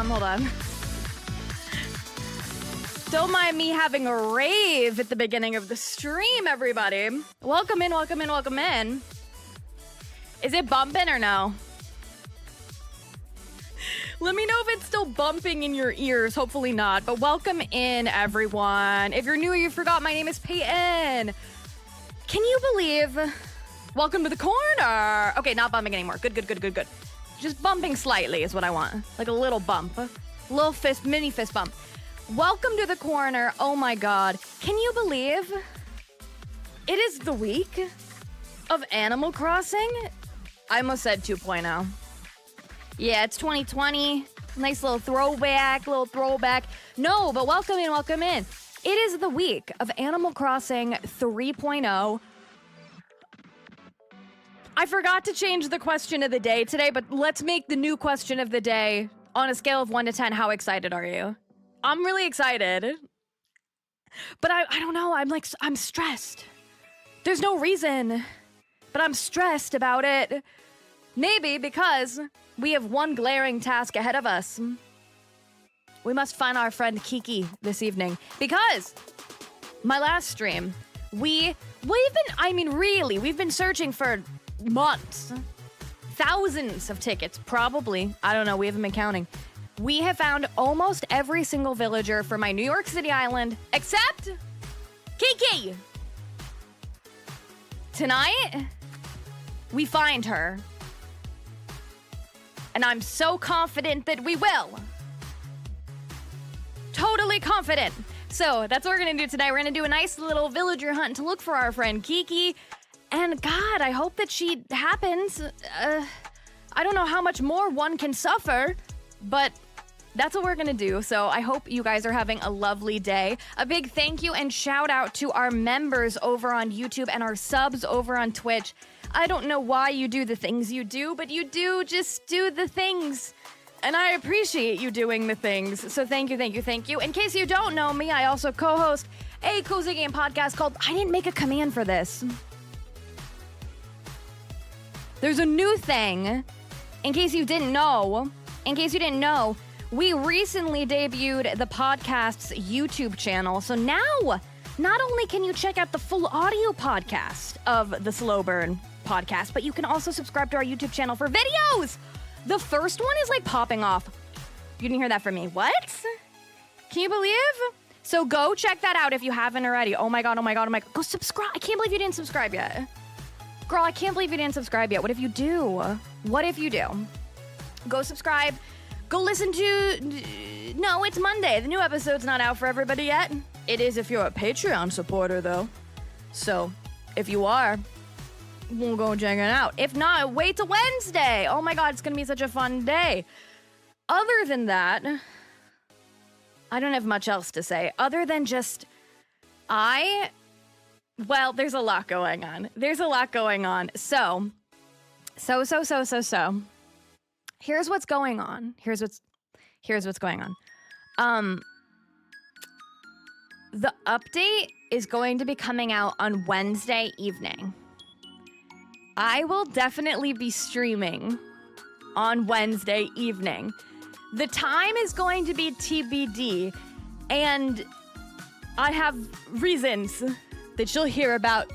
hold on. Don't mind me having a rave at the beginning of the stream, everybody. Welcome in, welcome in, welcome in. Is it bumping or no? Let me know if it's still bumping in your ears. Hopefully not, but welcome in, everyone. If you're new or you forgot, my name is Payton. Can you believe? Welcome to the corner. Okay, not bumping anymore. Good. Just bumping slightly is what I want. Like a little bump. Little fist, mini fist bump. Welcome to the corner. Oh my God. Can you believe it is the week of Animal Crossing? I almost said 2.0. Yeah, it's 2020. Nice little throwback. No, but welcome in. It is the week of Animal Crossing 3.0. I forgot to change the question of the day today, but let's make the new question of the day on a scale of 1 to 10. How excited are you? I'm really excited. But I don't know. I'm stressed. There's no reason, but I'm stressed about it. Maybe because we have one glaring task ahead of us. We must find our friend Kiki this evening. Because my last stream, we've been searching for months. Thousands of tickets, probably. I don't know, we haven't been counting. We have found almost every single villager for my New York City island, except Kiki! Tonight, we find her. And I'm so confident that we will. Totally confident. So that's what we're gonna do tonight. We're gonna do a nice little villager hunt to look for our friend Kiki. And God, I hope that she happens. I don't know how much more one can suffer, but that's what we're gonna do. So I hope you guys are having a lovely day. A big thank you and shout out to our members over on YouTube and our subs over on Twitch. I don't know why you do the things you do, but you do just do the things. And I appreciate you doing the things. So thank you. In case you don't know me, I also co-host a cozy game podcast called I Didn't Make a Command for This. There's a new thing. In case you didn't know, we recently debuted the podcast's YouTube channel. So now, not only can you check out the full audio podcast of the Slow Burn podcast, but you can also subscribe to our YouTube channel for videos. The first one is like popping off. You didn't hear that from me. What? Can you believe? So go check that out if you haven't already. Oh my God. Go subscribe. I can't believe you didn't subscribe yet. Girl, I can't believe you didn't subscribe yet. What if you do? Go subscribe. Go listen to... No, it's Monday. The new episode's not out for everybody yet. It is if you're a Patreon supporter, though. So, if you are, we'll go check it out. If not, wait till Wednesday. Oh my God, it's gonna be such a fun day. Other than that, I don't have much else to say. Other than just, well, there's a lot going on. So. Here's what's going on. The update is going to be coming out on Wednesday evening. I will definitely be streaming on Wednesday evening. The time is going to be TBD, and I have reasons that you'll hear about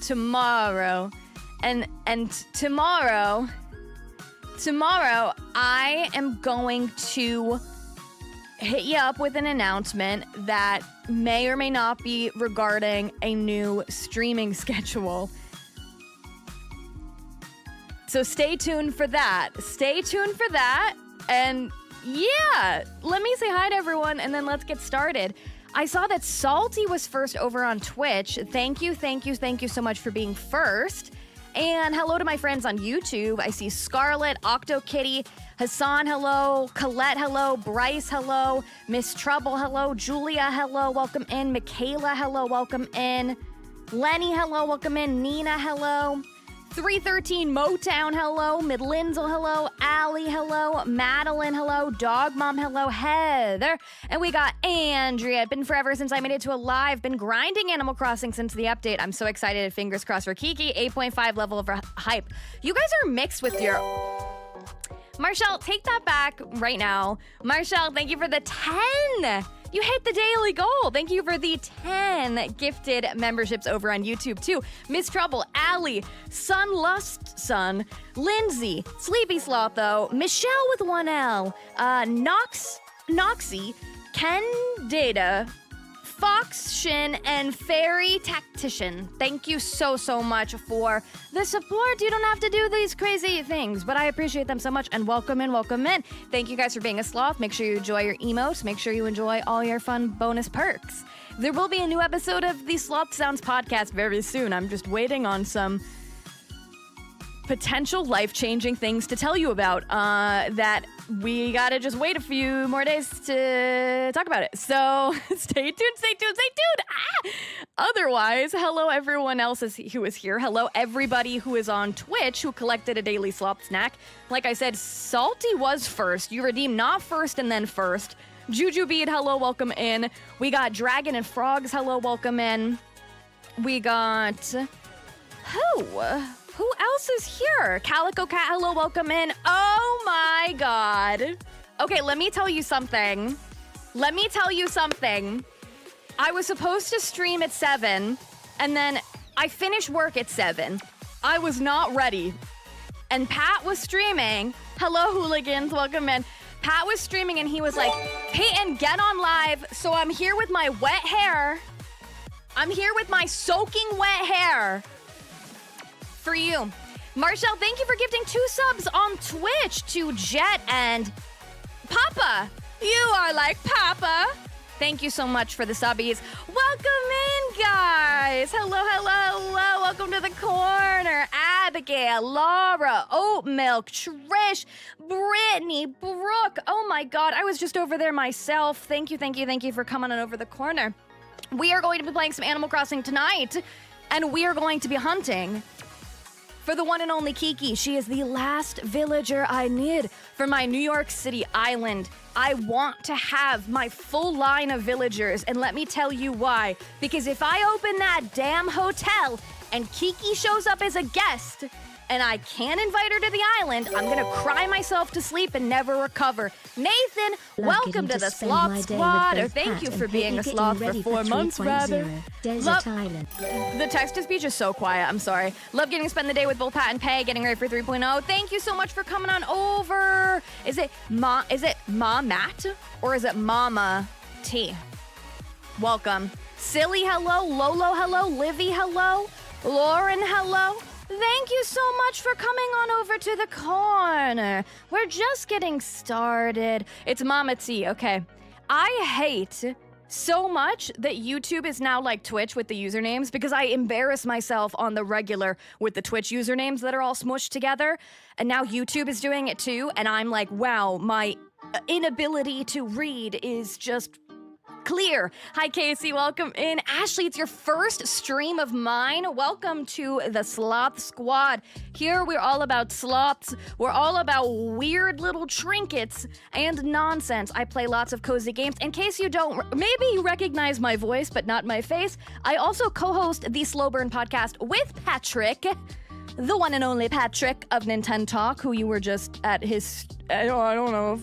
tomorrow. And tomorrow I am going to hit you up with an announcement that may or may not be regarding a new streaming schedule. So stay tuned for that. And yeah, let me say hi to everyone and then let's get started. I saw that Salty was first over on Twitch. Thank you so much for being first. And hello to my friends on YouTube. I see Scarlett, OctoKitty, Hassan, hello, Colette, hello, Bryce, hello, Miss Trouble, hello, Julia, hello, welcome in, Michaela, hello, welcome in, Lenny, hello, welcome in, Nina, hello, 313 Motown, hello, Midlinzel, hello, Allie, hello, Madeline, hello, Dog Mom, hello, Heather, and we got Andrea. Been forever since I made it to a live, been grinding Animal Crossing since the update. I'm so excited, fingers crossed for Kiki, 8.5 level of hype. You guys are mixed with your... Marshall, take that back right now. Marshall, thank you for the 10. You hit the daily goal. Thank you for the 10 gifted memberships over on YouTube, too. Miss Trouble, Allie, Sunlust Sun, Lindsay, Sleepy Sloth, though, Michelle with 1L, Noxy, Ken Data, Fox Shin, and Fairy Tactician. Thank you so much for the support. You don't have to do these crazy things, but I appreciate them so much. And welcome in. Thank you guys for being a sloth. Make sure you enjoy your emotes. Make sure you enjoy all your fun bonus perks. There will be a new episode of the Sloth Sounds podcast very soon. I'm just waiting on some potential life-changing things to tell you about that we gotta just wait a few more days to talk about it. So stay tuned. Otherwise, hello everyone else who is here. Hello everybody who is on Twitch who collected a daily sloth snack. Like I said, Salty was first. You redeemed not first and then first. Juju Bead, hello, welcome in. We got Dragon and Frogs, hello, welcome in. We got... Who else is here? Calico Cat, hello, welcome in. Oh my god. Okay, let me tell you something. I was supposed to stream at 7, and then I finished work at 7. I was not ready. And Pat was streaming. Hello, hooligans, welcome in. Pat was streaming, and he was like, Payton, get on live. So I'm here with my wet hair. I'm here with my soaking wet hair. For you. Marshall, thank you for gifting 2 subs on Twitch to Jet and Papa. You are like Papa. Thank you so much for the subbies. Welcome in, guys. Hello. Welcome to the corner. Abigail, Laura, Oat Milk, Trish, Brittany, Brooke. Oh my god, I was just over there myself. Thank you for coming on over the corner. We are going to be playing some Animal Crossing tonight, and we are going to be hunting for the one and only Kiki. She is the last villager I need for my New York City island. I want to have my full line of villagers, and let me tell you why. Because if I open that damn hotel and Kiki shows up as a guest, and I can't invite her to the island, I'm gonna cry myself to sleep and never recover. Nathan, welcome to the Sloth Squad. Or thank you for being a sloth for 4 months, rather. The text-to-speech is so quiet, I'm sorry. Love getting to spend the day with both Pat and Pay, getting ready for 3.0. Thank you so much for coming on over. Is it Ma Matt? Or is it Mama T? Welcome. Silly, hello. Lolo, hello. Livy, hello. Lauren, hello. Thank you so much for coming on over to the corner. We're just getting started. It's Mama T, okay. I hate so much that YouTube is now like Twitch with the usernames, because I embarrass myself on the regular with the Twitch usernames that are all smushed together. And now YouTube is doing it too, and I'm like, wow, my inability to read is just clear. Hi, Casey. Welcome in. Ashley, it's your first stream of mine. Welcome to the Sloth Squad. Here, we're all about sloths. We're all about weird little trinkets and nonsense. I play lots of cozy games. In case you don't, maybe you recognize my voice, but not my face. I also co-host the Slow Burn podcast with Patrick, the one and only Patrick of Nintendo Talk, who you were just at his, I don't know,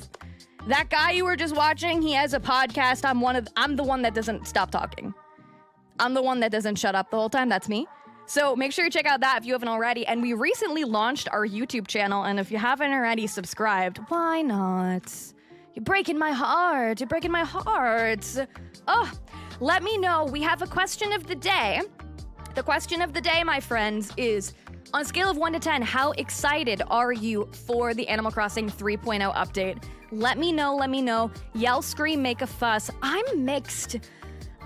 that guy you were just watching, he has a podcast. I'm the one that doesn't stop talking. I'm the one that doesn't shut up the whole time. That's me. So make sure you check out that if you haven't already. And we recently launched our YouTube channel. And if you haven't already subscribed, why not? You're breaking my heart. Oh, let me know. We have a question of the day. The question of the day, my friends, is on a scale of 1 to 10, how excited are you for the Animal Crossing 3.0 update? Let me know. Yell, scream, make a fuss. I'm mixed.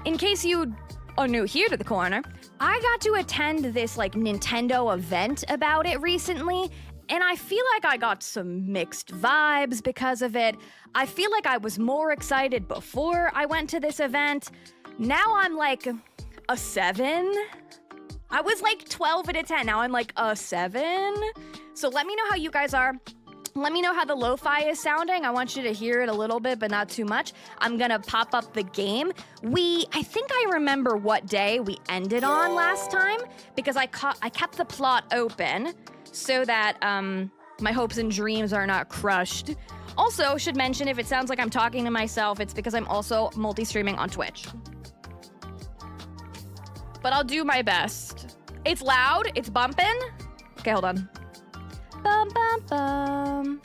In case you are new here to the corner, I got to attend this Nintendo event about it recently, and I feel like I got some mixed vibes because of it. I feel like I was more excited before I went to this event. Now I'm like a 7. I was 12 out of 10. Now I'm a 7. So let me know how you guys are. Let me know how the lo-fi is sounding. I want you to hear it a little bit, but not too much. I'm gonna pop up the game. I think I remember what day we ended on last time, because I kept the plot open so that my hopes and dreams are not crushed. Also, should mention if it sounds like I'm talking to myself, it's because I'm also multi-streaming on Twitch. But I'll do my best. It's loud, it's bumping. Okay, hold on. Bum, bum, bum.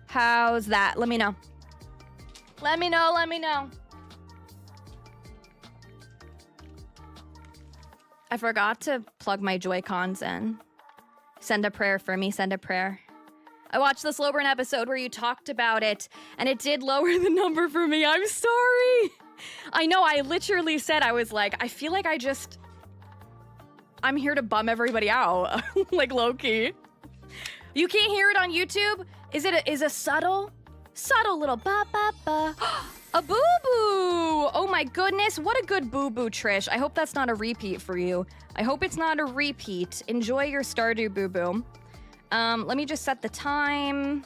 How's that? Let me know. Let me know, let me know. I forgot to plug my Joy-Cons in. Send a prayer for me, send a prayer. I watched the Slowburn episode where you talked about it, and it did lower the number for me. I'm sorry. I know, I literally said, I was like, I feel like I'm here to bum everybody out. Like low-key. You can't hear it on YouTube? Is a subtle little ba-ba-ba. A boo-boo! Oh my goodness, what a good boo-boo, Trish. I hope that's not a repeat for you. I hope it's not a repeat. Enjoy your Stardew boo-boo. Let me just set the time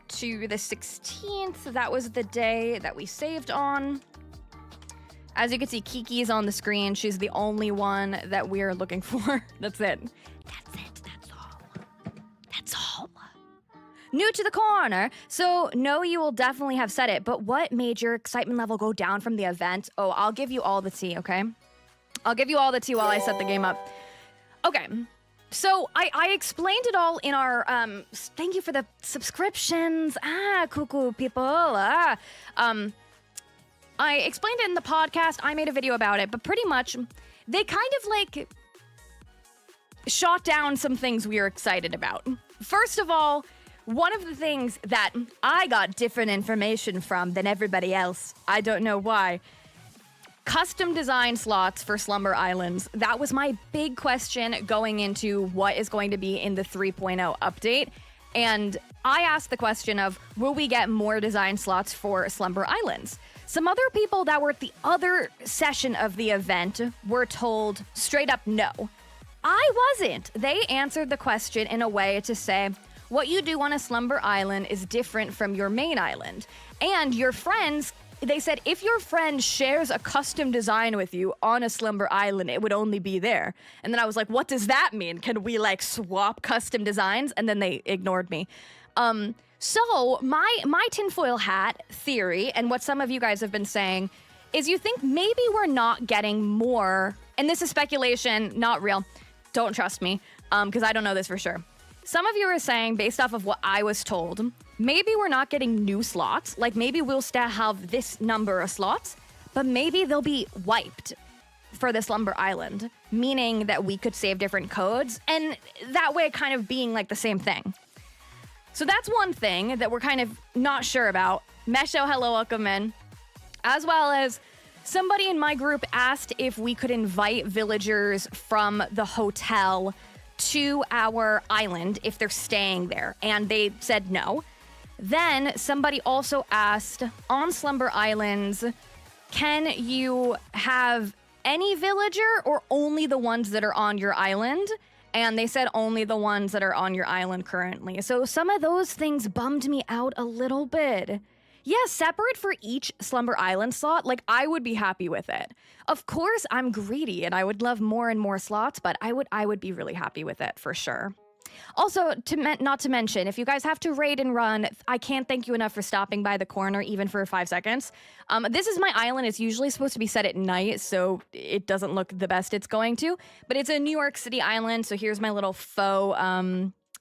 to the 16th. That was the day that we saved on. As you can see, Kiki's on the screen. She's the only one that we're looking for. That's it. That's it. That's all. That's all. New to the corner. So, no, you will definitely have said it, but what made your excitement level go down from the event? Oh, I'll give you all the tea, okay? I'll give you all the tea while I set the game up. Okay. So, I explained it all in our, thank you for the subscriptions. Cuckoo people. I explained it in the podcast. I made a video about it, but pretty much they kind of like shot down some things we were excited about. First of all, one of the things that I got different information from than everybody else, I don't know why, custom design slots for Slumber Islands. That was my big question going into what is going to be in the 3.0 update. And I asked the question of, will we get more design slots for Slumber Islands? Some other people that were at the other session of the event were told straight up no. I wasn't. They answered the question in a way to say, what you do on a Slumber Island is different from your main island. And your friends, they said, if your friend shares a custom design with you on a Slumber Island, it would only be there. And then I was like, what does that mean? Can we like swap custom designs? And then they ignored me. So my tinfoil hat theory, and what some of you guys have been saying, is you think maybe we're not getting more, and this is speculation, not real. Don't trust me, because I don't know this for sure. Some of you are saying, based off of what I was told, maybe we're not getting new slots. Like maybe we'll still have this number of slots, but maybe they'll be wiped for the Slumber Island, meaning that we could save different codes, and that way kind of being like the same thing. So that's one thing that we're kind of not sure about. Mesho, hello, welcome in. As well as somebody in my group asked if we could invite villagers from the hotel to our island if they're staying there, and they said no. Then somebody also asked, on Slumber Islands, can you have any villager or only the ones that are on your island? And they said only the ones that are on your island currently. So some of those things bummed me out a little bit. Yeah, separate for each Slumber Island slot, like I would be happy with it. Of course, I'm greedy and I would love more and more slots, but I would be really happy with it for sure. Also, not to mention, if you guys have to raid and run, I can't thank you enough for stopping by the corner, even for 5 seconds. This is my island. It's usually supposed to be set at night, so it doesn't look the best it's going to. But it's a New York City island, so here's my little faux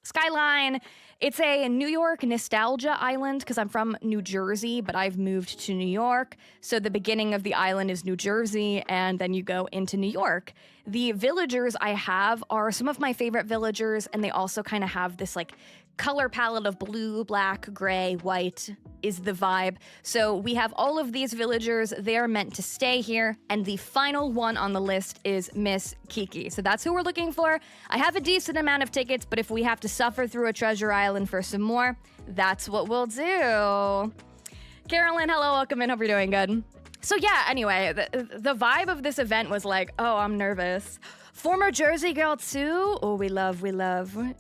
skyline. It's a New York nostalgia island because I'm from New Jersey, but I've moved to New York. So the beginning of the island is New Jersey, and then you go into New York. The villagers I have are some of my favorite villagers, and they also kind of have this like color palette of blue, black, gray, white is the vibe. So we have all of these villagers. They are meant to stay here. And the final one on the list is Miss Kiki. So that's who we're looking for. I have a decent amount of tickets, but if we have to suffer through a treasure island for some more, that's what we'll do. Carolyn, hello, welcome in. Hope you're doing good. So yeah, anyway, the vibe of this event was like, oh, I'm nervous. Former Jersey girl too? Oh, we love,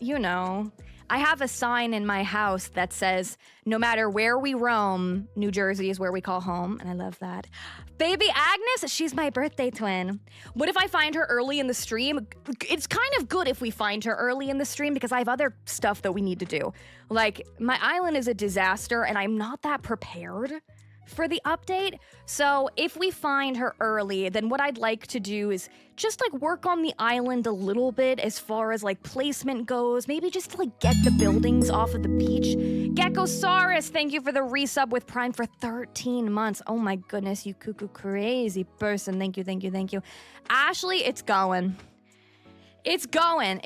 you know. I have a sign in my house that says, no matter where we roam, New Jersey is where we call home, and I love that. Baby Agnes, she's my birthday twin. What if I find her early in the stream? It's kind of good if we find her early in the stream because I have other stuff that we need to do. Like, my island is a disaster and I'm not that prepared for the update. So if we find her early, then what I'd like to do is just like work on the island a little bit as far as like placement goes. Maybe just to like get the buildings off of the beach. Geckosaurus, thank you for the resub with Prime for 13 months. Oh my goodness, you cuckoo crazy person. Thank you, thank you, thank you. Ashley, it's going. It's going.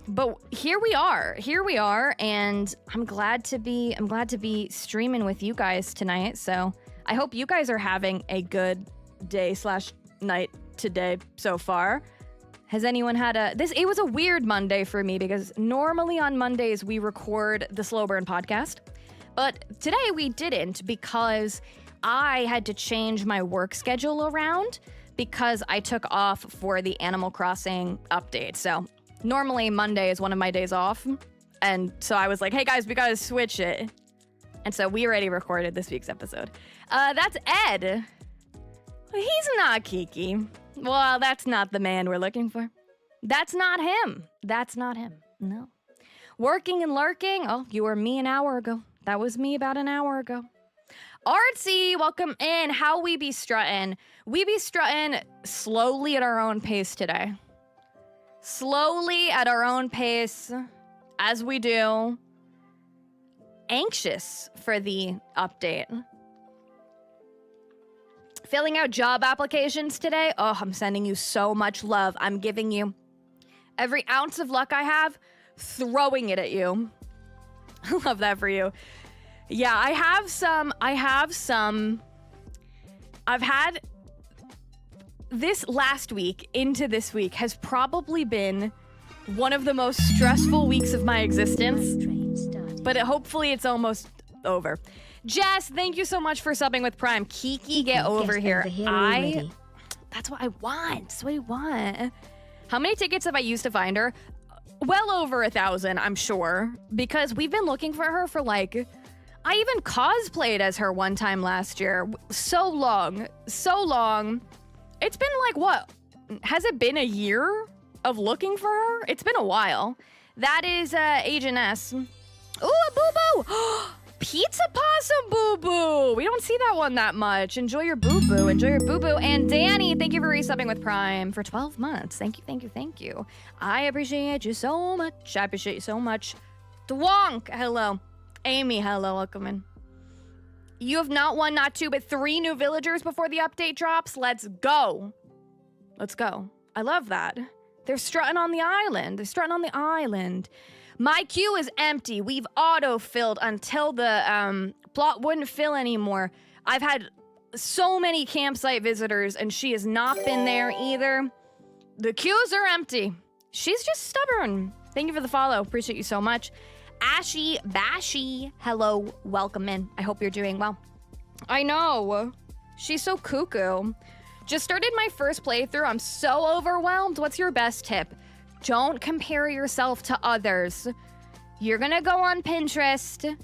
But here we are, and I'm glad to be streaming with you guys tonight. So I hope you guys are having a good day/night today so far. Has anyone had it was a weird Monday for me because normally on Mondays we record the Slow Burn podcast, but today we didn't because I had to change my work schedule around because I took off for the Animal Crossing update. So normally Monday is one of my days off. And so I was like, hey guys, we gotta switch it. And so we already recorded this week's episode. That's Ed. He's not Kiki. Well, that's not the man we're looking for. That's not him. No. Working and lurking. Oh, you were me an hour ago. That was me about an hour ago. Artsy, welcome in. How we be strutting? We be strutting slowly at our own pace today. Slowly at our own pace, as we do. Anxious for the update. Filling out job applications today. Oh, I'm sending you so much love. I'm giving you every ounce of luck I have, throwing it at you. I love that for you. Yeah, I've had this last week into this week has probably been one of the most stressful weeks of my existence, but hopefully it's almost over. Jess, thank you so much for subbing with Prime. Kiki, get over here. That's what I want. That's what I want. How many tickets have I used to find her? Well over 1,000, I'm sure, because we've been looking for her for like, I even cosplayed as her one time last year. So long. It's been like, what? Has it been a year of looking for her? It's been a while. That is Agent S. Ooh, a boo-boo! Pizza possum boo-boo! We don't see that one that much. Enjoy your boo-boo. And Danny, thank you for resubbing with Prime for 12 months. Thank you. I appreciate you so much. Dwonk, hello. Amy, hello, welcome in. You have not one, not two, but 3 new villagers before the update drops. Let's go. I love that. They're strutting on the island. My queue is empty. We've auto-filled until the plot wouldn't fill anymore. I've had so many campsite visitors, and she has not been there either. The queues are empty. She's just stubborn. Thank you for the follow. Appreciate you so much. Ashy Bashy, hello, welcome in. I hope you're doing well. I know. She's so cuckoo. Just started my first playthrough. I'm so overwhelmed. What's your best tip? Don't compare yourself to others. You're gonna go on Pinterest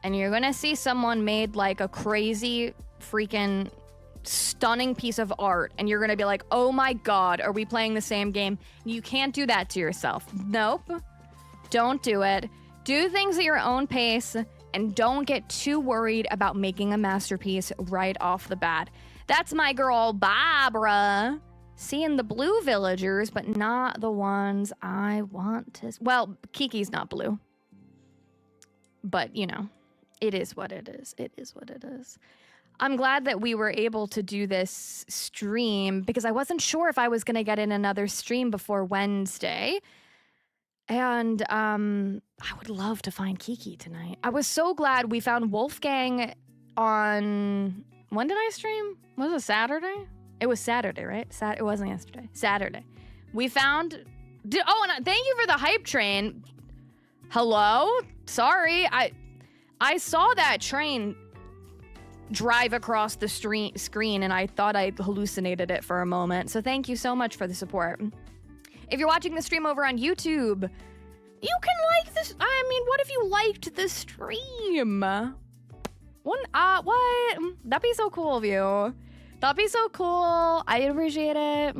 and you're gonna see someone made like a crazy freaking stunning piece of art and you're gonna be like, oh my God, are we playing the same game? You can't do that to yourself. Nope. Don't do it. Do things at your own pace and don't get too worried about making a masterpiece right off the bat. That's my girl, Barbara. Seeing the blue villagers, but not the ones I want to... Well, Kiki's not blue. But, you know, it is what it is. I'm glad that we were able to do this stream because I wasn't sure if I was going to get in another stream before Wednesday. And I would love to find Kiki tonight. I was so glad we found Wolfgang on... When did I stream? Was it Saturday? It was Saturday, right? It wasn't yesterday. Saturday. We found... and thank you for the hype train. Hello? Sorry. I saw that train drive across the screen and I thought I hallucinated it for a moment. So thank you so much for the support. If you're watching the stream over on YouTube, You can like this. I mean, what if you liked the stream? What? That'd be so cool of you. That'd be so cool. I appreciate it.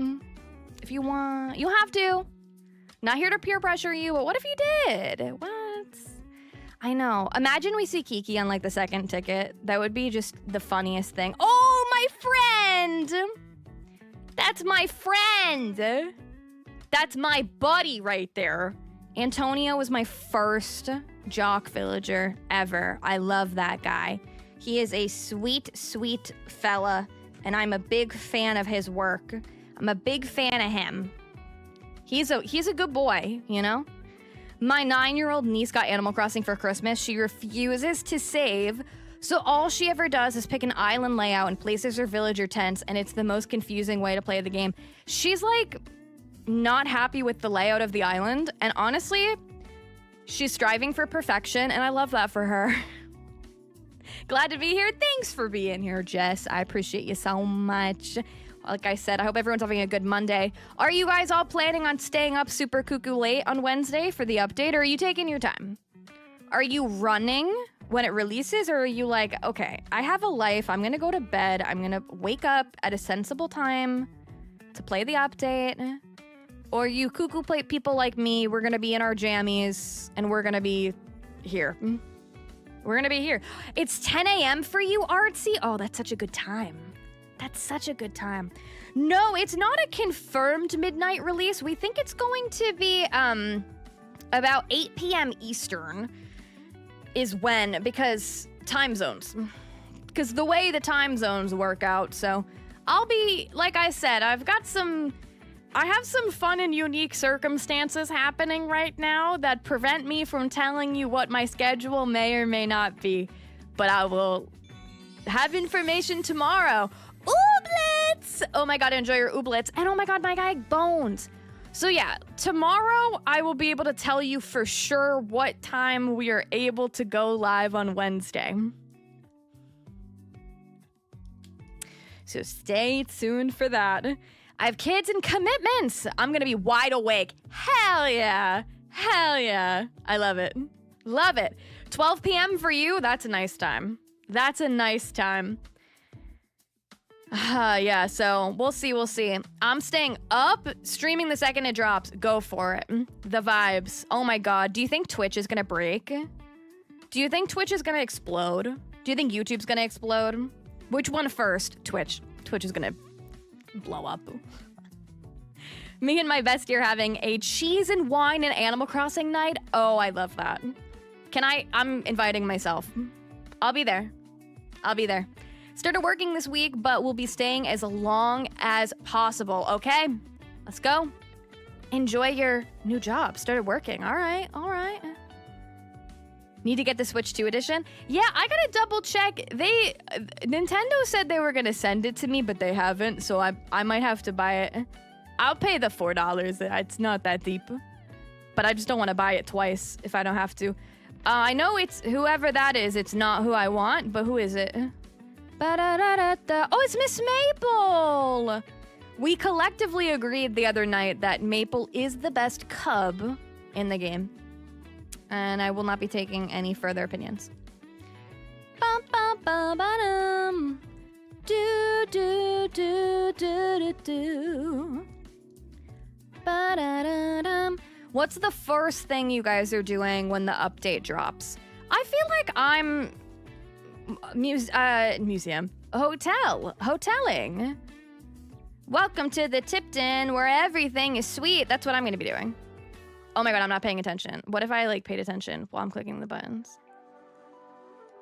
If you want, you have to. Not here to peer pressure you, but what if you did? What? I know. Imagine we see Kiki on like the second ticket. That would be just the funniest thing. Oh, my friend! That's my friend! That's my buddy right there. Antonio was my first jock villager ever. I love that guy. He is a sweet, sweet fella, and I'm a big fan of his work. I'm a big fan of him. He's a good boy, you know? My 9-year-old niece got Animal Crossing for Christmas. She refuses to save, so all she ever does is pick an island layout and places her villager tents, and it's the most confusing way to play the game. She's like not happy with the layout of the island, and honestly, she's striving for perfection, and I love that for her. Glad to be here. Thanks for being here, Jess. I appreciate you so much. Like I said, I hope everyone's having a good Monday. Are you guys all planning on staying up super cuckoo late on Wednesday for the update, or are you taking your time? Are you running when it releases, or are you like, okay, I have a life, I'm gonna go to bed, I'm gonna wake up at a sensible time to play the update? Or you cuckoo plate people like me, we're gonna be in our jammies, and we're gonna be here. We're gonna be here. It's 10 a.m. for you, Artsy? Oh, that's such a good time. That's such a good time. No, it's not a confirmed midnight release. We think it's going to be about 8 p.m. Eastern is when, because time zones. Because the way the time zones work out, so I'll be, like I said, I have some fun and unique circumstances happening right now that prevent me from telling you what my schedule may or may not be. But I will have information tomorrow. Ooblets! Oh my god, enjoy your ooblets. And oh my god, my guy Bones. So yeah, tomorrow I will be able to tell you for sure what time we are able to go live on Wednesday. So stay tuned for that. I have kids and commitments. I'm gonna be wide awake. Hell yeah. Hell yeah. I love it. Love it. 12 p.m. for you? That's a nice time. That's a nice time. Yeah, so we'll see. I'm staying up, streaming the second it drops. Go for it. The vibes. Oh my god. Do you think Twitch is gonna break? Do you think Twitch is gonna explode? Do you think YouTube's gonna explode? Which one first? Twitch. Twitch is gonna blow up. Me and my bestie are having a cheese and wine and Animal Crossing night. Oh, I love that. I'm inviting myself. I'll be there. Started working this week, but we'll be staying as long as possible, okay? Let's go. Enjoy your new job. Started working. All right. Need to get the Switch 2 edition? Yeah, I gotta double check. Nintendo said they were gonna send it to me, but they haven't, so I might have to buy it. I'll pay the $4. It's not that deep. But I just don't want to buy it twice if I don't have to. I know it's whoever that is. It's not who I want, but who is it? Oh, it's Miss Maple! We collectively agreed the other night that Maple is the best cub in the game. And I will not be taking any further opinions. What's the first thing you guys are doing when the update drops? I feel like I'm hoteling. Welcome to the Tipton where everything is sweet. That's what I'm gonna be doing. Oh my god, I'm not paying attention. What if I like paid attention while I'm clicking the buttons?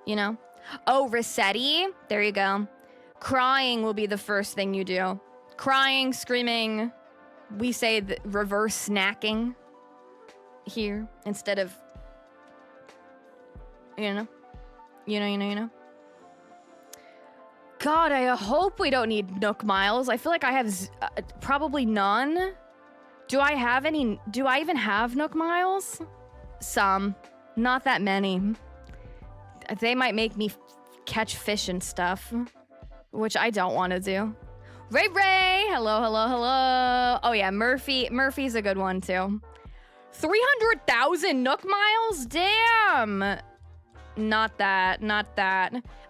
You know? Oh, Rossetti. There you go. Crying will be the first thing you do. Crying, screaming. We say the reverse snacking here instead of, you know. God, I hope we don't need Nook Miles. I feel like I have probably none. Do I even have Nook Miles? Some. Not that many. They might make me catch fish and stuff, which I don't want to do. Ray! Hello. Oh yeah, Murphy's a good one too. 300,000 Nook miles? Damn. Not that.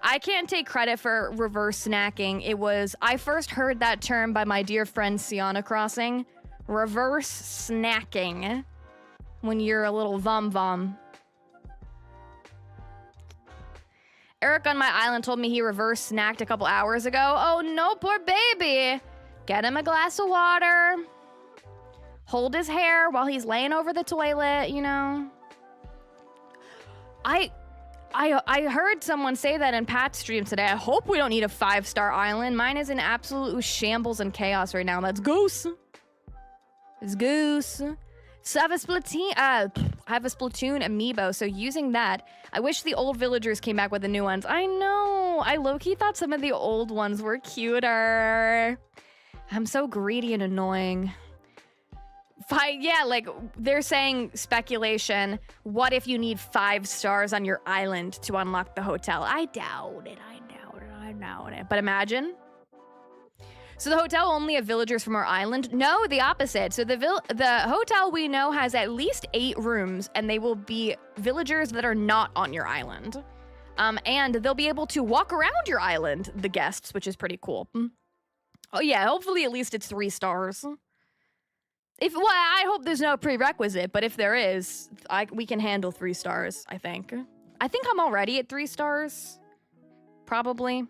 I can't take credit for reverse snacking. I first heard that term by my dear friend Sienna Crossing. Reverse snacking. When you're a little vom. Eric on my island told me he reverse snacked a couple hours ago. Oh no, poor baby. Get him a glass of water. Hold his hair while he's laying over the toilet, you know. I heard someone say that in Pat's stream today. I hope we don't need a 5-star island. Mine is in absolute shambles and chaos right now. That's Goose. It's Goose. So I have a Splatoon amiibo, so using that, I wish the old villagers came back with the new ones. I know. I low-key thought some of the old ones were cuter. I'm so greedy and annoying. Yeah, like, they're saying speculation. What if you need 5 stars on your island to unlock the hotel? I doubt it. But imagine. So the hotel only have villagers from our island? No, the opposite. So the hotel we know has at least 8 rooms, and they will be villagers that are not on your island. And they'll be able to walk around your island, the guests, which is pretty cool. Oh yeah, hopefully at least it's 3 stars. Well, I hope there's no prerequisite, but if there is, we can handle 3 stars, I think. I think I'm already at 3 stars. Probably.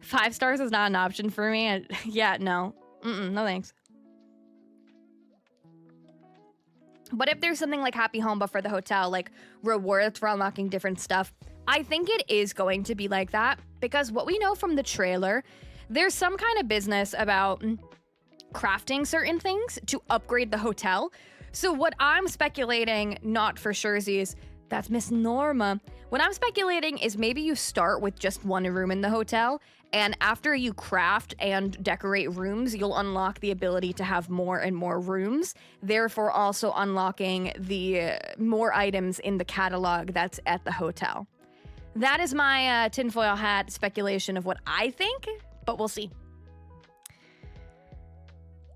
5 stars is not an option for me. Yeah, no. No thanks. But if there's something like Happy Home, but for the hotel, like rewards for unlocking different stuff, I think it is going to be like that. Because what we know from the trailer, there's some kind of business about crafting certain things to upgrade the hotel. So what I'm speculating, not for surezies, that's Miss Norma. What I'm speculating is maybe you start with just 1 room in the hotel, and after you craft and decorate rooms, you'll unlock the ability to have more and more rooms, therefore also unlocking the more items in the catalog that's at the hotel. That is my tinfoil hat speculation of what I think, but we'll see.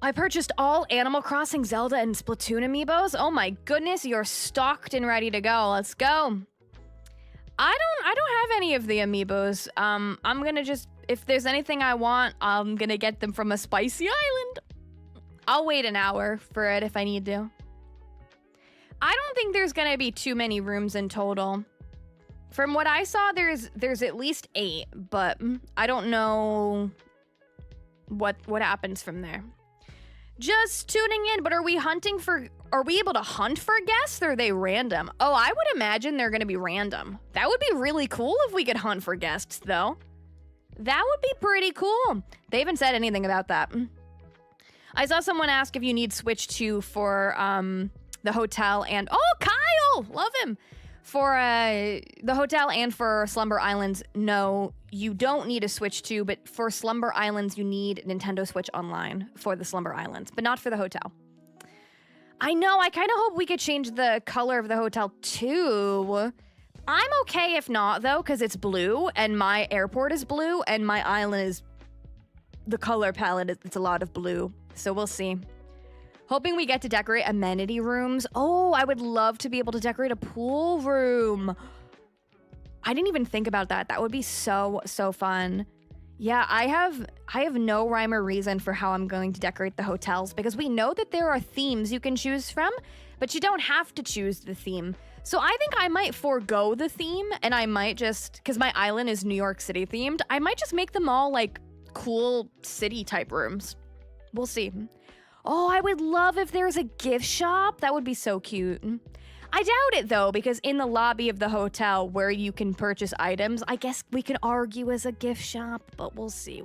I purchased all Animal Crossing, Zelda, and Splatoon amiibos. Oh my goodness, you're stocked and ready to go. Let's go. I don't have any of the amiibos. I'm gonna just, if there's anything I want, I'm gonna get them from a spicy island. I'll wait an hour for it if I need to. I don't think there's gonna be too many rooms in total. From what I saw, there's at least 8, but I don't know what happens from there. Just tuning in, but are we able to hunt for guests, or are they random? Oh, I would imagine they're gonna be random. That would be really cool if we could hunt for guests, though. That would be pretty cool. They haven't said anything about that. I saw someone ask if you need Switch 2 for the hotel and... Oh, Kyle! Love him! For the hotel and for Slumber Islands, no, you don't need a Switch 2, but for Slumber Islands, you need Nintendo Switch Online for the Slumber Islands, but not for the hotel. I know, I kind of hope we could change the color of the hotel too. I'm okay if not, though, because it's blue, and my airport is blue, and my island is... The color palette, it's a lot of blue, so we'll see. Hoping we get to decorate amenity rooms. Oh, I would love to be able to decorate a pool room. I didn't even think about that. That would be so fun. Yeah, I have no rhyme or reason for how I'm going to decorate the hotels, because we know that there are themes you can choose from, but you don't have to choose the theme. So I think I might forego the theme, and I might just, because my island is New York City themed, I might just make them all like cool city type rooms. We'll see. Oh, I would love if there's a gift shop. That would be so cute. I doubt it, though, because in the lobby of the hotel where you can purchase items, I guess we can argue as a gift shop, but we'll see,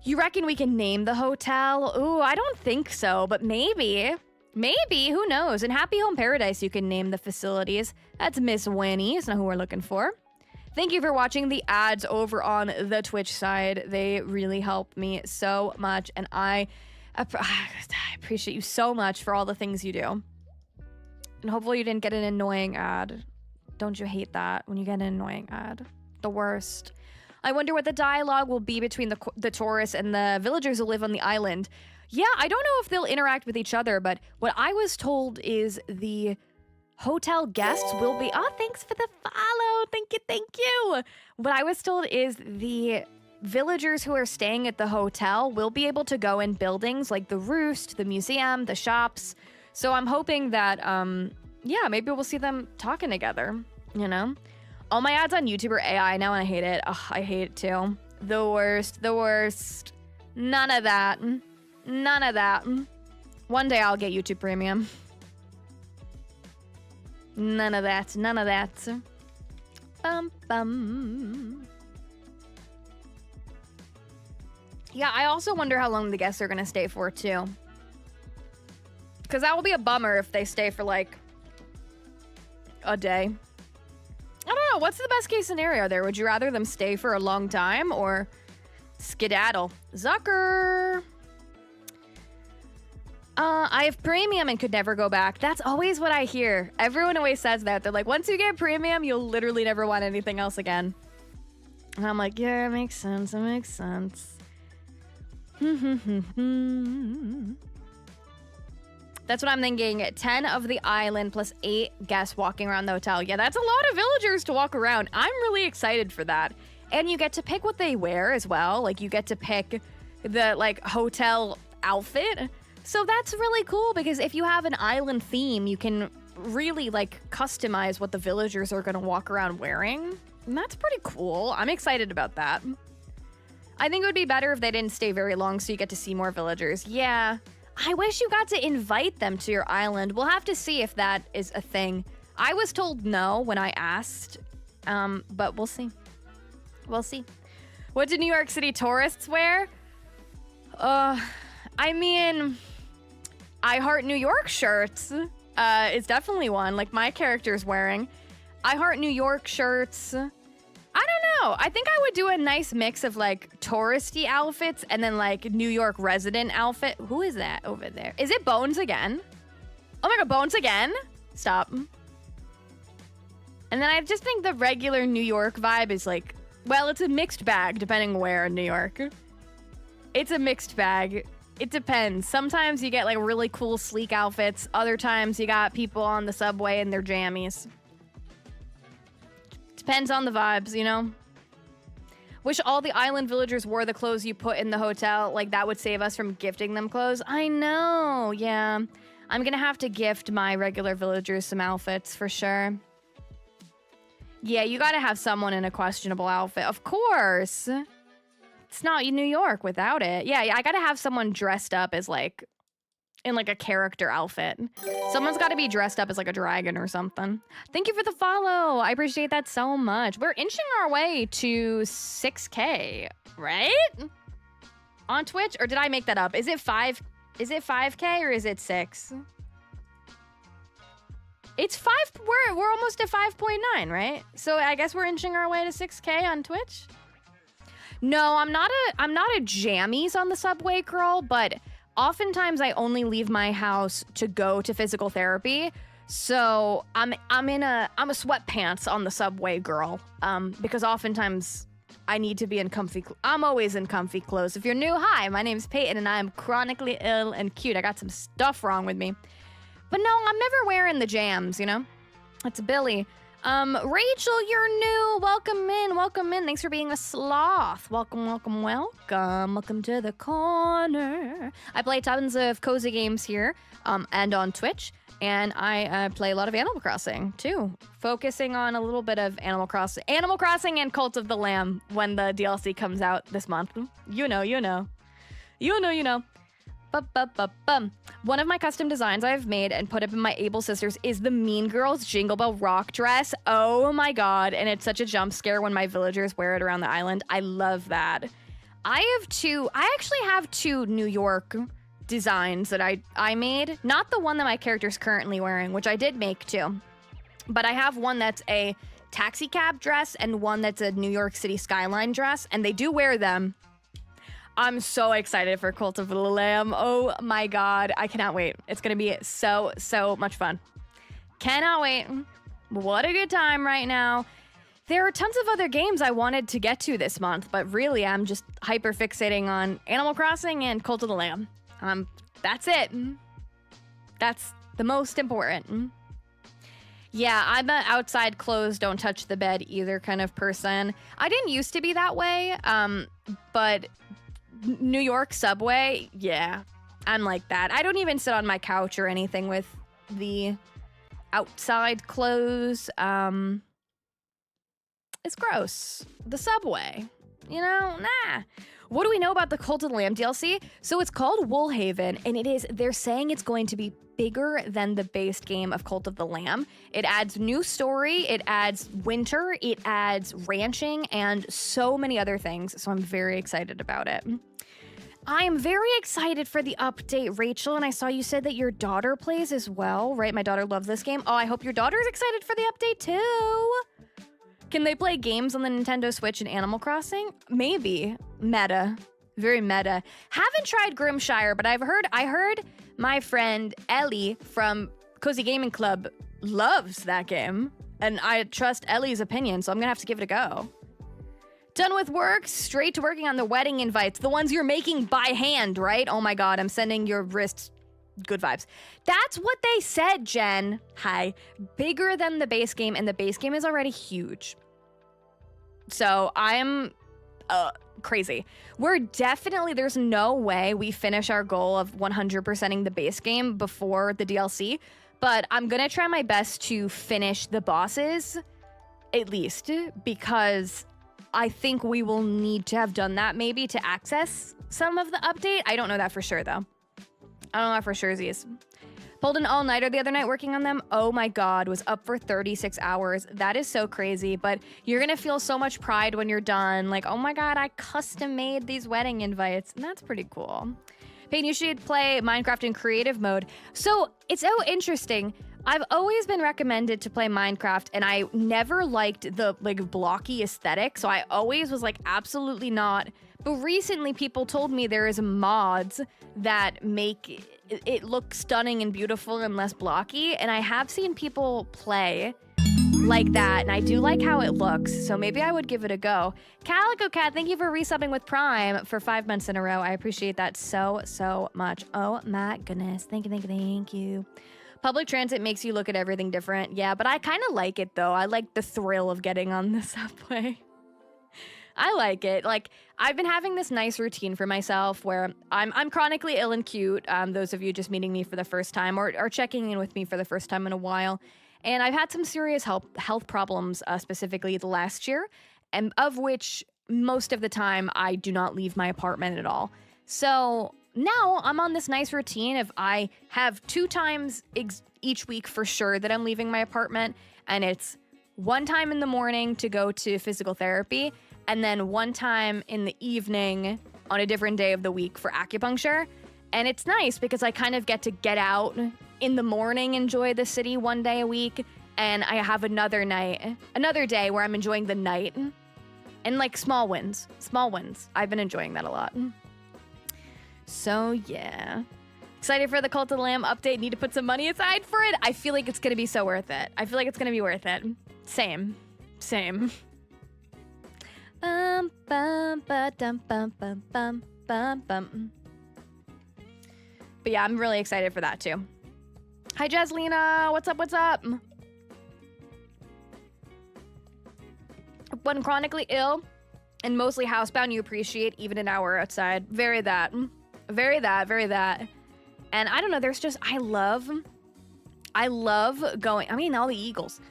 You reckon we can name the hotel? Ooh, I don't think so, but maybe. Maybe, who knows? In Happy Home Paradise, you can name the facilities. That's Miss Winnie, is not who we're looking for. Thank you for watching the ads over on the Twitch side. They really help me so much, and I appreciate you so much for all the things you do. And hopefully you didn't get an annoying ad. Don't you hate that when you get an annoying ad? The worst. I wonder what the dialogue will be between the tourists and the villagers who live on the island. Yeah, I don't know if they'll interact with each other, but what I was told is the hotel guests will be... Oh, thanks for the follow. Thank you, thank you. What I was told is the villagers who are staying at the hotel will be able to go in buildings like the Roost, the museum, the shops. So I'm hoping that, yeah, maybe we'll see them talking together, you know? All my ads on YouTube are AI now, and I hate it. Ugh, I hate it too. The worst, the worst. None of that. None of that. One day I'll get YouTube Premium. None of that. None of that. Bum, bum. Yeah, I also wonder how long the guests are going to stay for, too. Because that will be a bummer if they stay for, like, a day. I don't know. What's the best case scenario there? Would you rather them stay for a long time or skedaddle? Zucker! I have premium and could never go back. That's always what I hear. Everyone always says that. They're like, once you get premium, you'll literally never want anything else again. And I'm like, yeah, it makes sense. It makes sense. That's what I'm thinking. 10 of the island plus 8 guests walking around the hotel. Yeah, that's a lot of villagers to walk around. I'm really excited for that. And you get to pick what they wear as well. Like, you get to pick the, like, hotel outfit. So that's really cool because if you have an island theme, you can really, like, customize what the villagers are going to walk around wearing. And that's pretty cool. I'm excited about that. I think it would be better if they didn't stay very long so you get to see more villagers. Yeah. I wish you got to invite them to your island. We'll have to see if that is a thing. I was told no when I asked, but we'll see. We'll see. What do New York City tourists wear? I mean... I Heart New York shirts is definitely one, like my character's wearing. I Heart New York shirts. I don't know. I think I would do a nice mix of like touristy outfits and then like New York resident outfit. Who is that over there? Is it Bones again? Oh my god, Bones again? Stop. And then I just think the regular New York vibe is like, well, it's a mixed bag depending where in New York. It's a mixed bag. It depends. Sometimes you get like really cool sleek outfits. Other times you got people on the subway in their jammies. Depends on the vibes, you know? Wish all the island villagers wore the clothes you put in the hotel. Like that would save us from gifting them clothes. I know, yeah. I'm gonna have to gift my regular villagers some outfits for sure. Yeah, you gotta have someone in a questionable outfit. Of course. It's not New York without it. Yeah, I gotta have someone dressed up as like, in like a character outfit. Someone's gotta be dressed up as like a dragon or something. Thank you for the follow. I appreciate that so much. We're inching our way to 6K, right? On Twitch, or did I make that up? Is it 5K or is it 6? It's 5, we're almost at 5.9, right? So I guess we're inching our way to 6K on Twitch. No, I'm not a jammies on the subway girl, but oftentimes I only leave my house to go to physical therapy. So I'm a sweatpants on the subway girl. Because oftentimes I need to be in comfy. I'm always in comfy clothes. If you're new, hi, my name's Payton and I'm chronically ill and cute. I got some stuff wrong with me. But no, I'm never wearing the jams, you know? It's Billy. Rachel, you're new. Welcome in, welcome in. Thanks for being a sloth. Welcome, welcome, welcome. Welcome to the corner. I play tons of cozy games here, and on Twitch. And I play a lot of Animal Crossing, too. Focusing on a little bit of Animal Crossing and Cult of the Lamb when the DLC comes out this month. You know. One of my custom designs I've made and put up in my Able Sisters is the Mean Girls Jingle Bell Rock dress. Oh my god, and it's such a jump scare when my villagers wear it around the island. I love that. I actually have 2 New York designs that I made. Not the one that my character's currently wearing, which I did make too. But I have one that's a taxi cab dress and one that's a New York City skyline dress, and they do wear them. I'm so excited for Cult of the Lamb. Oh my god. I cannot wait. It's gonna be so much fun. Cannot wait. What a good time right now. There are tons of other games I wanted to get to this month, but really I'm just hyper fixating on Animal Crossing and Cult of the Lamb. That's it. That's the most important. Yeah, I'm an outside clothes, don't touch the bed either kind of person. I didn't used to be that way, but New York subway, yeah, I'm like that. I don't even sit on my couch or anything with the outside clothes. It's gross. The subway, you know, nah. What do we know about the Cult of the Lamb DLC? So it's called Woolhaven, and they're saying it's going to be bigger than the base game of Cult of the Lamb. It adds new story, it adds winter, it adds ranching, and so many other things, so I'm very excited about it. I'm very excited for the update, Rachel, and I saw you said that your daughter plays as well, right? My daughter loves this game. Oh, I hope your daughter's excited for the update too. Can they play games on the Nintendo Switch in Animal Crossing? Maybe. Meta. Very meta. Haven't tried Grimshire, but I heard my friend Ellie from Cozy Gaming Club loves that game. And I trust Ellie's opinion, so I'm gonna have to give it a go. Done with work, straight to working on the wedding invites. The ones you're making by hand, right? Oh my god, I'm sending your wrists good vibes. That's what they said, Jen. Hi. Bigger than the base game, and the base game is already huge. So I'm crazy. There's no way we finish our goal of 100%ing the base game before the DLC, but I'm gonna try my best to finish the bosses, at least, because I think we will need to have done that maybe to access some of the update. I don't know that for sure, though. I don't know that for sure, Z's. Pulled an all-nighter the other night working on them. Oh my god, was up for 36 hours. That is so crazy, but you're gonna feel so much pride when you're done. Like, oh my god, I custom made these wedding invites. And that's pretty cool. Payton, you should play Minecraft in creative mode. So, it's so interesting. I've always been recommended to play Minecraft, and I never liked the, like, blocky aesthetic, so I always was like, absolutely not. But recently, people told me there is mods that make it look stunning and beautiful and less blocky, and I have seen people play like that, and I do like how it looks, so maybe I would give it a go. Calico Cat, thank you for resubbing with Prime for 5 months in a row. I appreciate that so much. Oh my goodness. Thank you. Public transit makes you look at everything different. Yeah, but I kind of like it, though. I like the thrill of getting on the subway. I like it. Like, I've been having this nice routine for myself where I'm chronically ill and cute. Those of you just meeting me for the first time or checking in with me for the first time in a while. And I've had some serious health problems, specifically the last year, and of which most of the time I do not leave my apartment at all. So now I'm on this nice routine of I have 2 times each week for sure that I'm leaving my apartment, and it's 1 time in the morning to go to physical therapy, and then 1 time in the evening on a different day of the week for acupuncture. And it's nice because I kind of get to get out in the morning, enjoy the city 1 day a week, and I have another day where I'm enjoying the night. And like small wins. I've been enjoying that a lot. So yeah. Excited for the Cult of the Lamb update. Need to put some money aside for it. I feel like it's gonna be so worth it. I feel like it's gonna be worth it. Same. Bum bum ba dum bum bum bum bum bum. But yeah, I'm really excited for that too. Hi Jaslina, what's up? When chronically ill and mostly housebound, you appreciate even an hour outside. Very that. And I don't know, there's just, I love going, all the Eagles.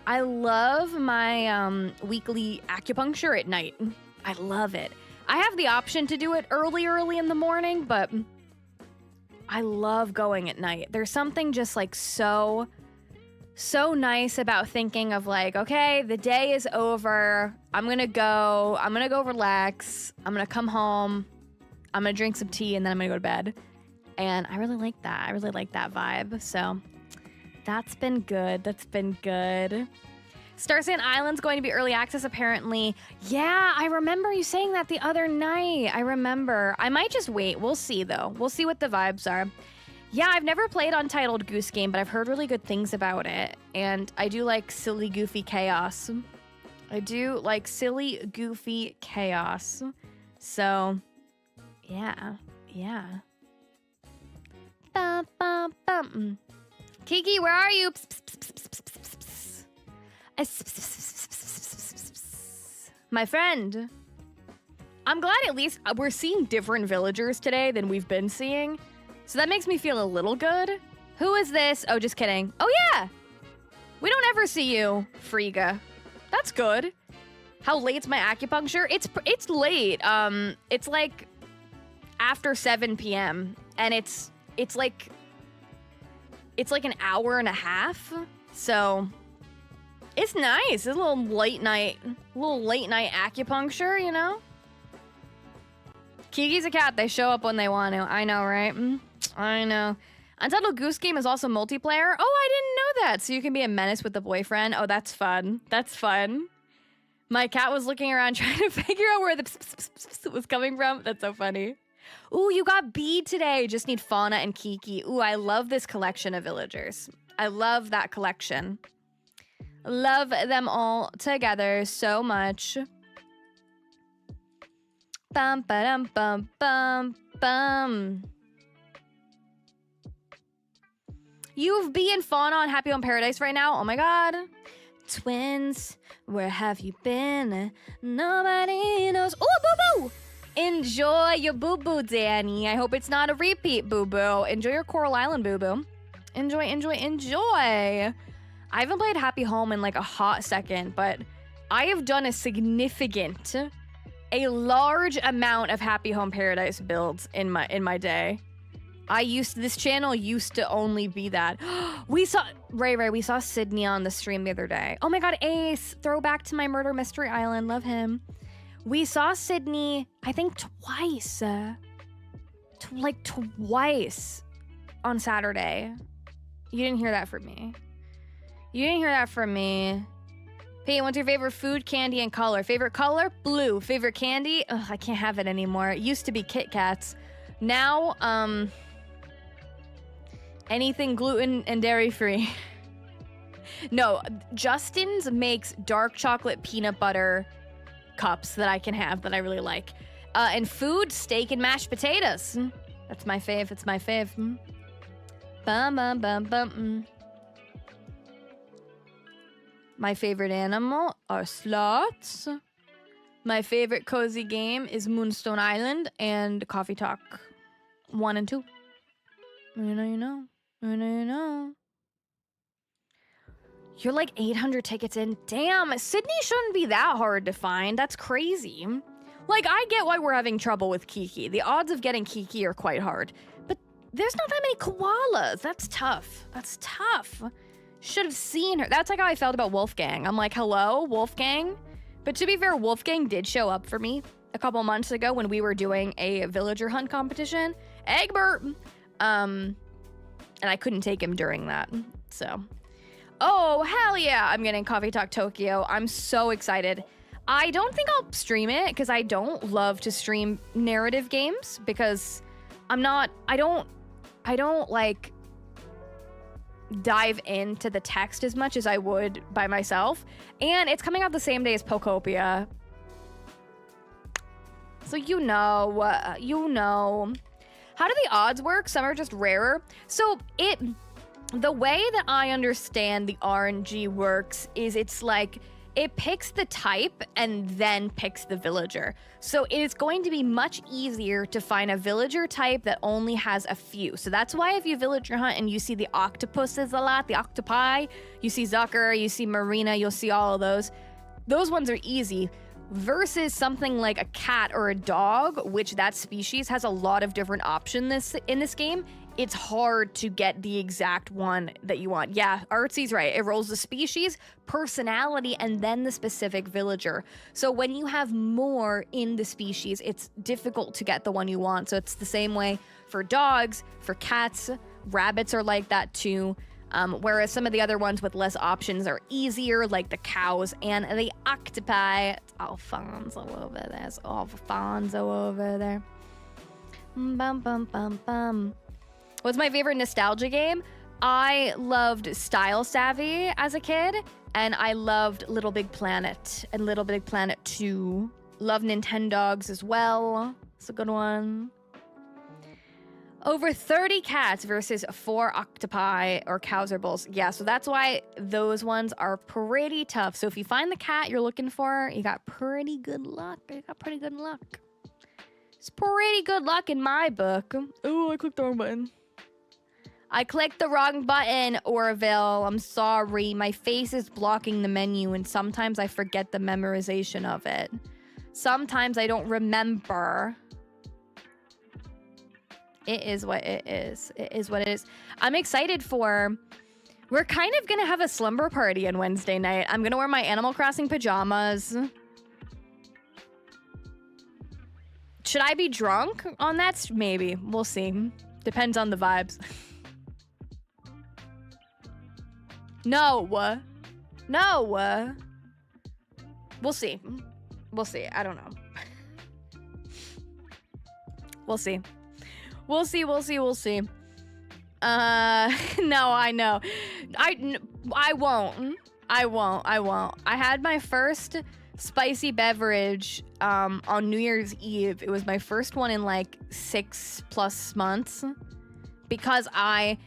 I love my weekly acupuncture at night. I love it. I have the option to do it early in the morning, but I love going at night. There's something just like so nice about thinking of like, okay, the day is over. I'm gonna go relax. I'm gonna come home. I'm gonna drink some tea and then I'm gonna go to bed. And I really like that. I really like that vibe. So that's been good. Star Sand Island's going to be early access, apparently. Yeah, I remember you saying that the other night. I remember. I might just wait. We'll see, though. We'll see what the vibes are. Yeah, I've never played Untitled Goose Game, but I've heard really good things about it. And I do like silly, goofy chaos. So, yeah. Bum, bum, bum. Kiki, where are you? My friend. I'm glad at least we're seeing different villagers today than we've been seeing. So that makes me feel a little good. Who is this? Oh, just kidding. Oh, yeah. We don't ever see you, Frigga. That's good. How late's my acupuncture? It's late. It's like after 7 p.m. and it's like an hour and a half. So it's nice. It's a little late night acupuncture, you know? Kiki's a cat. They show up when they want to. I know, right? I know. Untitled Goose Game is also multiplayer. Oh, I didn't know that. So you can be a menace with the boyfriend. Oh, that's fun. That's fun. My cat was looking around trying to figure out where the was coming from. That's so funny. Ooh, you got B today. Just need Fauna and Kiki. Ooh, I love this collection of villagers. I love that collection. Love them all together so much. Bum, ba-dum, bum, bum, bum. You've been Fauna on Happy Home Paradise right now? Oh my god. Twins, where have you been? Nobody knows. Ooh, boo-boo! Enjoy your boo-boo, Danny. I hope it's not a repeat, boo-boo. Enjoy your Coral Island, boo-boo. Enjoy, enjoy, enjoy. I haven't played Happy Home in like a hot second, but I have done a large amount of Happy Home Paradise builds in my day. This channel used to only be that. We saw Sydney on the stream the other day. Oh my god, Ace, throwback to my Murder Mystery Island, love him. We saw Sydney, I think twice. Twice on Saturday. You didn't hear that from me. Payton, what's your favorite food, candy, and color? Favorite color? Blue. Favorite candy? Ugh, I can't have it anymore. It used to be Kit Kats. Now, anything gluten and dairy-free. No, Justin's makes dark chocolate peanut butter cups that I can have that I really like. And food, steak and mashed potatoes. That's my fave. It's my fave. Bum, bum, bum, bum. My favorite animal are sloths. My favorite cozy game is Moonstone Island and Coffee Talk 1 and 2. You know. You're like 800 tickets in. Damn, Sydney shouldn't be that hard to find. That's crazy. Like, I get why we're having trouble with Kiki. The odds of getting Kiki are quite hard. But there's not that many koalas. That's tough. Should have seen her. That's like how I felt about Wolfgang. I'm like, hello, Wolfgang? But to be fair, Wolfgang did show up for me a couple months ago when we were doing a villager hunt competition. Egbert! And I couldn't take him during that, so. Oh, hell yeah, I'm getting Coffee Talk Tokyo. I'm so excited. I don't think I'll stream it because I don't love to stream narrative games because I don't like dive into the text as much as I would by myself. And it's coming out the same day as Pokopia. So you know. How do the odds work? Some are just rarer. So the way that I understand the RNG works is it's like it picks the type and then picks the villager. So it is going to be much easier to find a villager type that only has a few. So that's why if you villager hunt and you see the octopuses a lot, the octopi, you see Zucker, you see Marina, you'll see all of those. Those ones are easy. Versus something like a cat or a dog, which that species has a lot of different options in this game. It's hard to get the exact one that you want. Yeah, Artsy's right. It rolls the species, personality, and then the specific villager. So when you have more in the species, it's difficult to get the one you want. So it's the same way for dogs, for cats, rabbits are like that too. Whereas some of the other ones with less options are easier, like the cows and the octopi. It's Alfonso over there. It's Alfonso over there. Bum, bum, bum, bum. What's my favorite nostalgia game? I loved Style Savvy as a kid, and I loved Little Big Planet and Little Big Planet 2. Love Nintendogs as well. It's a good one. Over 30 cats versus 4 octopi or cowsers. Yeah, so that's why those ones are pretty tough. So if you find the cat you're looking for, you got pretty good luck. It's pretty good luck in my book. Oh, I clicked the wrong button. I clicked the wrong button, Orville. I'm sorry. My face is blocking the menu, and sometimes I forget the memorization of it. Sometimes I don't remember. It is what it is. It is what it is. I'm excited for... We're kind of going to have a slumber party on Wednesday night. I'm going to wear my Animal Crossing pajamas. Should I be drunk on that? Maybe. We'll see. Depends on the vibes. No. No. We'll see. We'll see. I don't know. We'll see. We'll see. No, I know. I won't. I had my first spicy beverage on New Year's Eve. It was my first one in like 6+ months because I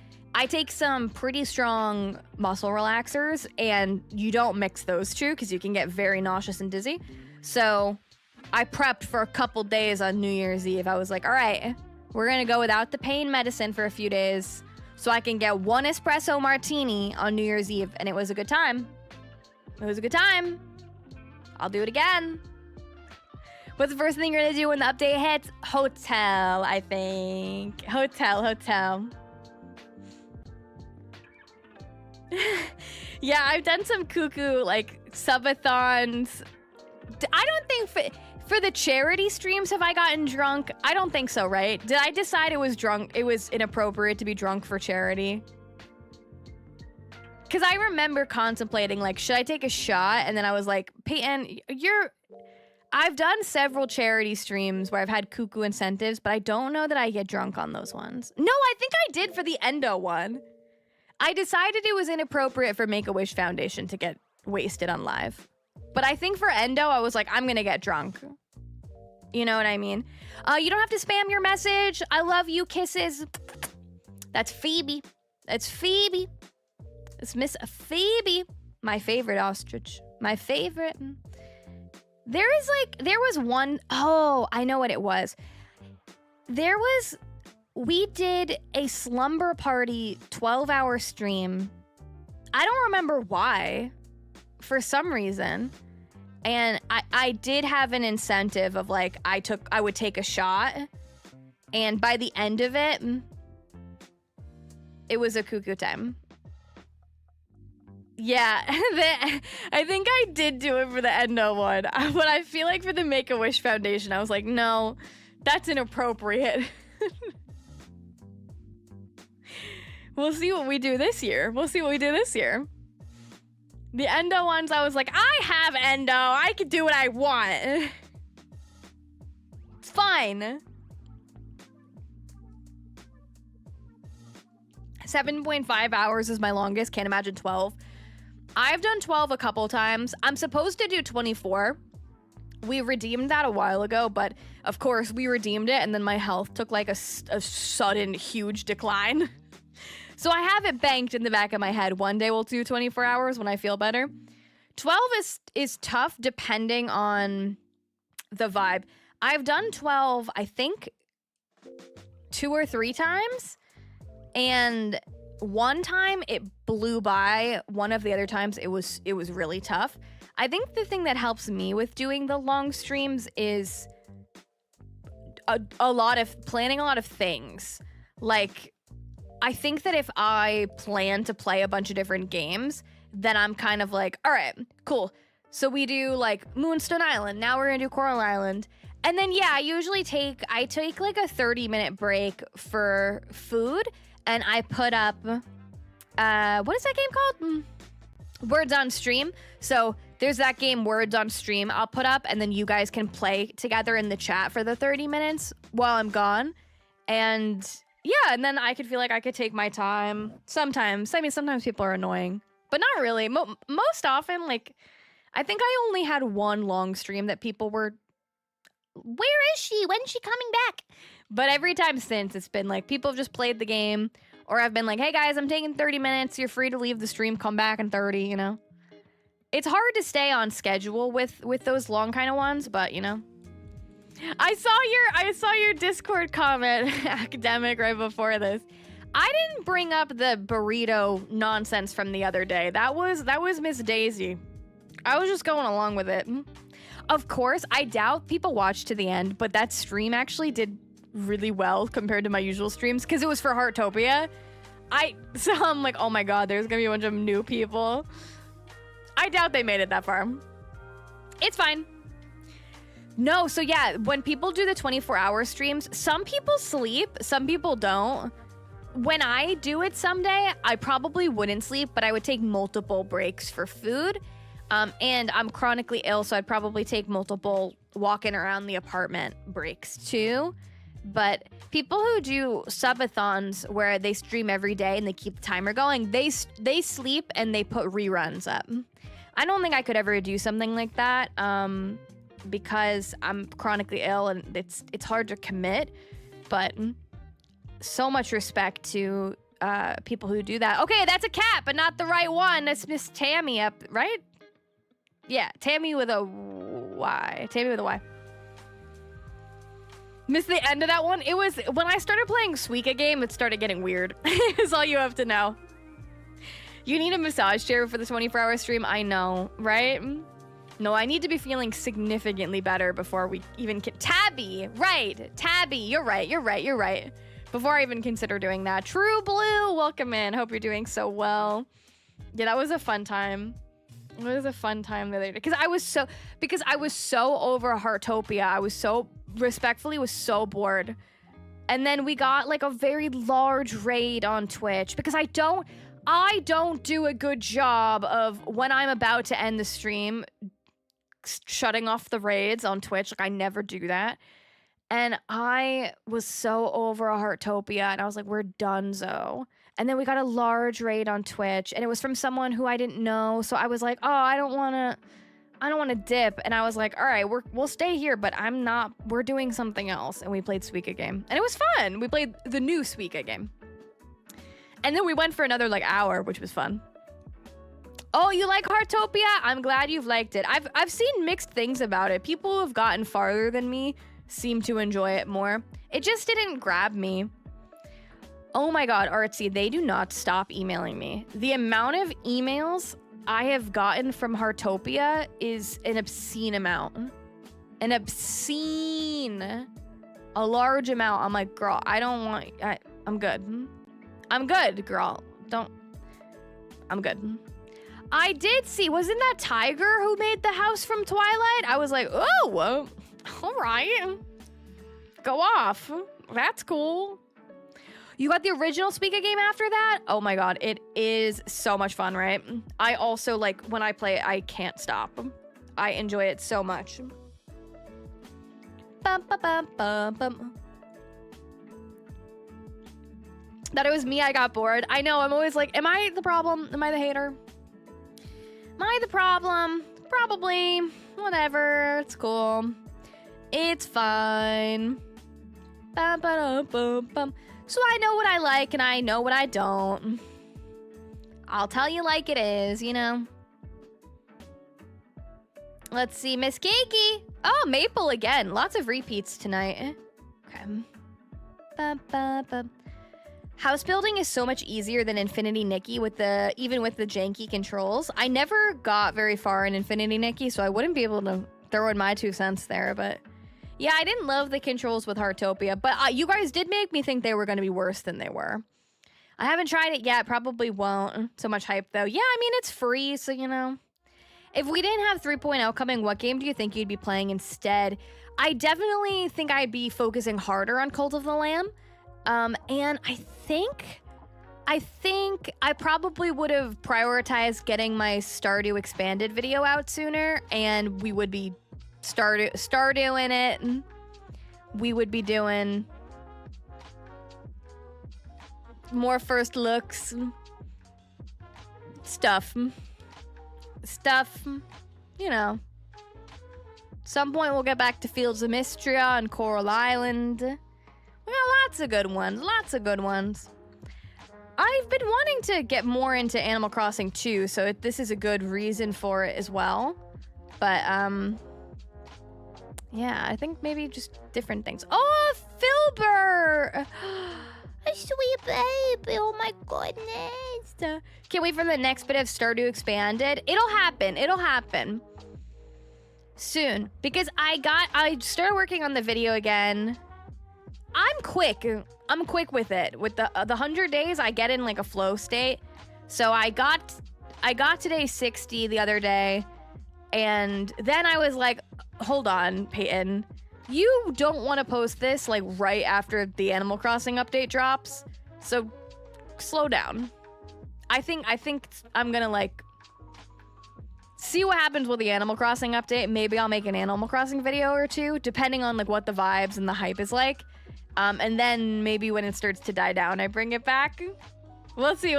take some pretty strong muscle relaxers, and you don't mix those two because you can get very nauseous and dizzy. So I prepped for a couple days on New Year's Eve. I was like, all right, we're going to go without the pain medicine for a few days so I can get 1 espresso martini on New Year's Eve. And it was a good time. I'll do it again. What's the first thing you're going to do when the update hits? Hotel, I think. Hotel. Yeah, I've done some cuckoo, like, subathons. I don't think for the charity streams have I gotten drunk? I don't think so, right? Did I decide it was inappropriate to be drunk for charity? Because I remember contemplating, like, should I take a shot? And then I was like, Payton, I've done several charity streams where I've had cuckoo incentives, but I don't know that I get drunk on those ones. No, I think I did for the Endo one. I decided it was inappropriate for Make-A-Wish Foundation to get wasted on live. But I think for Endo, I was like, I'm gonna get drunk. You know what I mean? You don't have to spam your message. I love you, kisses. That's Phoebe. It's Miss Phoebe. My favorite ostrich. My favorite. There was one, oh, I know what it was. We did a slumber party 12-hour stream. I don't remember why, for some reason. And I did have an incentive of like, I would take a shot. And by the end of it, it was a cuckoo time. Yeah, I think I did do it for the Endo one. But I feel like for the Make-A-Wish Foundation, I was like, no, that's inappropriate. We'll see what we do this year. The Endo ones, I was like, I have Endo. I can do what I want. It's fine. 7.5 hours is my longest. Can't imagine 12. I've done 12 a couple times. I'm supposed to do 24. We redeemed that a while ago, but of course we redeemed it, and then my health took like a sudden huge decline. So I have it banked in the back of my head. One day we'll do 24 hours when I feel better. 12 is tough depending on the vibe. I've done 12, I think, 2 or 3 times. And one time it blew by. One of the other times it was really tough. I think the thing that helps me with doing the long streams is planning a lot of things. Like, I think that if I plan to play a bunch of different games, then I'm kind of like, all right, cool. So we do like Moonstone Island. Now we're gonna do Coral Island. And then, yeah, I take like a 30-minute break for food, and I put up, what is that game called? Words on Stream. So there's that game, Words on Stream, I'll put up, and then you guys can play together in the chat for the 30 minutes while I'm gone. And yeah, and then I could feel like I could take my time. Sometimes people are annoying, but not really. Most often, like, I think I only had one long stream that people were, where is she? When's she coming back? But every time since, it's been like people have just played the game, or I've been like, hey guys, I'm taking 30 minutes. You're free to leave the stream, come back in 30, you know? It's hard to stay on schedule with those long kind of ones, but you know. I saw your Discord comment, academic, right before this. I didn't bring up the burrito nonsense from the other day. That was Miss Daisy. I was just going along with it. Of course, I doubt people watched to the end, but that stream actually did really well compared to my usual streams because it was for Heartopia. So I'm like, oh my god, there's gonna be a bunch of new people. I doubt they made it that far. It's fine. No, so yeah, when people do the 24-hour streams, some people sleep, some people don't. When I do it someday, I probably wouldn't sleep, but I would take multiple breaks for food. And I'm chronically ill, so I'd probably take multiple walking around the apartment breaks too. But people who do subathons where they stream every day and they keep the timer going, they sleep and they put reruns up. I don't think I could ever do something like that because I'm chronically ill and it's hard to commit. But so much respect to people who do that. Okay, that's a cat, but not the right one. That's Miss Tammy up, right? Yeah, Tammy with a Y. Tammy with a Y. Missed the end of that one. It was when I started playing Suika game, it started getting weird. Is all you have to know. You need a massage chair for the 24-hour stream. I know, right? No, I need to be feeling significantly better before we even can. Tabby, right? Tabby, you're right. Before I even consider doing that. True Blue, welcome in. Hope you're doing so well. Yeah, that was a fun time. It was a fun time the other day because I was so over Heartopia. I was so bored. And then we got like a very large raid on Twitch because I don't do a good job of when I'm about to end the stream shutting off the raids on Twitch. Like I never do that. And I was so over Heartopia and I was like, we're donezo. And then we got a large raid on Twitch and it was from someone who I didn't know. So I was like, oh, I don't want to dip. And I was like, all right, we'll stay here, but we're doing something else. And we played Suika game and it was fun. We played the new Suika game. And then we went for another like hour, which was fun. Oh, you like Heartopia? I'm glad you've liked it. I've seen mixed things about it. People who have gotten farther than me seem to enjoy it more. It just didn't grab me. Oh my god, Artsy, they do not stop emailing me. The amount of emails I have gotten from Heartopia is an obscene amount. An obscene. A large amount. I'm like, girl, I'm good. I'm good, girl. I'm good. I did see, wasn't that Tiger who made the house from Twilight? I was like, oh, all right. Go off. That's cool. You got the original Suika game after that? Oh my god, it is so much fun, right? I also, like, when I play it, I can't stop. I enjoy it so much. Bum, ba, bum, bum, bum. That it was me, I got bored. I know, I'm always like, am I the problem? Am I the hater? Am I the problem? Probably. Whatever, it's cool. It's fine. Bum, ba, bum, bum. So I know what I like and I know what I don't. I'll tell you like it is, you know. Let's see, Miss Kiki. Oh, Maple again. Lots of repeats tonight. Okay. Ba, ba, ba. House building is so much easier than Infinity Nikki even with the janky controls. I never got very far in Infinity Nikki, so I wouldn't be able to throw in my 2 cents there, but yeah, I didn't love the controls with Heartopia, but you guys did make me think they were going to be worse than they were. I haven't tried it yet, probably won't. So much hype though. Yeah, I mean, it's free, so you know. If we didn't have 3.0 coming, what game do you think you'd be playing instead? I definitely think I'd be focusing harder on Cult of the Lamb. And I think I probably would have prioritized getting my Stardew Expanded video out sooner, and we would be Stardewing it. We would be doing more first looks. Stuff, you know. Some point we'll get back to Fields of Mistria and Coral Island. Lots of good ones. Lots of good ones. I've been wanting to get more into Animal Crossing too, so this is a good reason for it as well. But, yeah, I think maybe just different things. Oh, Filbert! A sweet baby, oh my goodness. Can't wait for the next bit of Stardew Expanded. It'll happen. Soon. Because I started working on the video again. I'm quick with it. With the 100 days, I get in like a flow state. So I got today 60 the other day. And then I was like, hold on, Payton. You don't want to post this like right after the Animal Crossing update drops. So slow down. I think I'm gonna like see what happens with the Animal Crossing update. Maybe I'll make an Animal Crossing video or two, depending on like what the vibes and the hype is like. And then maybe when it starts to die down, I bring it back. We'll see.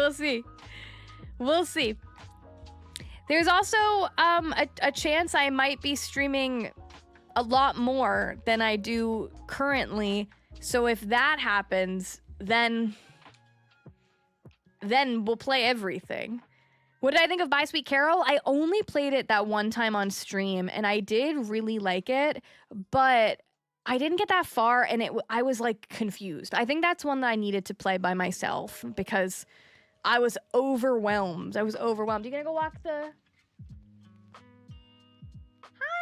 There's also a chance I might be streaming a lot more than I do currently. So if that happens, then we'll play everything. What did I think of Bye Sweet Carol? I only played it that one time on stream, and I did really like it, but I didn't get that far, and I was like confused. I think that's one that I needed to play by myself because I was overwhelmed. You gonna go walk the...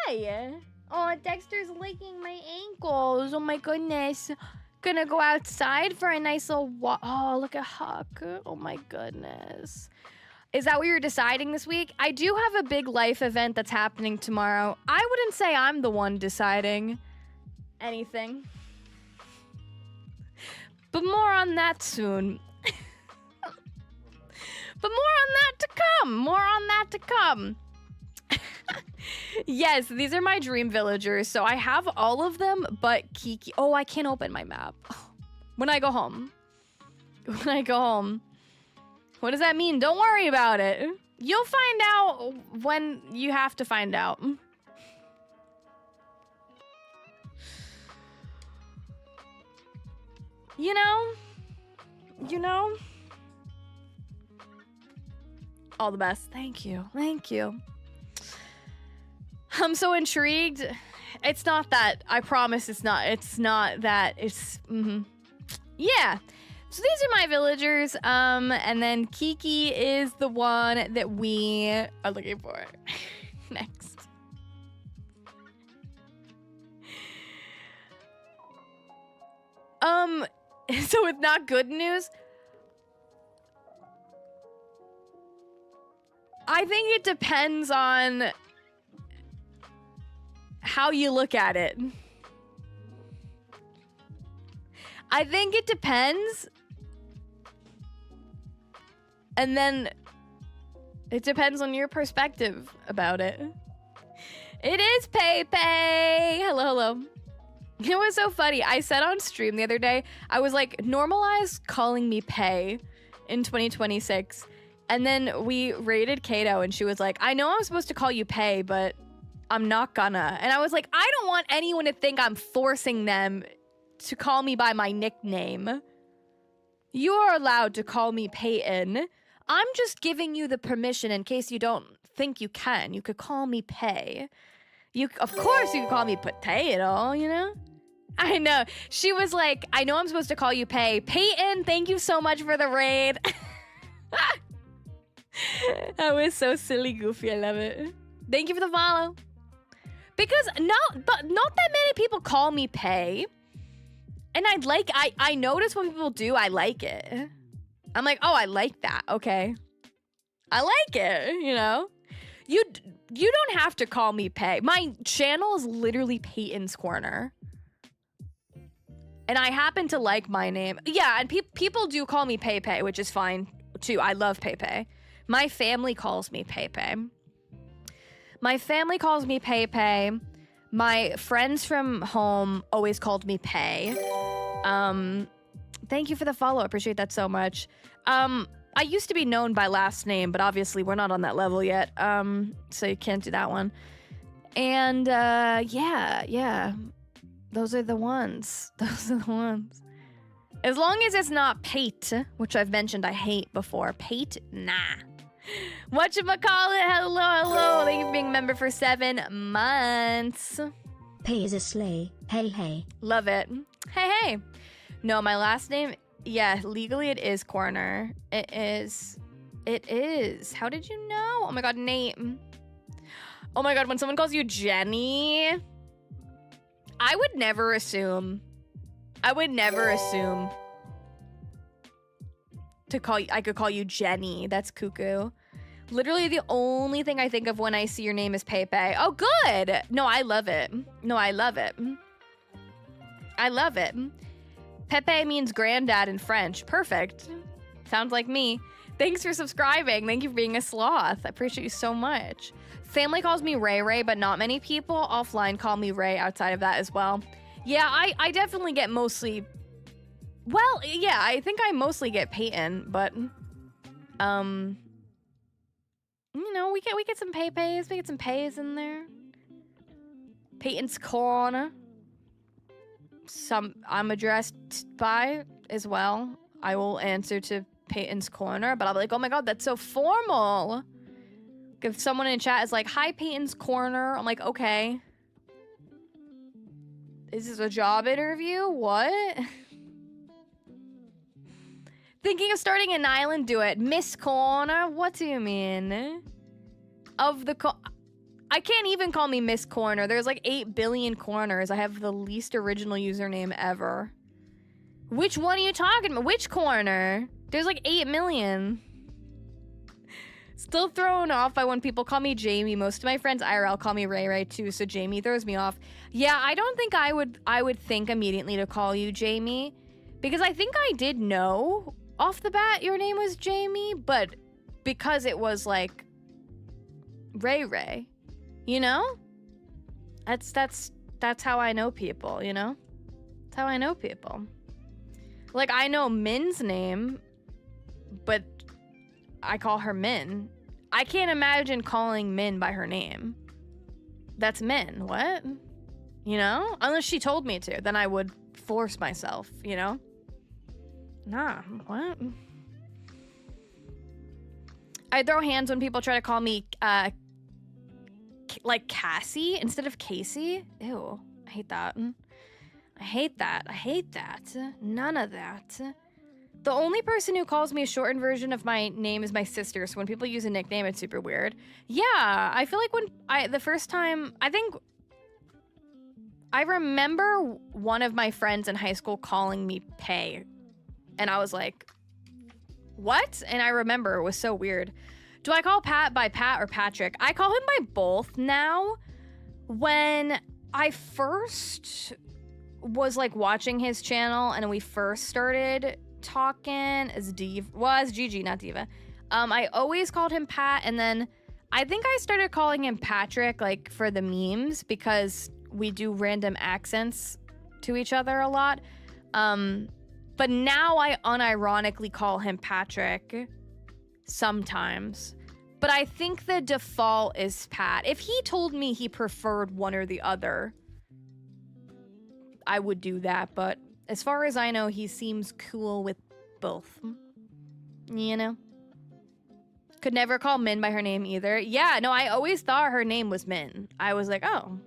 Hi! Oh, Dexter's licking my ankles. Oh my goodness. Gonna go outside for a nice little walk. Oh, look at Huck. Oh my goodness. Is that what you're deciding this week? I do have a big life event that's happening tomorrow. I wouldn't say I'm the one deciding anything. But more on that soon. But more on that to come. Yes, these are my dream villagers. So I have all of them, but Kiki. Oh, I can't open my map. When I go home. What does that mean? Don't worry about it. You'll find out when you have to find out. You know? All the best. Thank you. I'm so intrigued. It's not that. I promise it's not. It's not that. It's... Yeah. So these are my villagers. And then Kiki is the one that we are looking for. Next. So with not good news... I think it depends on how you look at it. I think it depends. And then it depends on your perspective about it. It is Pepe. Hello. It was so funny. I said on stream the other day, I was like, normalize calling me Pay in 2026. And then we raided Kato and she was like, I know I'm supposed to call you Pay, but I'm not gonna. And I was like, I don't want anyone to think I'm forcing them to call me by my nickname. You are allowed to call me Payton. I'm just giving you the permission in case you don't think you can. You could call me Pay. Of course you can call me Potato, you know? I know. She was like, I know I'm supposed to call you Pay. Payton, thank you so much for the raid. That was so silly, goofy. I love it. Thank you for the follow. Because not that many people call me Pay. And I notice when people do, I like it. I'm like, oh, I like that. Okay. I like it, you know? You don't have to call me Pay. My channel is literally PaytonsCorner. And I happen to like my name. Yeah, and people do call me Pepe, which is fine too. I love Pepe. My family calls me Pepe. My friends from home always called me Pay. Thank you for the follow. I appreciate that so much. I used to be known by last name, but obviously we're not on that level yet. So you can't do that one. And yeah. Those are the ones. As long as it's not Pate, which I've mentioned I hate before. Pate, nah. Whatchamacallit, hello, hello. Thank you for being a member for 7 months. Pay is a sleigh. Hey, hey. Love it. Hey, hey. No, my last name, yeah, legally it is Corner. It is. It is. How did you know? Oh my god, Nate. Oh my god, when someone calls you Jenny, I would never assume. I could call you Jenny. That's cuckoo. Literally the only thing I think of when I see your name is Pepe. Oh, good. No, I love it. No, I love it. I love it. Pepe means granddad in French. Perfect. Sounds like me. Thanks for subscribing. Thank you for being a sloth. I appreciate you so much. Family calls me Ray Ray, but not many people offline call me Ray outside of that as well. Yeah, I definitely get mostly... Well, yeah, I think I mostly get Payton, but... You know, we get some Paypays. We get some Pays in there. Payton'sCorner. I'm addressed by as well. I will answer to Payton'sCorner, but I'll be like, oh my god, that's so formal. If someone in chat is like, hi, Payton'sCorner, I'm like, okay. Is this a job interview? What? Thinking of starting an island? Do it. Miss Corner? What do you mean? I can't even call me Miss Corner. There's like 8 billion corners. I have the least original username ever. Which one are you talking about? Which corner? There's like 8 million. Still thrown off by when people call me Jamie. Most of my friends IRL call me Ray Ray too, so Jamie throws me off. Yeah, I don't think I would think immediately to call you Jamie, because I think I did know off the bat your name was Jamie, but because it was like Ray Ray, you know? That's how I know people, you know? That's how I know people. Like, I know Min's name, but I call her Min. I can't imagine calling Min by her name. That's Min. What? You know? Unless she told me to, then I would force myself, you know? Nah, what? I throw hands when people try to call me, like Cassie instead of Casey. Ew, I hate that. I hate that. I hate that. None of that. The only person who calls me a shortened version of my name is my sister, so when people use a nickname, it's super weird. Yeah, I feel like when the first time, I remember one of my friends in high school calling me Pay, and I was like, what? And I remember it was so weird. Do I call Pat by Pat or Patrick? I call him by both now. When I first was like watching his channel and we first started talking as Diva, well, as Gigi, not Diva. I always called him Pat, and then I think I started calling him Patrick, like for the memes, because we do random accents to each other a lot. But now I unironically call him Patrick sometimes. But I think the default is Pat. If he told me he preferred one or the other, I would do that, but as far as I know, he seems cool with both. You know? Could never call Min by her name either. Yeah, no, I always thought her name was Min. I was like, oh.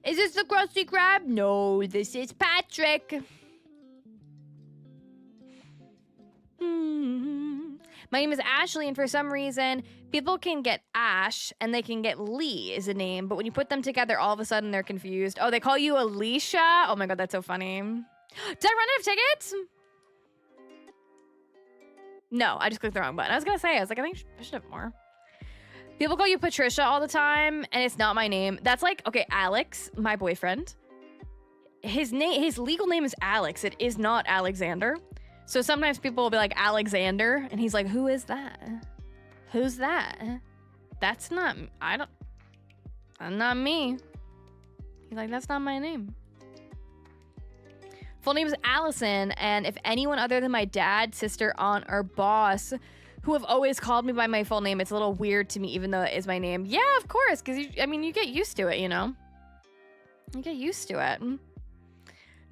Is this the Krusty Krab? No, this is Patrick. My name is Ashley, and for some reason, people can get Ash and they can get Lee as a name, but when you put them together, all of a sudden they're confused. Oh, they call you Alicia? Oh my god, that's so funny. Did I run out of tickets? No, I just clicked the wrong button. I was like, I think I should have more. People call you Patricia all the time, and it's not my name. That's like, okay, Alex, my boyfriend. His legal name is Alex. It is not Alexander. So sometimes people will be like, Alexander, and he's like, who is that? Who's that? That's not, I'm not me. He's like, that's not my name. Full name is Allison, and if anyone other than my dad, sister, aunt, or boss who have always called me by my full name, it's a little weird to me, even though it is my name. Yeah, of course, because, you get used to it, you know? You get used to it.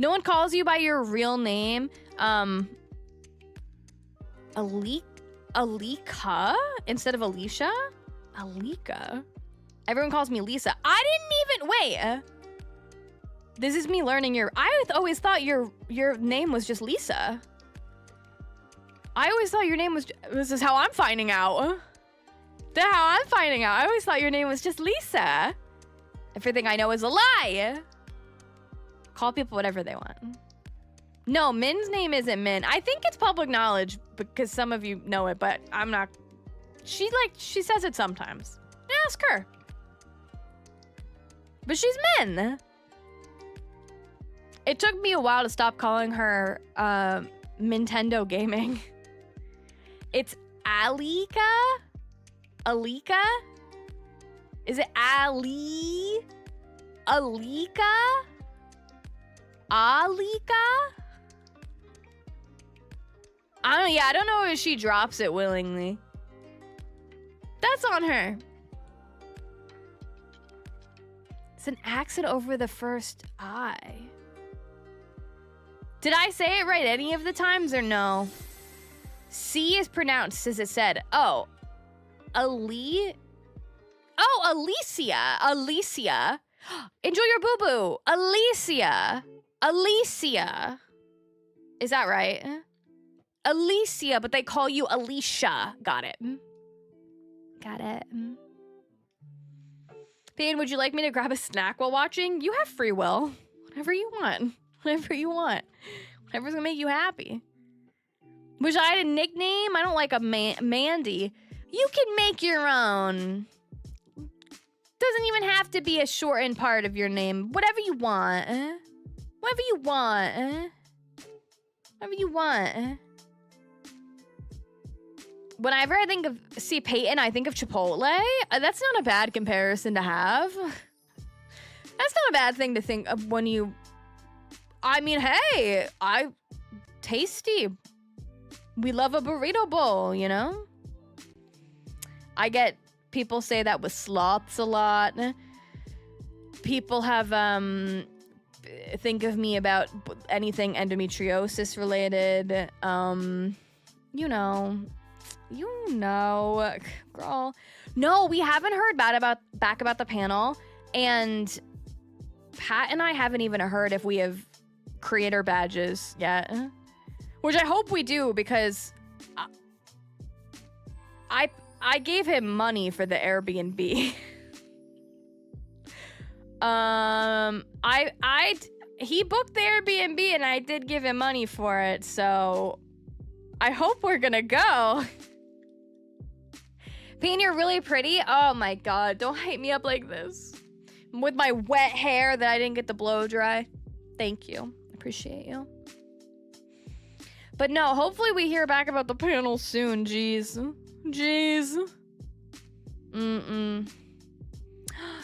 No one calls you by your real name. Alika instead of Alicia? Alika. Everyone calls me Lisa. I didn't even wait. This is me learning I always thought your name was just Lisa. I always thought your name was. This is how I'm finding out. That's how I'm finding out. I always thought your name was just Lisa. Everything I know is a lie. Call people whatever they want. No, Min's name isn't Min. I think it's public knowledge because some of you know it, but I'm not. She says it sometimes. Ask her. But she's Min. It took me a while to stop calling her Nintendo Gaming. It's Alika? Alika? Is it Ali? Alika? Alika? I don't know if she drops it willingly. That's on her. It's an accent over the first I. Did I say it right any of the times or no? C is pronounced as it said. Oh. Alicia. Alicia. Enjoy your boo-boo. Alicia. Is that right? Alicia, but they call you Alicia. Got it. Payton, would you like me to grab a snack while watching? You have free will. Whatever you want. Whatever's gonna make you happy. Wish I had a nickname? I don't like a Mandy. You can make your own. Doesn't even have to be a shortened part of your name. Whatever you want. Whatever you want. Whatever you want. Whenever I think of Payton, I think of Chipotle. That's not a bad comparison to have. That's not a bad thing to think of when you... I mean, hey, tasty. We love a burrito bowl, you know? I get people say that with sloths a lot. People have, think of me about anything endometriosis related. You know, girl. No, we haven't heard back about the panel, and Pat and I haven't even heard if we have creator badges yet, which I hope we do because I gave him money for the Airbnb. He booked the Airbnb and I did give him money for it, so I hope we're gonna go. Payton, you're really pretty. Oh my god, don't hype me up like this. With my wet hair that I didn't get to blow dry. Thank you. Appreciate you. But no, hopefully we hear back about the panel soon. Jeez.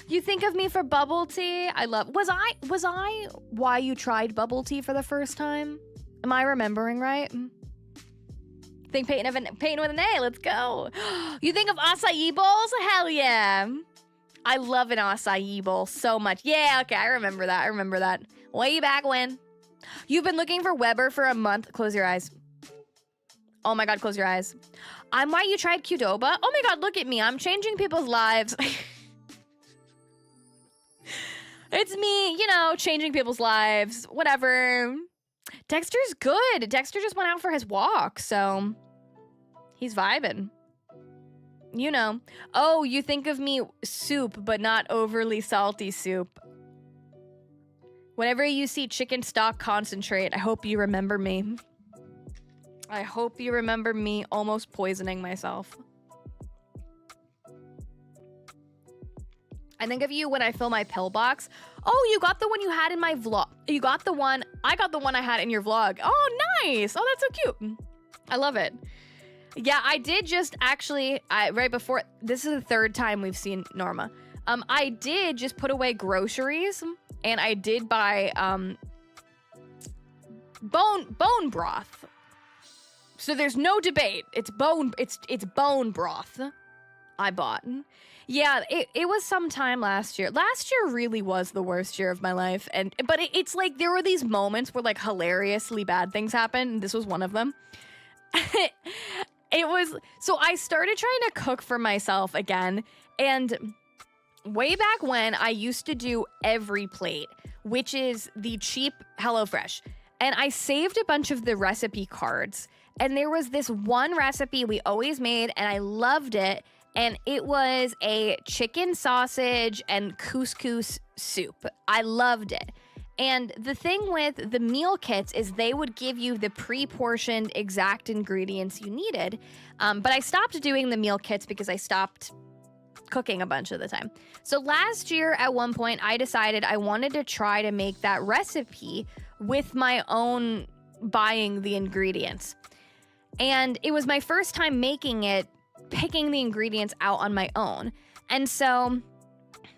You think of me for bubble tea? Was I why you tried bubble tea for the first time? Am I remembering right? Think Payton with an A, let's go. You think of acai bowls? Hell yeah. I love an acai bowl so much. Yeah, okay, I remember that. Way back when. You've been looking for Weber for a month. Close your eyes. Oh my god, close your eyes. I'm why you tried Qdoba. Oh my god, look at me. I'm changing people's lives. It's me, changing people's lives. Whatever. Dexter's good. Dexter just went out for his walk, so he's vibing. Oh, you think of me soup, but not overly salty soup. Whenever you see chicken stock concentrate, I hope you remember me. I hope you remember me almost poisoning myself. I think of you when I fill my pill box. Oh, you got the one you had in my vlog. I got the one I had in your vlog. Oh, nice. Oh, that's so cute. I love it. Yeah, I did just actually, right before, this is the third time we've seen Norma. I did just put away groceries and I did buy bone broth. So there's no debate. It's bone broth. I bought. Yeah, it was sometime last year. Last year really was the worst year of my life. But it's like there were these moments where like hilariously bad things happened. And this was one of them. So I started trying to cook for myself again. And way back when, I used to do Every Plate, which is the cheap HelloFresh. And I saved a bunch of the recipe cards. And there was this one recipe we always made, and I loved it. And it was a chicken sausage and couscous soup. I loved it. And the thing with the meal kits is they would give you the pre-portioned exact ingredients you needed. But I stopped doing the meal kits because I stopped cooking a bunch of the time. So last year at one point, I decided I wanted to try to make that recipe with my own buying the ingredients. And it was my first time making it, picking the ingredients out on my own. And so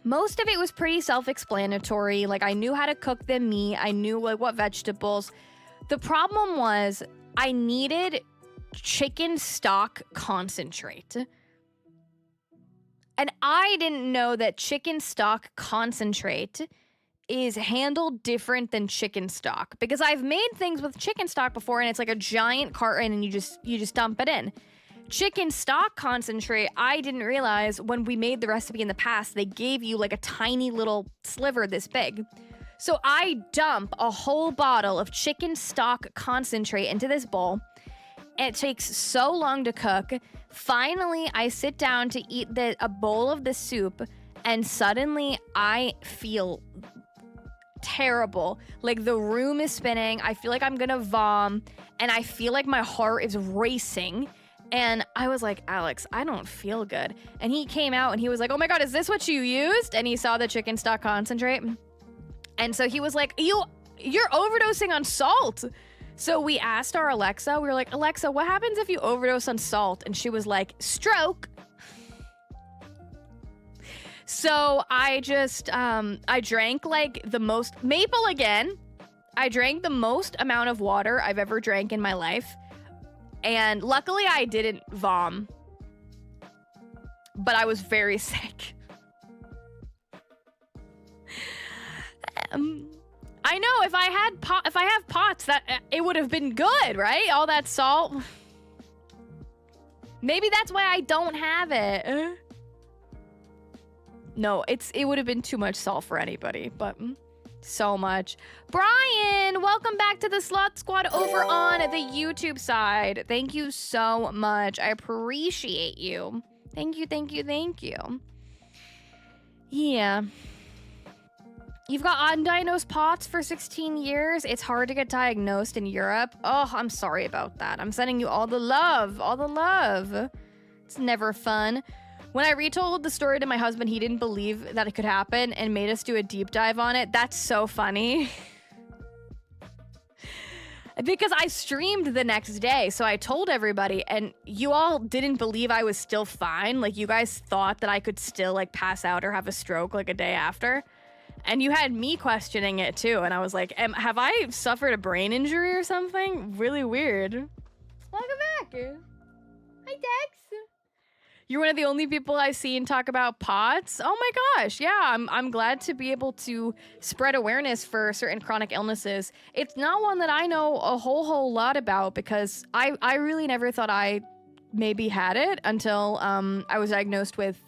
most of it was pretty self-explanatory. Like I knew how to cook the meat. I knew like what vegetables. The problem was I needed chicken stock concentrate. And I didn't know that chicken stock concentrate is handled different than chicken stock, because I've made things with chicken stock before and it's like a giant carton and you just dump it in. Chicken stock concentrate, I didn't realize when we made the recipe in the past, they gave you like a tiny little sliver this big. So I dump a whole bottle of chicken stock concentrate into this bowl. It takes so long to cook. Finally, I sit down to eat a bowl of the soup, and suddenly I feel terrible. Like the room is spinning. I feel like I'm gonna vom, and I feel like my heart is racing. And I was like, Alex, I don't feel good. And he came out and he was like, oh my God, is this what you used? And he saw the chicken stock concentrate. And so he was like, you're overdosing on salt. So we asked our Alexa, we were like, Alexa, what happens if you overdose on salt? And she was like, stroke. So I just, I drank like the most, maple again. I drank the most amount of water I've ever drank in my life. And luckily I didn't vom, but I was very sick. I know if I have pots, that it would have been good, right? All that salt. Maybe that's why I don't have it. No, it would have been too much salt for anybody, but so much. Brian, welcome back to the Sloth Squad over on the YouTube side. Thank you so much. I appreciate you. Thank you, thank you, thank you. Yeah. You've got undiagnosed POTS for 16 years. It's hard to get diagnosed in Europe. Oh, I'm sorry about that. I'm sending you all the love. All the love. It's never fun. When I retold the story to my husband, he didn't believe that it could happen and made us do a deep dive on it. That's so funny. Because I streamed the next day, so I told everybody, and you all didn't believe I was still fine. Like, you guys thought that I could still, like, pass out or have a stroke, like, a day after. And you had me questioning it, too. And I was like, have I suffered a brain injury or something? Really weird. Welcome back. Hi, Dex. You're one of the only people I've seen talk about POTS. Oh my gosh, yeah, I'm glad to be able to spread awareness for certain chronic illnesses. It's not one that I know a whole lot about, because I really never thought I maybe had it until I was diagnosed with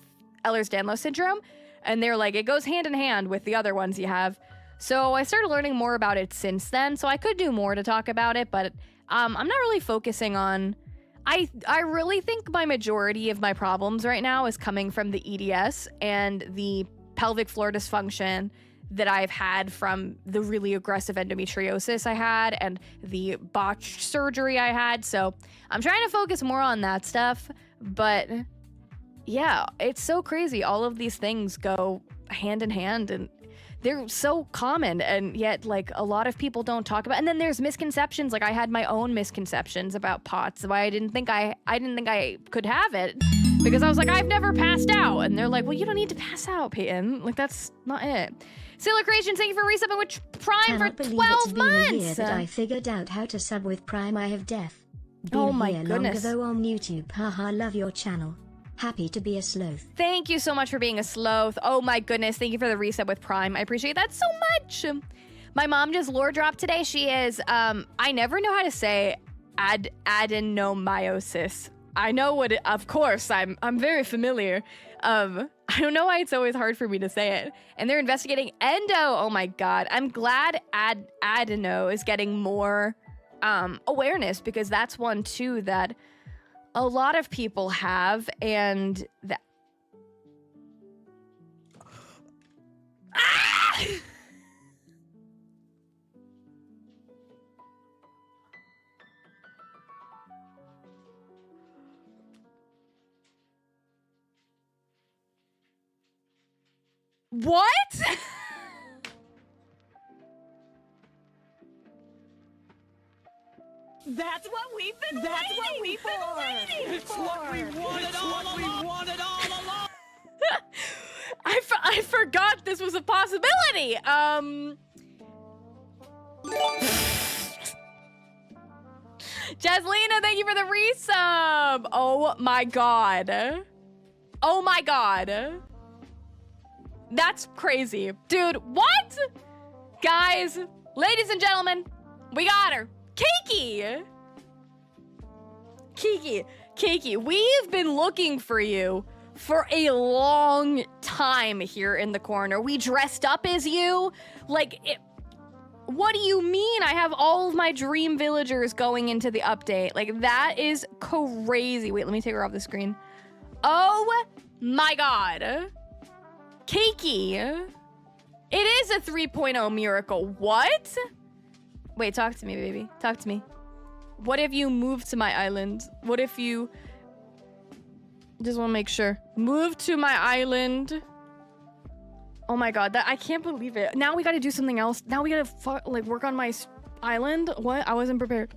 Ehlers-Danlos syndrome, and they're like, it goes hand in hand with the other ones you have. So I started learning more about it since then, so I could do more to talk about it, but I'm not really focusing on... I really think my majority of my problems right now is coming from the EDS and the pelvic floor dysfunction that I've had from the really aggressive endometriosis I had and the botched surgery I had. So I'm trying to focus more on that stuff. But yeah, it's so crazy. All of these things go hand in hand, and they're so common, and yet like a lot of people don't talk about. And then there's misconceptions. Like I had my own misconceptions about POTS, why I didn't think I could have it, because I was like, I've never passed out. And they're like, well, you don't need to pass out, Payton. Like that's not it. Sailor Creation, thank you for resubbing with Prime for 12 it's months. Been a year that I figured out how to sub with Prime. I have deaf. Been Oh my here goodness. longer though on YouTube. Haha, love your channel. Happy to be a sloth. Thank you so much for being a sloth. Oh my goodness, thank you for the reset with Prime. I appreciate that so much. My mom just lore dropped today. She is, I never know how to say adenomyosis. I know what it, of course, I'm very familiar. I don't know why it's always hard for me to say it. And they're investigating endo. Oh my God. I'm glad adeno is getting more awareness, because that's one too that a lot of people have, and that... Ah! What? That's what we've been waiting for. It's what we wanted all along. I forgot this was a possibility. Jaslina, thank you for the resub. Oh my God. Oh my God. That's crazy. Dude, what? Guys, ladies and gentlemen, we got her. Kiki! Kiki, we've been looking for you for a long time here in the corner. We dressed up as you. Like, what do you mean? I have all of my dream villagers going into the update. Like, that is crazy. Wait, let me take her off the screen. Oh my God. Kiki. It is a 3.0 miracle. What? Wait, talk to me, baby. Talk to me. What if you move to my island? What if you... Just want to make sure. Move to my island. Oh my God, that I can't believe it. Now we got to do something else. Now we got to like work on my island. What? I wasn't prepared.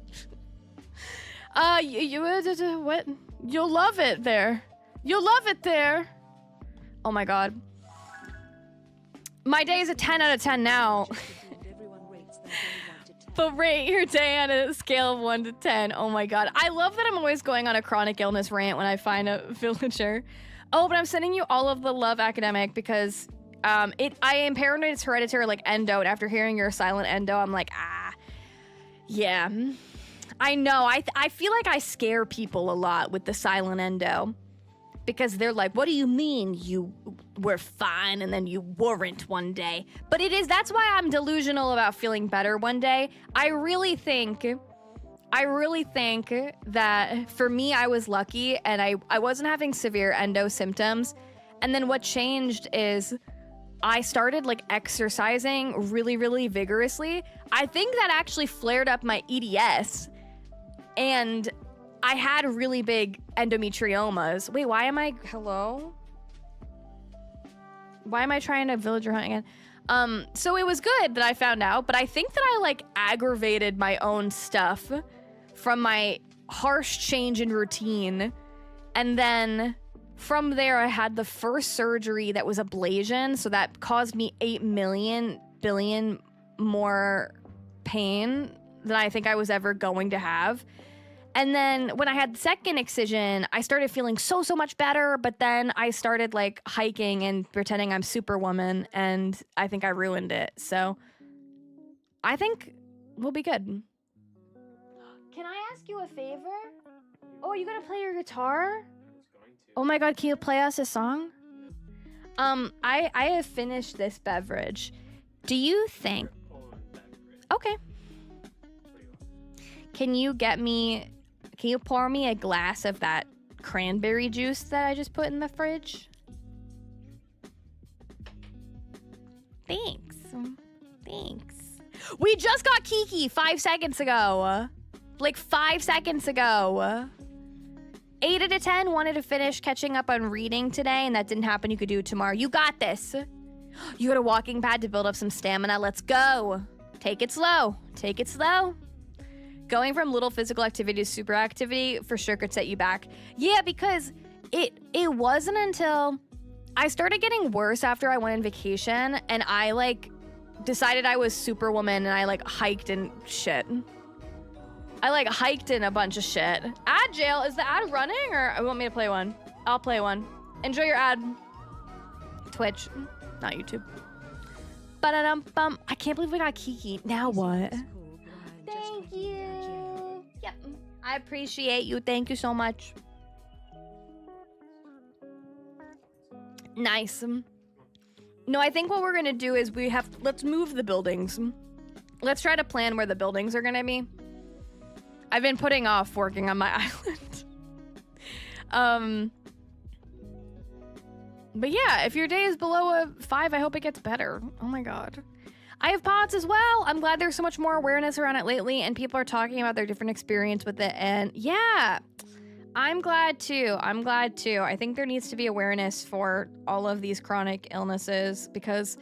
What? You'll love it there. You'll love it there. Oh my God. My day is a 10 out of 10 now. But rate your day on a scale of 1 to 10. Oh my God. I love that I'm always going on a chronic illness rant when I find a villager. Oh, but I'm sending you all of the love academic because I am paranoid it's hereditary like endo, and after hearing your silent endo, I'm like, yeah. I know. I feel like I scare people a lot with the silent endo. Because they're like, what do you mean you were fine and then you weren't one day? But that's why I'm delusional about feeling better one day. I really think that for me, I was lucky and I wasn't having severe endo symptoms. And then what changed is I started like exercising really, really vigorously. I think that actually flared up my EDS, and I had really big endometriomas. Wait, why am I... Hello? Why am I trying to villager hunt again? So it was good that I found out, but I think that I, like, aggravated my own stuff from my harsh change in routine. And then from there, I had the first surgery that was ablation, so that caused me 8 billion more pain than I think I was ever going to have. And then when I had the second excision, I started feeling so much better, but then I started like hiking and pretending I'm Superwoman, and I think I ruined it. So I think we'll be good. Can I ask you a favor? Oh, are you gonna play your guitar? Oh my God, can you play us a song? I have finished this beverage. Do you think... Okay. Can you pour me a glass of that cranberry juice that I just put in the fridge? Thanks. We just got Kiki 5 seconds ago. Like 5 seconds ago. 8 out of 10 wanted to finish catching up on reading today, and that didn't happen. You could do it tomorrow. You got this. You got a walking pad to build up some stamina. Let's go. Take it slow. Take it slow. Going from little physical activity to super activity for sure could set you back. Yeah, because it wasn't until I started getting worse after I went on vacation, and I like decided I was Superwoman, and I like hiked and shit. I like hiked in a bunch of shit. Ad jail, is the ad running, or you want me to play one? I'll play one. Enjoy your ad. Twitch, not YouTube. Ba-da-dum-bum. I can't believe we got Kiki. Now what? Thank you. Yep. I appreciate you. Thank you so much. Nice. No, I think what we're gonna do is let's move the buildings. Let's try to plan where the buildings are gonna be. I've been putting off working on my island. But yeah, if your day is below a 5, I hope it gets better. Oh my god. I have pods as well. I'm glad there's so much more awareness around it lately and people are talking about their different experience with it. And yeah, I'm glad too. I think there needs to be awareness for all of these chronic illnesses because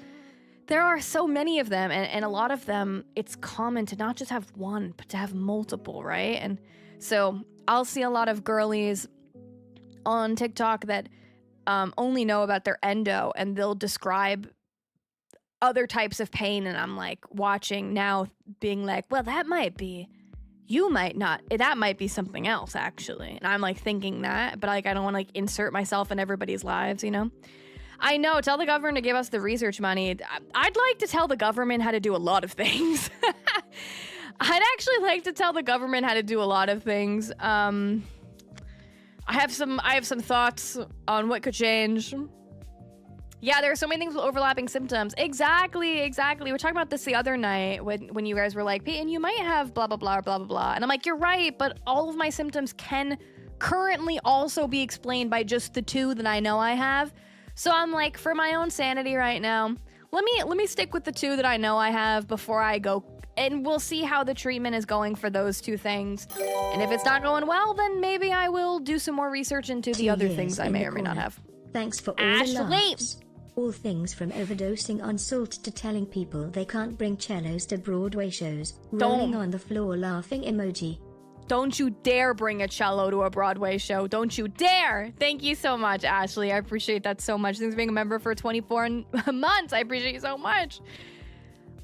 there are so many of them. And a lot of them, it's common to not just have one, but to have multiple, right? And so I'll see a lot of girlies on TikTok that only know about their endo and they'll describe other types of pain, and I'm like watching now being like, well, that might be, you might not, that might be something else actually. And I'm like thinking that, but like I don't want to like insert myself in everybody's lives, you know? I know, tell the government to give us the research money. I'd like to tell the government how to do a lot of things. I'd actually like to tell the government how to do a lot of things. I have some thoughts on what could change. Yeah, there are so many things with overlapping symptoms. Exactly. We were talking about this the other night when you guys were like, Payton, you might have blah, blah, blah, blah, blah, blah. And I'm like, you're right, but all of my symptoms can currently also be explained by just the 2 that I know I have. So I'm like, for my own sanity right now, let me stick with the 2 that I know I have before I go, and we'll see how the treatment is going for those 2 things. And if it's not going well, then maybe I will do some more research into the other things I may or may not have. Thanks for all the laughs. All things from overdosing on salt to telling people they can't bring cellos to Broadway shows. Rolling on the floor laughing emoji. Don't you dare bring a cello to a Broadway show. Don't you dare. Thank you so much, Ashley. I appreciate that so much. Thanks for being a member for 24 months. I appreciate you so much.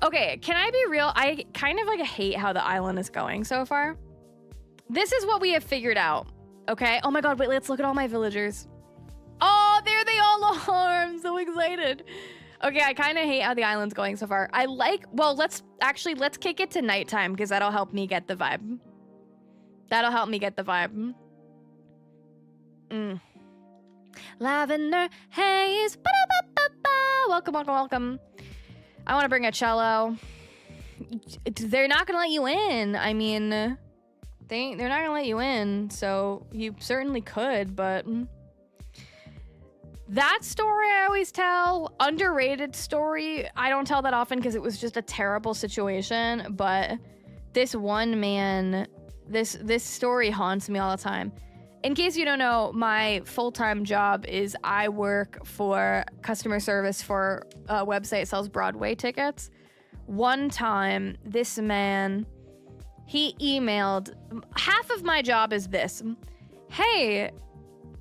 Okay, can I be real? I kind of like hate how the island is going so far. This is what we have figured out, okay? Oh my god, wait, let's look at all my villagers. Oh, there they all are. I'm so excited. Okay, I kind of hate how the island's going so far. Well, let's kick it to nighttime because that'll help me get the vibe. Lavender haze. Ba-da-ba-ba-ba. Welcome. I want to bring a cello. They're not going to let you in. I mean, they're not going to let you in, so you certainly could, but... That story I always tell, underrated story, I don't tell that often because it was just a terrible situation, but this one man, this story haunts me all the time. In case you don't know, my full-time job is I work for customer service for a website that sells Broadway tickets. One time, this man, he emailed, half of my job is this. Hey,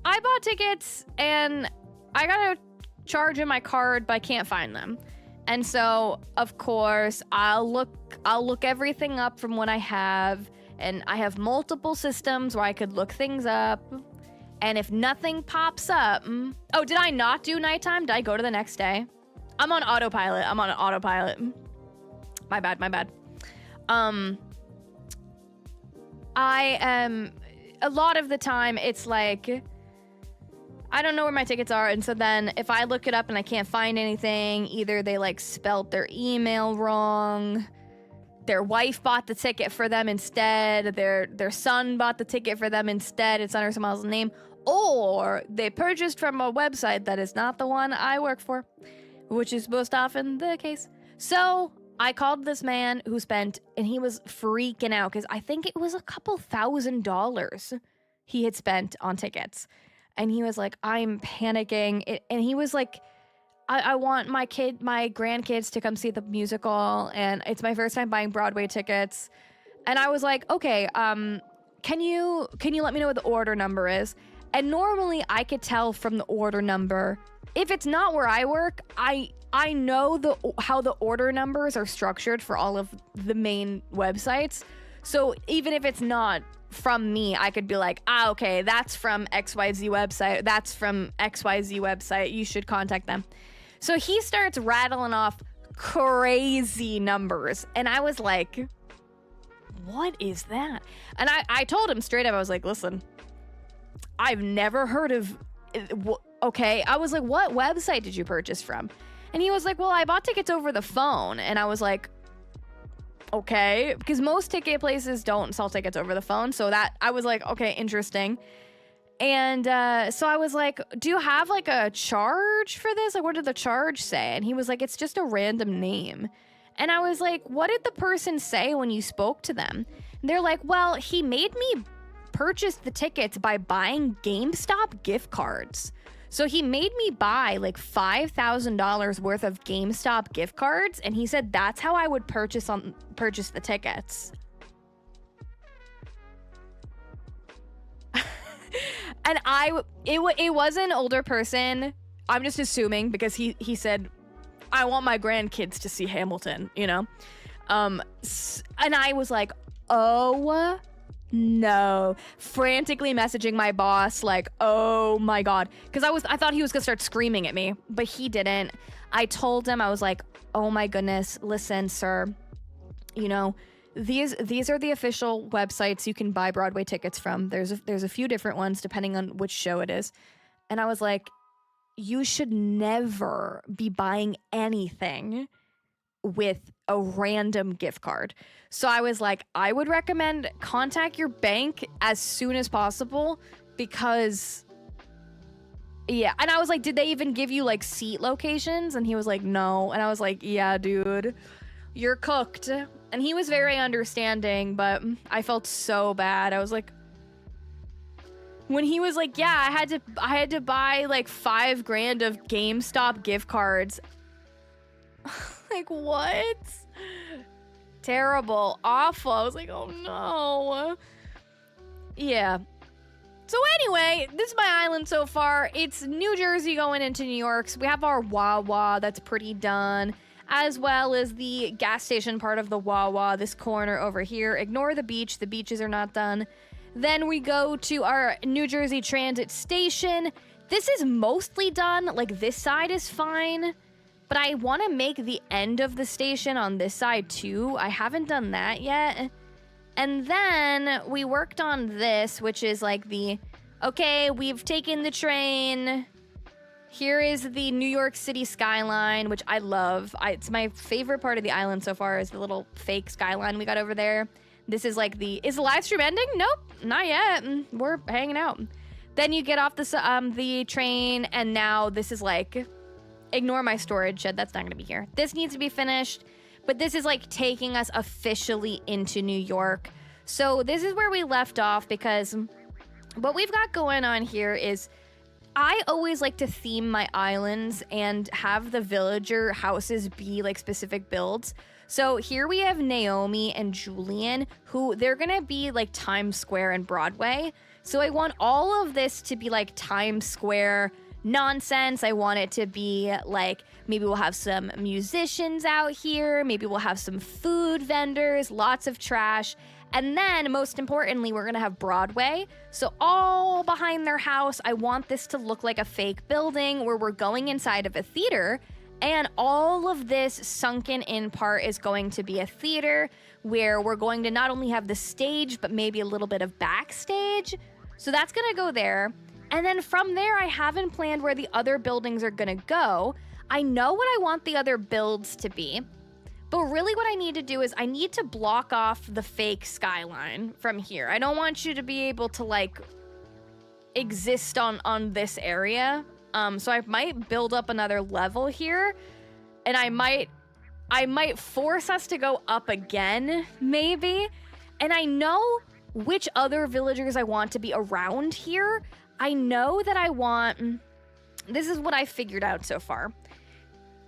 I bought tickets and I got a charge in my card, but I can't find them. And so, of course, I'll look everything up from what I have, and I have multiple systems where I could look things up. And if nothing pops up, oh, did I not do nighttime? Did I go to the next day? I'm on autopilot. My bad. I am, a lot of the time, it's like, I don't know where my tickets are, and so then if I look it up and I can't find anything, either they like spelt their email wrong, their wife bought the ticket for them instead, their son bought the ticket for them instead, it's under someone else's name, or they purchased from a website that is not the one I work for, which is most often the case. So I called this man who spent, and he was freaking out because I think it was a couple $1,000s he had spent on tickets. And he was like, I'm panicking. And he was like, I want my grandkids to come see the musical. And it's my first time buying Broadway tickets. And I was like, okay, can you let me know what the order number is? And normally I could tell from the order number. If it's not where I work, I know how the order numbers are structured for all of the main websites. So even if it's not from me, I could be like, okay, that's from XYZ website. That's from XYZ website. You should contact them. So he starts rattling off crazy numbers. And I was like, what is that? And I told him straight up, I was like, listen, I've never heard of, okay. I was like, what website did you purchase from? And he was like, well, I bought tickets over the phone. And I was like, okay, because most ticket places don't sell tickets over the phone. So that, I was like, okay, interesting. And so I was like, do you have like a charge for this? Like, what did the charge say? And he was like, it's just a random name. And I was like, what did the person say when you spoke to them? And they're like, well, he made me purchase the tickets by buying GameStop gift cards. So he made me buy like $5,000 worth of GameStop gift cards. And he said, that's how I would purchase the tickets. And it was an older person. I'm just assuming because he said, I want my grandkids to see Hamilton, you know? And I was like, oh no. Frantically messaging my boss like, oh my God. Because I thought he was gonna start screaming at me, but he didn't. I told him, I was like, oh my goodness, listen, sir, you know, these are the official websites you can buy Broadway tickets from. There's a few different ones depending on which show it is. And I was like, you should never be buying anything with a random gift card. So I was like, I would recommend contact your bank as soon as possible because, yeah. And I was like, did they even give you like seat locations? And he was like, no. And I was like, yeah, dude, you're cooked. And he was very understanding, but I felt so bad. I was like, when he was like, yeah, I had to buy like $5,000 of GameStop gift cards. Like, what? Terrible, awful. I was like, oh no. Yeah. So anyway, this is my island so far. It's New Jersey going into New York. So we have our Wawa that's pretty done, as well as the gas station part of the Wawa, this corner over here. Ignore the beach. The beaches are not done. Then we go to our New Jersey Transit Station. This is mostly done. Like, this side is fine. But I want to make the end of the station on this side too. I haven't done that yet. And then we worked on this, which is like okay, we've taken the train. Here is the New York City skyline, which I love. It's my favorite part of the island so far is the little fake skyline we got over there. This is like is the live stream ending? Nope, not yet. We're hanging out. Then you get off the train, and now this is like, ignore my storage shed. That's not going to be here. This needs to be finished, but this is like taking us officially into New York. So this is where we left off because what we've got going on here is I always like to theme my islands and have the villager houses be like specific builds. So here we have Naomi and Julian, who they're going to be like Times Square and Broadway. So I want all of this to be like Times Square nonsense. I want it to be like, maybe we'll have some musicians out here. Maybe we'll have some food vendors, lots of trash. And then most importantly, we're going to have Broadway. So all behind their house, I want this to look like a fake building where we're going inside of a theater. And all of this sunken in part is going to be a theater where we're going to not only have the stage, but maybe a little bit of backstage. So that's going to go there. And then from there, I haven't planned where the other buildings are going to go. I know what I want the other builds to be. But really what I need to do is I need to block off the fake skyline from here. I don't want you to be able to like exist on this area. So I might build up another level here, and I might force us to go up again, maybe. And I know which other villagers I want to be around here. I know that I want, this is what I figured out so far.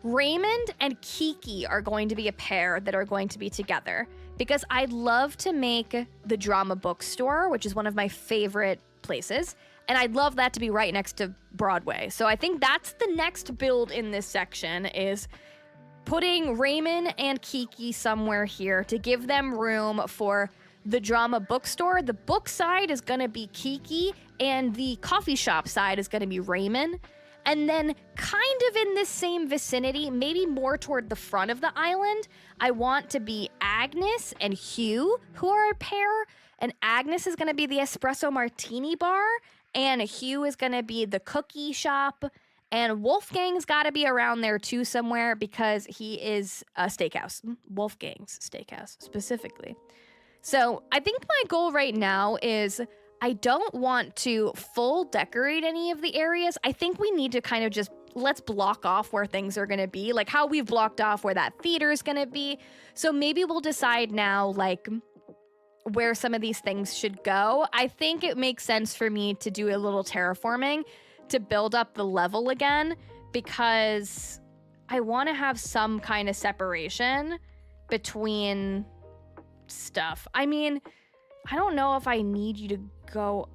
Raymond and Kiki are going to be a pair that are going to be together because I'd love to make the drama bookstore, which is one of my favorite places. And I'd love that to be right next to Broadway. So I think that's the next build in this section is putting Raymond and Kiki somewhere here to give them room for the drama bookstore. The book side is gonna be Kiki, and the coffee shop side is gonna be Raymond. And then kind of in this same vicinity, maybe more toward the front of the island, I want to be Agnes and Hugh, who are a pair. And Agnes is gonna be the espresso martini bar, and Hugh is gonna be the cookie shop. And Wolfgang's gotta be around there too somewhere because he is a steakhouse. Wolfgang's steakhouse, specifically. So I think my goal right now is I don't want to full decorate any of the areas. I think we need to kind of just, let's block off where things are gonna be, like how we've blocked off where that theater is gonna be. So maybe we'll decide now, like, where some of these things should go. I think it makes sense for me to do a little terraforming to build up the level again, because I want to have some kind of separation between stuff. I mean, I don't know if I need you to go.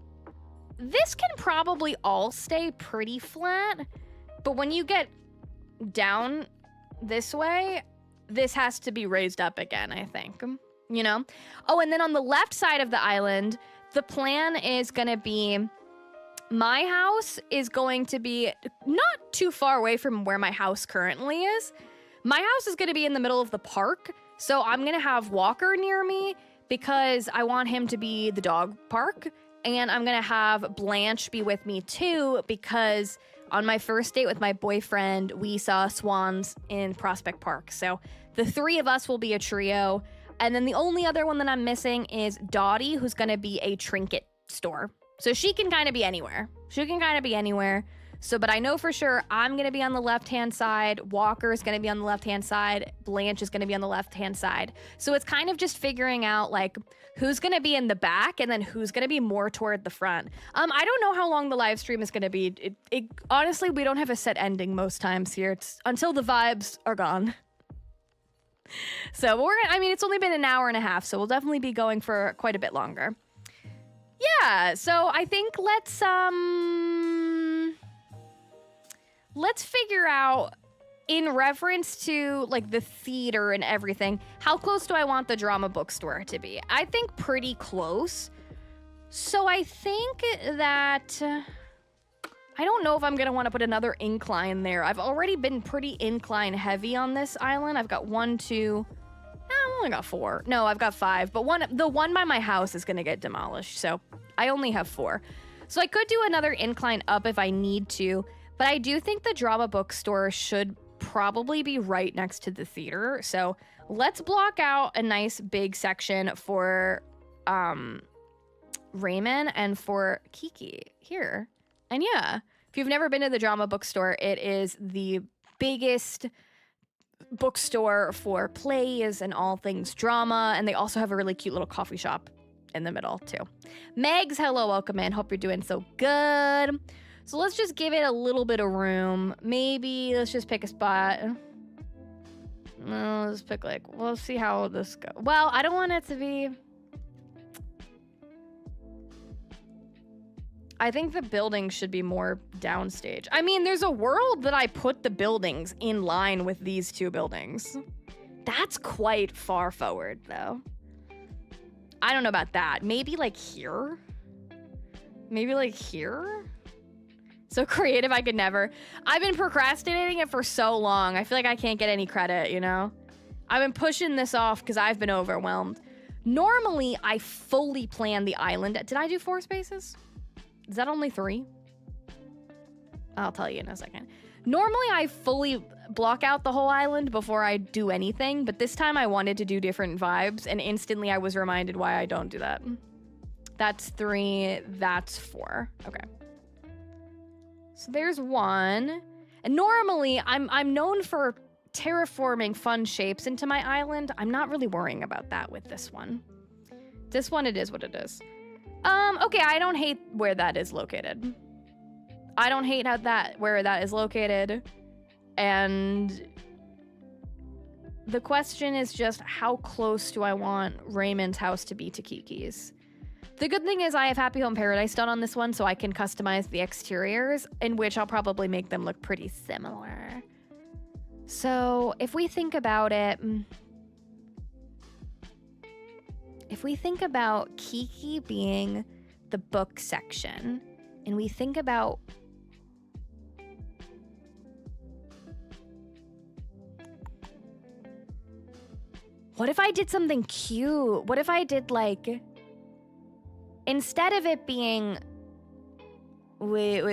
This can probably all stay pretty flat, but when you get down this way, this has to be raised up again, I think. You know? Oh, and then on the left side of the island, the plan is going to be, my house is going to be not too far away from where my house currently is. My house is going to be in the middle of the park, so I'm going to have Walker near me because I want him to be the dog park, and I'm going to have Blanche be with me too because on my first date with my boyfriend, we saw swans in Prospect Park. So the three of us will be a trio. And then the only other one that I'm missing is Dottie, who's going to be a trinket store. So she can kind of be anywhere. So, but I know for sure I'm going to be on the left-hand side. Walker is going to be on the left-hand side. Blanche is going to be on the left-hand side. So it's kind of just figuring out, like, who's going to be in the back and then who's going to be more toward the front. I don't know how long the live stream is going to be. Honestly, we don't have a set ending most times here. It's until the vibes are gone. So it's only been an hour and a half, so we'll definitely be going for quite a bit longer. Yeah, so I think let's figure out, in reference to like the theater and everything, how close do I want the drama bookstore to be? I think pretty close. So I think that I don't know if I'm going to want to put another incline there. I've already been pretty incline heavy on this island. I've got 1, 2, I've only got 4. No, I've got 5, but the one by my house is going to get demolished, so I only have 4. So I could do another incline up if I need to, but I do think the drama bookstore should probably be right next to the theater. So let's block out a nice big section for Raymond and for Kiki here. And yeah, if you've never been to the drama bookstore, it is the biggest bookstore for plays and all things drama. And they also have a really cute little coffee shop in the middle too. Megs, hello, welcome in. Hope you're doing so good. So let's just give it a little bit of room. Maybe let's just pick a spot. Let's pick we'll see how this goes. Well, I don't want it to be... I think the buildings should be more downstage. I mean, there's a world that I put the buildings in line with these two buildings. That's quite far forward, though. I don't know about that. Maybe like here? Maybe like here? So creative, I could never. I've been procrastinating it for so long. I feel like I can't get any credit, you know? I've been pushing this off because I've been overwhelmed. Normally, I fully plan the island. Did I do 4 spaces? Is that only 3? I'll tell you in a second. Normally, I fully block out the whole island before I do anything, but this time I wanted to do different vibes, and instantly I was reminded why I don't do that. That's 3, that's 4. Okay. So there's 1. And normally, I'm known for terraforming fun shapes into my island. I'm not really worrying about that with this one. This one, it is what it is. Okay, I don't hate where that is located. I don't hate where that is located. And the question is just how close do I want Raymond's house to be to Kiki's? The good thing is I have Happy Home Paradise done on this one, so I can customize the exteriors, in which I'll probably make them look pretty similar. So if we think about it, if we think about Kiki being the book section, and we think about what if I did something cute? What if I did like, instead of it being, wait, I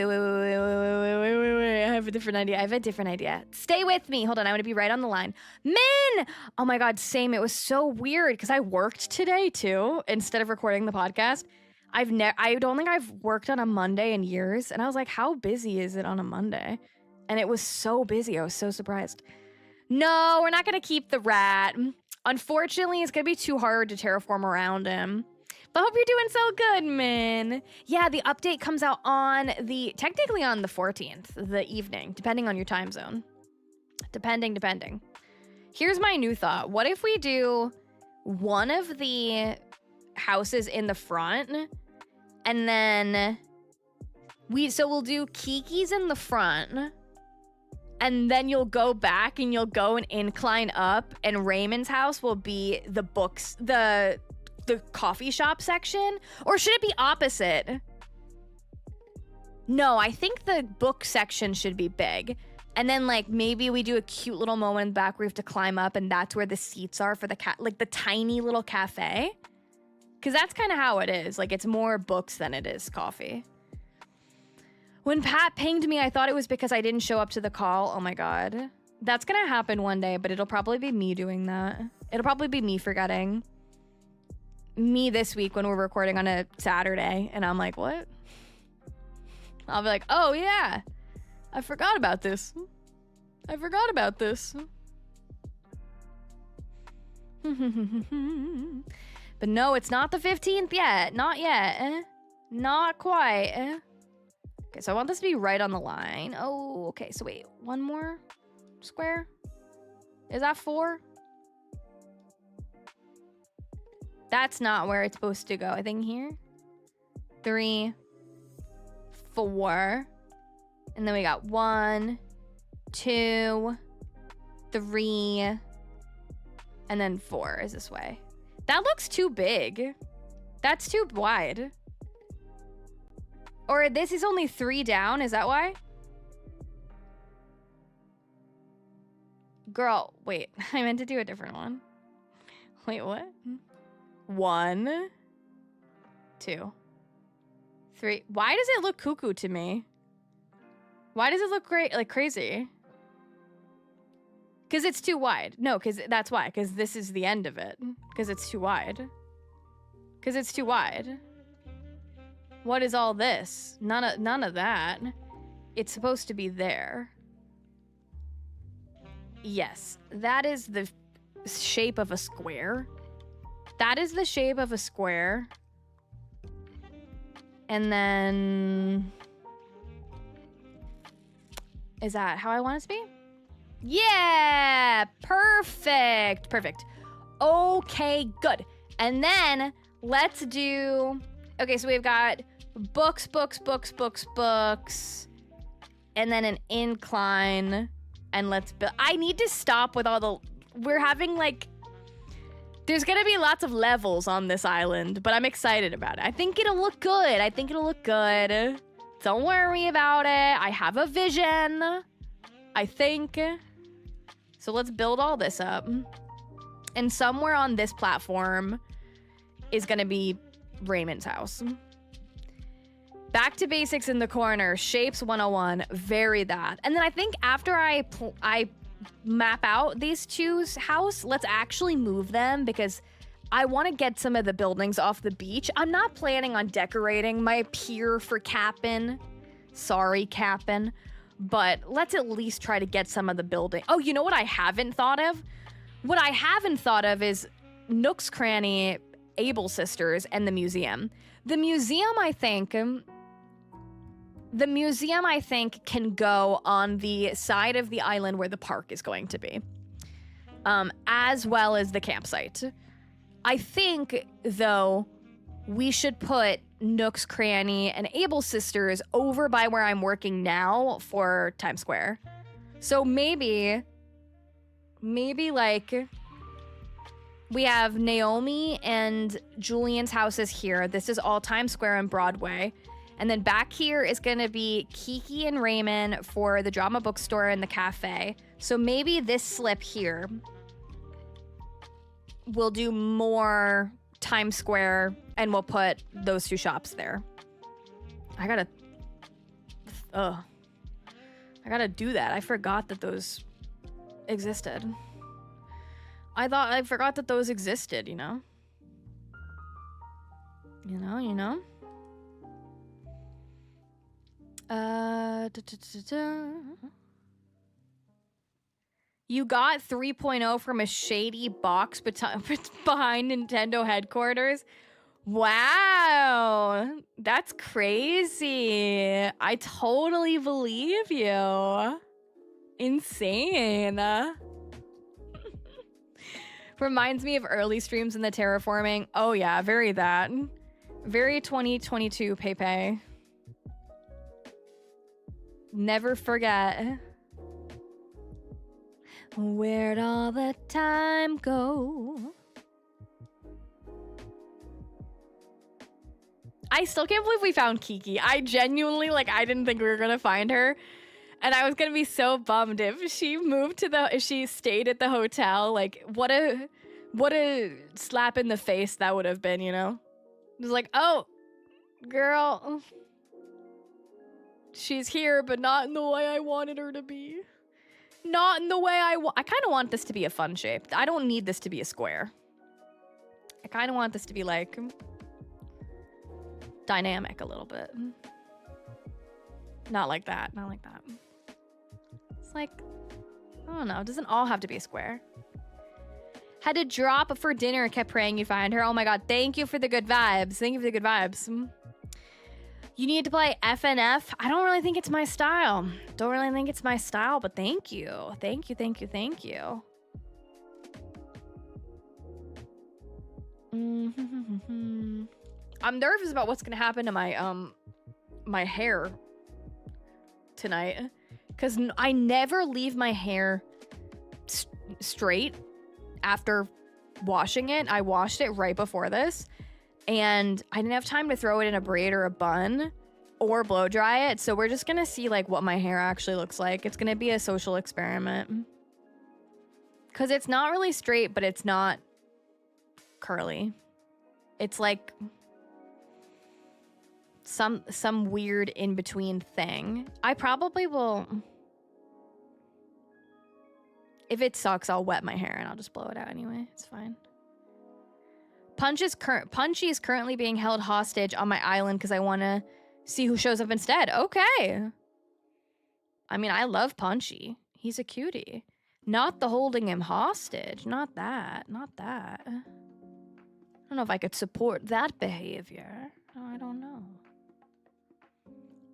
have a different idea. Stay with me. Hold on, I want to be right on the line. Min! Oh my God, same. It was so weird because I worked today too, instead of recording the podcast. I don't think I've worked on a Monday in years. And I was like, how busy is it on a Monday? And it was so busy. I was so surprised. No, we're not going to keep the rat. Unfortunately, it's going to be too hard to terraform around him. But I hope you're doing so good, man. Yeah, the update comes out on technically on the 14th, the evening, depending on your time zone. Depending. Here's my new thought. What if we do one of the houses in the front, and then we'll do Kiki's in the front, and then you'll go back and you'll go and incline up, and Raymond's house will be the books, the coffee shop section? Or should it be opposite? No, I think the book section should be big. And then like maybe we do a cute little moment in the back where we have to climb up, and that's where the seats are for the like the tiny little cafe. Cause that's kind of how it is. Like it's more books than it is coffee. When Pat pinged me, I thought it was because I didn't show up to the call. Oh my God. That's gonna happen one day, but it'll probably be me doing that. It'll probably be me forgetting. Me this week when we're recording on a Saturday, and I'm like, what? I'll be like, oh yeah, I forgot about this. But no, it's not the 15th yet. Not yet. Not quite. Okay, so I want this to be right on the line. Oh, okay, so wait, one more square? Is that 4? That's not where it's supposed to go. I think here. 3, 4. And then we got 1, 2, 3, and then 4 is this way. That looks too big. That's too wide. Or this is only 3 down, is that why? Girl, wait, I meant to do a different one. Wait, what? 1, 2, 3. Why does it look cuckoo to me? Why does it look great, like crazy? Because it's too wide. No, because that's why. Because this is the end of it. Because it's too wide. Because it's too wide. What is all this? None of that. It's supposed to be there. Yes, that is the shape of a square. That is the shape of a square. And then... is that how I want it to be? Yeah! Perfect! Perfect. Okay, good. And then let's do... okay, so we've got books, and then an incline, and let's build. I need to stop with all the, we're having like, there's gonna be lots of levels on this island, but I'm excited about it. I think it'll look good. Don't worry about it. I have a vision, I think. So let's build all this up. And somewhere on this platform is gonna be Raymond's house. Back to basics in the corner. Shapes 101. Vary that. And then I think after I map out these two's house, let's actually move them because I want to get some of the buildings off the beach. I'm not planning on decorating my pier for Cap'n. Sorry, Cap'n. But let's at least try to get some of the building. Oh, you know what I haven't thought of? What I haven't thought of is Nook's Cranny, Able Sisters, and the museum. The museum, I think, can go on the side of the island where the park is going to be, as well as the campsite. I think, though, we should put Nook's Cranny and Able Sisters over by where I'm working now for Times Square. So maybe like... We have Naomi and Julian's houses here. This is all Times Square and Broadway. And then back here is going to be Kiki and Raymond for the drama bookstore and the cafe. So maybe this slip here will do more Times Square and we'll put those two shops there. I gotta do that. I forgot that those existed. I forgot that those existed, you know? You know? You got 3.0 from a shady box behind Nintendo headquarters. Wow, that's crazy. I totally believe you. Insane. Reminds me of early streams in the terraforming. Oh yeah, very that. Very 2022 Pepe. Never forget. Where'd all the time go? I still can't believe we found Kiki. I genuinely, like, I didn't think we were gonna find her. And I was gonna be so bummed if she if she stayed at the hotel. Like, what a slap in the face that would have been, you know? It was like, oh, girl. She's here, but not in the way I wanted her to be. Not in the way I kind of want this to be a fun shape. I don't need this to be a square. I kind of want this to be, like, dynamic a little bit. Not like that. Not like that. It's like, I don't know. It doesn't all have to be a square. Had to drop for dinner. Kept praying you find her. Oh my god. Thank you for the good vibes. Thank you for the good vibes. You need to play FNF. I don't really think it's my style. Don't really think it's my style, but thank you. Thank you, thank you, thank you. I'm nervous about what's gonna happen to my my hair tonight, because I never leave my hair straight after washing it. I washed it right before this, and I didn't have time to throw it in a braid or a bun or blow dry it, so we're just gonna see, like, what my hair actually looks like. It's gonna be a social experiment, because it's not really straight, but it's not curly. It's like some weird in-between thing. I probably will, if it sucks, I'll wet my hair and I'll just blow it out anyway. It's fine. Punchy is currently being held hostage on my island because I want to see who shows up instead. Okay. I mean, I love Punchy. He's a cutie. Not the holding him hostage. Not that. Not that. I don't know if I could support that behavior. I don't know.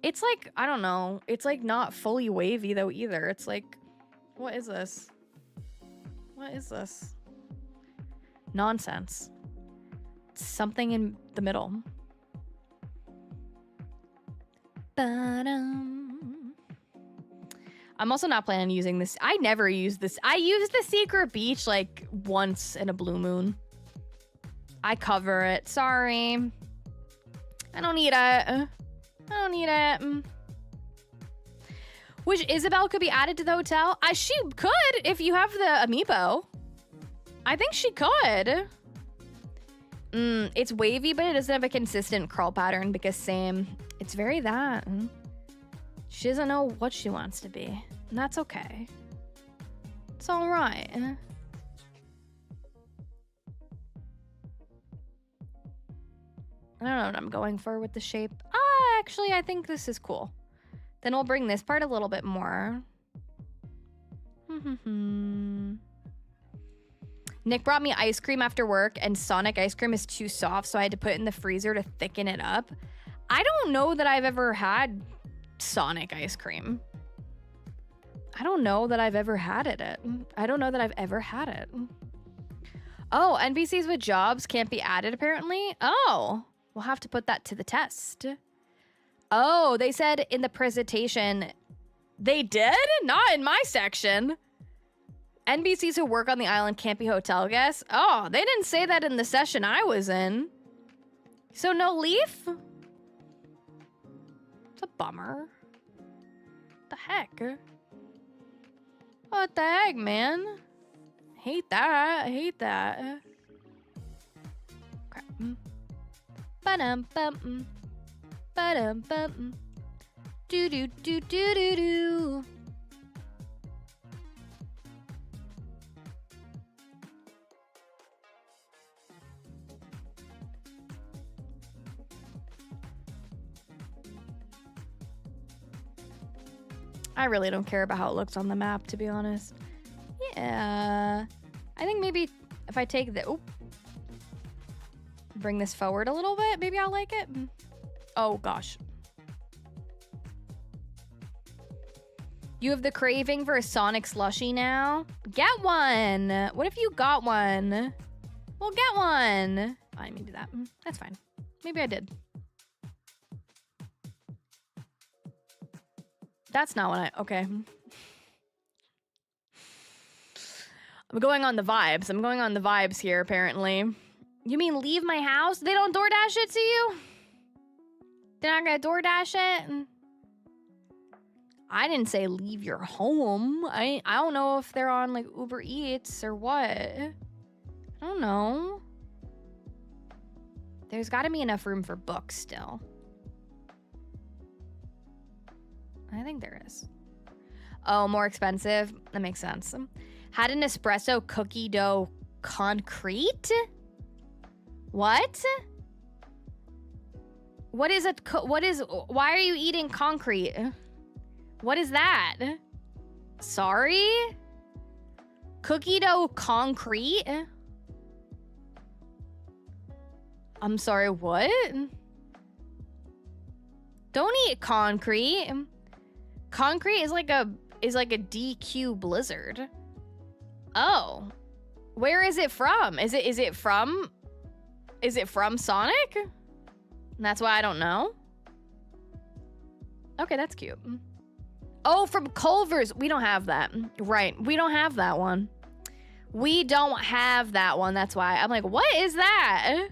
It's like, I don't know. It's like not fully wavy though either. It's like, what is this? What is this? Nonsense. Something in the middle. I'm also not planning on using this. I never use this. I used the Secret Beach like once in a blue moon. I cover it. Sorry. I don't need it. I don't need it. Which Isabel could be added to the hotel? She could if you have the amiibo. I think she could. It's wavy, but it doesn't have a consistent curl pattern because same. It's very that. She doesn't know what she wants to be. And that's okay. It's all right. I don't know what I'm going for with the shape. Actually, I think this is cool. Then we'll bring this part a little bit more. Nick brought me ice cream after work, and Sonic ice cream is too soft, so I had to put it in the freezer to thicken it up. I don't know that I've ever had Sonic ice cream. I don't know that I've ever had it. I don't know that I've ever had it. Oh, NPCs with jobs can't be added, apparently? Oh, we'll have to put that to the test. Oh, they said in the presentation. They did? Not in my section. NBCs who work on the island can't be hotel guests. Oh, they didn't say that in the session I was in. So no leaf? It's a bummer. What the heck? What the heck, man? Hate that. I hate that. Crap. Ba-dum-bum. Ba-dum-bum. Do-do-do-do-do-do. I really don't care about how it looks on the map, to be honest. Yeah. I think maybe if I take the... Oop, bring this forward a little bit, maybe I'll like it. Oh, gosh. You have the craving for a Sonic slushie now? Get one! What if you got one? Well, get one! I didn't mean to do that. That's fine. Maybe I did. That's not what I... Okay. I'm going on the vibes. I'm going on the vibes here, apparently. You mean leave my house? They don't DoorDash it to you? They're not gonna DoorDash it? I didn't say leave your home. I don't know if they're on, like, Uber Eats or what. I don't know. There's gotta be enough room for books still. I think there is. Oh, more expensive? That makes sense. Had an espresso cookie dough concrete? What? What is it? Why are you eating concrete? What is that? Sorry? Cookie dough concrete? I'm sorry, what? Don't eat concrete. Concrete is like a DQ blizzard. Oh. Where is it from? Is it from Sonic? And that's why I don't know. Okay, that's cute. Oh, from Culver's. We don't have that. Right. We don't have that one. We don't have that one. That's why. I'm like, what is that?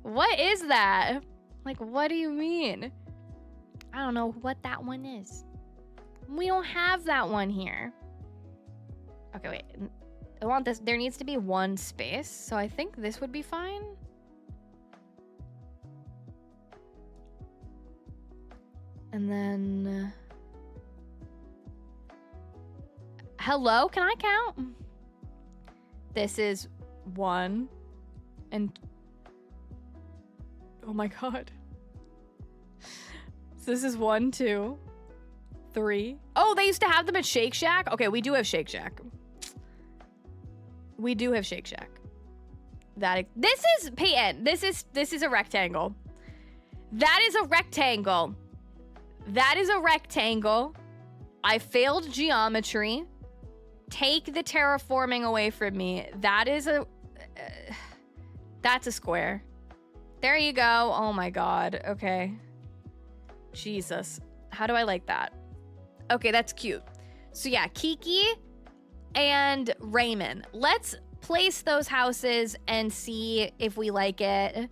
What is that? Like, what do you mean? I don't know what that one is. We don't have that one here. Okay, wait. I want this. There needs to be one space. So I think this would be fine. And then... hello? Can I count? This is 1 and... oh my god. So this is 1, 2, 3. Oh, they used to have them at Shake Shack? Okay, we do have Shake Shack. We do have Shake Shack. This is Payton. This is a rectangle. That is a rectangle. That is a rectangle. I failed geometry. Take the terraforming away from me. That is a... that's a square. There you go. Oh my god. Okay. Jesus. How do I like that? Okay, that's cute. So yeah, Kiki and Raymond. Let's place those houses and see if we like it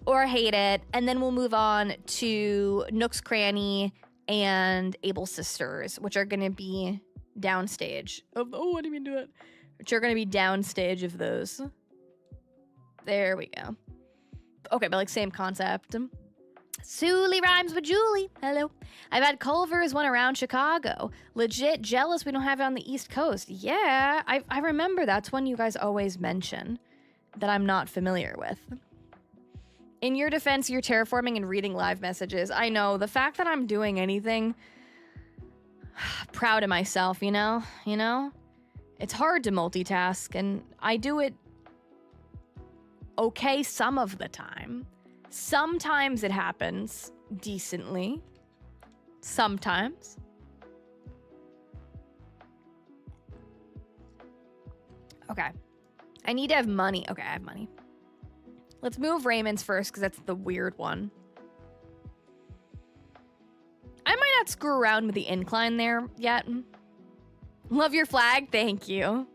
or hate it. And then we'll move on to Nook's Cranny and Abel's Sisters, which are going to be downstage. Oh, I didn't mean to do that. Which are going to be downstage of those. There we go. Okay, but like same concept. Sully rhymes with Julie. Hello. I've had Culver's one around Chicago. Legit jealous we don't have it on the East Coast. Yeah, I remember that's one you guys always mention that I'm not familiar with. In your defense, you're terraforming and reading live messages. I know. The fact that I'm doing anything, proud of myself, you know? You know? It's hard to multitask, and I do it okay some of the time. Sometimes it happens decently. Sometimes. Okay. I need to have money. Okay, I have money. Let's move Raymond's first because that's the weird one. I might not screw around with the incline there yet. Love your flag. Thank you.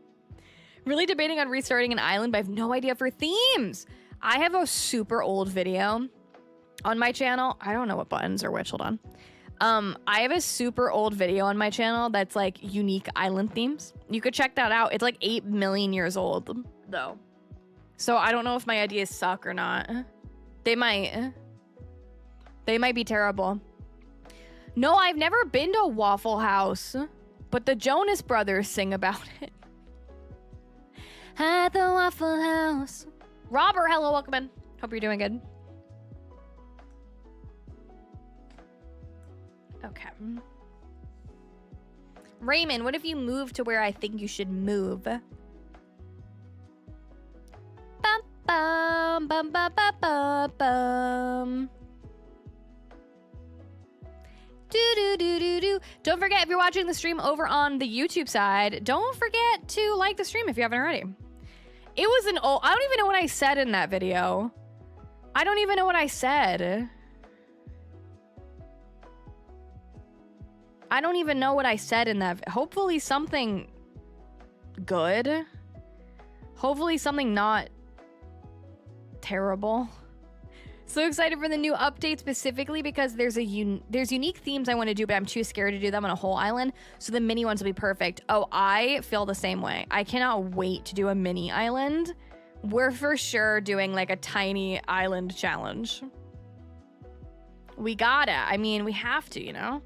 Really debating on restarting an island, but I have no idea for themes. I have a super old video on my channel. I don't know what buttons are which, hold on. I have a super old video on my channel that's like unique island themes. You could check that out. It's like 8 million years old though. So I don't know if my ideas suck or not. They might be terrible. No, I've never been to Waffle House, but the Jonas Brothers sing about it. At the Waffle House. Robert, hello, welcome in. Hope you're doing good. Okay. Raymond, what if you move to where I think you should move? Bum, bum, bum, bum, bum, bum, bum. Do. Don't forget, if you're watching the stream over on the YouTube side, don't forget to like the stream if you haven't already. It was an old... I don't even know what I said in that video. I don't even know what I said. I don't even know what I said in that. Hopefully something good. Hopefully something not terrible. So excited for the new update specifically because there's unique themes I want to do, but I'm too scared to do them on a whole island. So the mini ones will be perfect. Oh, I feel the same way. I cannot wait to do a mini island. We're for sure doing like a tiny island challenge. We gotta. I mean, we have to, you know?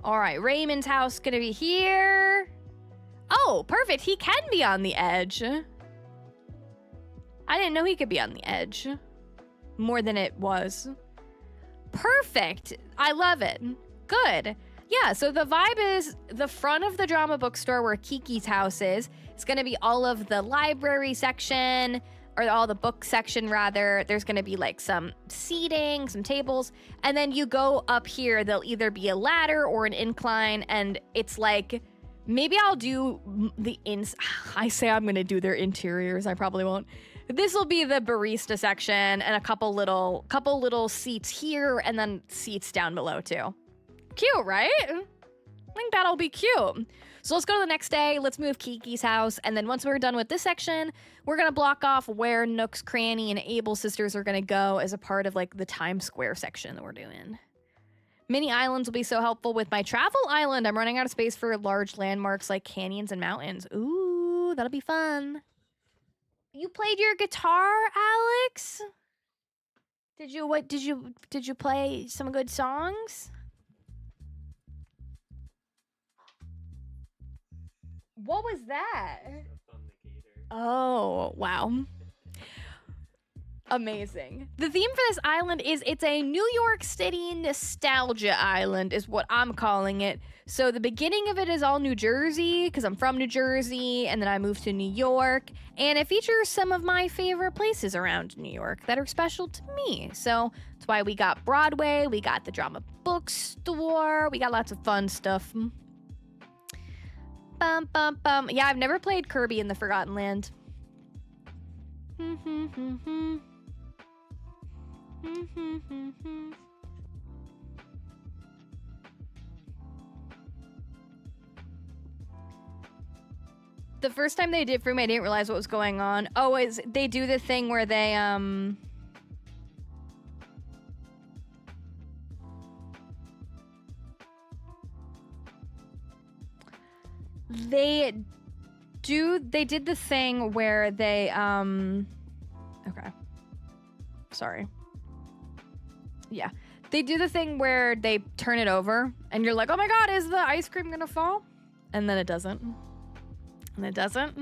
All right, Raymond's house gonna be here. Oh, perfect. He can be on the edge. I didn't know he could be on the edge. More than it was. Perfect. I love it. Good. Yeah, so the vibe is the front of the drama bookstore where Kiki's house is. It's going to be all of the library section, or all the book section rather. There's going to be like some seating, some tables, and then you go up here. There'll either be a ladder or an incline, and it's like, maybe I'll do the I say I'm going to do their interiors. I probably won't. This will be the barista section and a couple little seats here and then seats down below too. Cute, right? I think that'll be cute. So let's go to the next day. Let's move Kiki's house. And then once we're done with this section, we're going to block off where Nook's Cranny and Able Sisters are going to go as a part of like the Times Square section that we're doing. Mini islands will be so helpful with my travel island. I'm running out of space for large landmarks like canyons and mountains. Ooh, that'll be fun. You played your guitar, Alex? Did you play some good songs? What was that? Oh, wow. Amazing. The theme for this island is it's a New York City nostalgia island is what I'm calling it. So the beginning of it is all New Jersey because I'm from New Jersey and then I moved to New York and it features some of my favorite places around New York that are special to me. So that's why we got Broadway, we got the drama bookstore, we got lots of fun stuff. Bum, bum, bum. Yeah, I've never played Kirby in the Forgotten Land. The first time they did for me, I didn't realize what was going on. Oh, they do the thing where they they did the thing where they okay. Sorry. Yeah. They do the thing where they turn it over and you're like, oh my god, is the ice cream gonna fall? And then it doesn't. And it doesn't.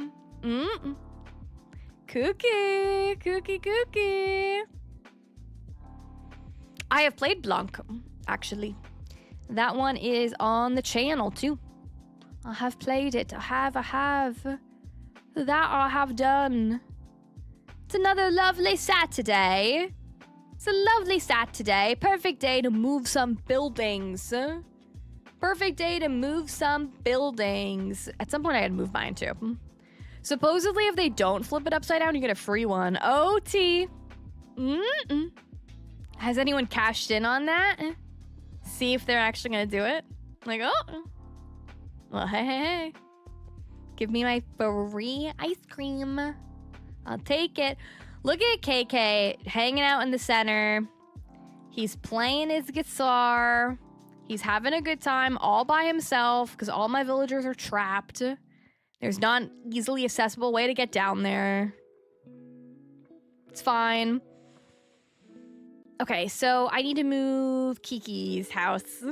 Cookie. Cookie. I have played Blanc, actually. That one is on the channel too. I have played it. I have. That I have done. It's another lovely Saturday. It's a lovely Saturday. Perfect day to move some buildings. Perfect day to move some buildings. At some point, I had to move mine too. Supposedly, if they don't flip it upside down, you get a free one. OT. Has anyone cashed in on that? See if they're actually going to do it? Like, oh. Well, hey. Give me my free ice cream. I'll take it. Look at KK hanging out in the center. He's playing his guitar. He's having a good time all by himself because all my villagers are trapped. There's not an easily accessible way to get down there. It's fine. Okay, so I need to move Kiki's house.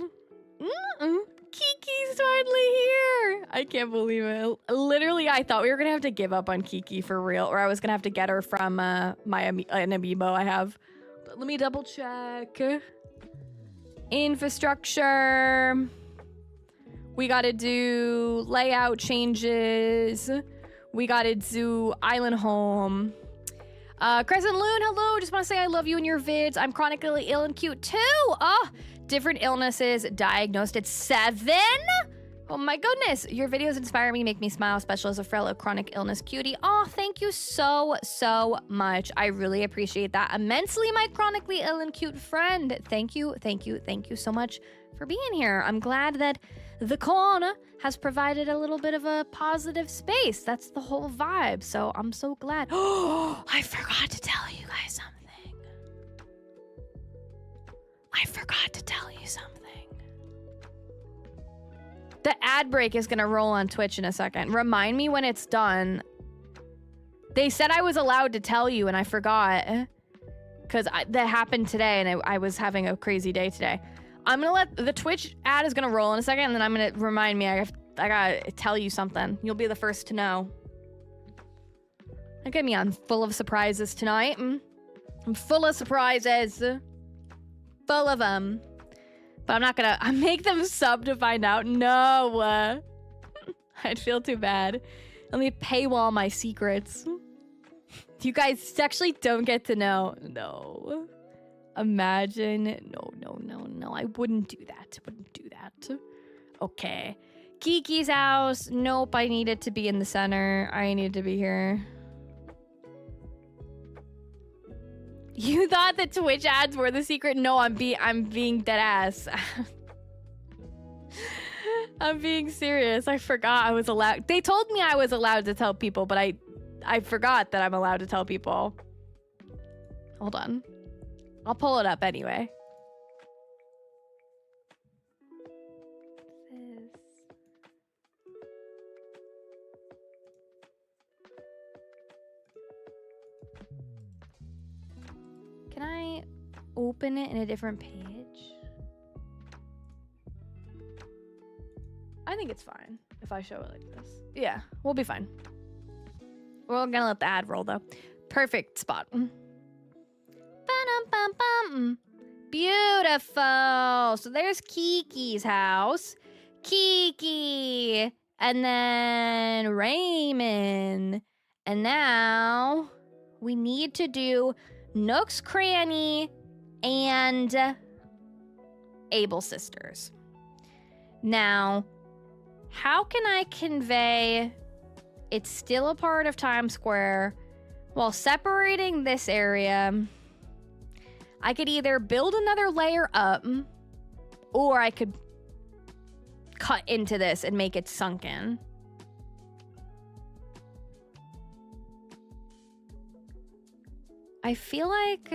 Kiki's finally here. I can't believe it. Literally, I thought we were going to have to give up on Kiki for real, or I was going to have to get her from an amiibo I have. But let me double check. Infrastructure. We got to do layout changes. We got to do island home. Crescent Loon, hello. Just want to say I love you and your vids. I'm chronically ill and cute too. Oh, different illnesses diagnosed at 7. Oh my goodness. Your videos inspire me, make me smile, especially as a fellow chronic illness cutie. Oh, thank you so much. I really appreciate that immensely, my chronically ill and cute friend. Thank you so much for being here. I'm glad that the corner has provided a little bit of a positive space. That's the whole vibe. So I'm so glad. Oh, I forgot to tell you guys something. The ad break is gonna roll on Twitch in a second. Remind me when it's done. They said I was allowed to tell you and I forgot. Because that happened today and I was having a crazy day today. I'm gonna let the Twitch ad is gonna roll in a second, and then I'm gonna remind me I gotta tell you something. You'll be the first to know. Look at me, I'm full of surprises tonight. I'm full of surprises. Full of them. But I'm not gonna make them sub to find out. No. I'd feel too bad. Let me paywall my secrets. You guys actually don't get to know. No. Imagine. No. I wouldn't do that. Okay. Kiki's house. Nope, I needed to be in the center. I needed to be here. You thought the Twitch ads were the secret? No, I'm being dead ass. I'm being serious. I forgot I was allowed. They told me I was allowed to tell people, but I forgot that I'm allowed to tell people. Hold on. I'll pull it up anyway. Can I open it in a different page? I think it's fine if I show it like this. Yeah, we'll be fine. We're gonna let the ad roll though. Perfect spot. Beautiful. So there's Kiki's house. Kiki. And then Raymond. And now we need to do Nook's Cranny and Able Sisters. Now, how can I convey it's still a part of Times Square while separating this area? I could either build another layer up, or I could cut into this and make it sunken. I feel like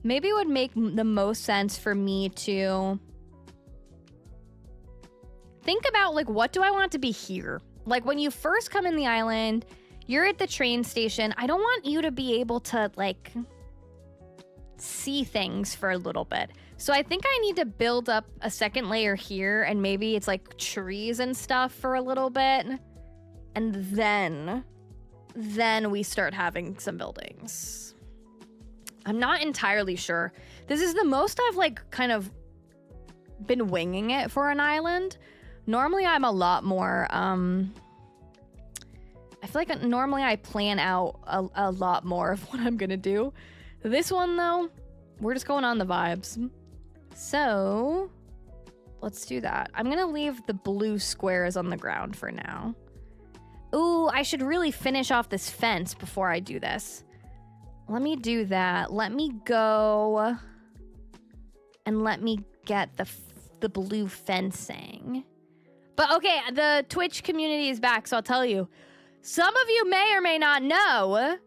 maybe it would make the most sense for me to think about, like, what do I want to be here? Like, when you first come in the island, you're at the train station. I don't want you to be able to, like, see things for a little bit. So I think I need to build up a second layer here, and maybe it's, like, trees and stuff for a little bit. And then we start having some buildings. I'm not entirely sure. This is the most I've, like, kind of been winging it for an island. Normally, I'm a lot more, I feel like normally I plan out a lot more of what I'm gonna do. This one, though, we're just going on the vibes. So, let's do that. I'm gonna leave the blue squares on the ground for now. Ooh, I should really finish off this fence before I do this. Let me do that. Let me go and let me get the blue fencing. But okay, the Twitch community is back, so I'll tell you. Some of you may or may not know,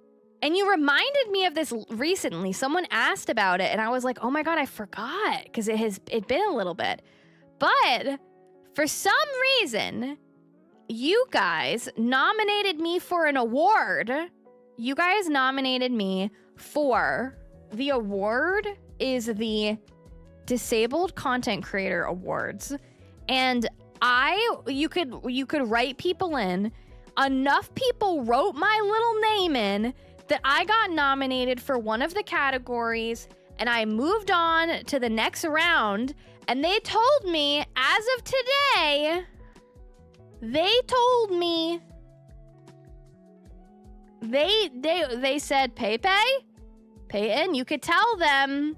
and you reminded me of this recently. Someone asked about it, and I was like, oh my God, I forgot, because it'd been a little bit. But for some reason, you guys nominated me for an award. You guys nominated me for the award is the Disabled Content Creator Awards. And you could write people in. Enough people wrote my little name in that I got nominated for one of the categories, and I moved on to the next round. And they told me, as of today, they told me, they said, Payton, you could tell them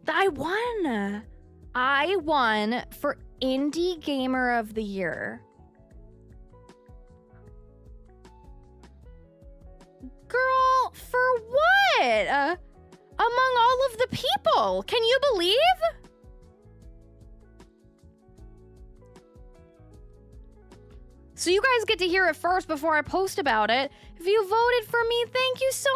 that I won for Indie Gamer of the Year. Girl, for what? Among all of the people. Can you believe? So you guys get to hear it first before I post about it. If you voted for me, thank you so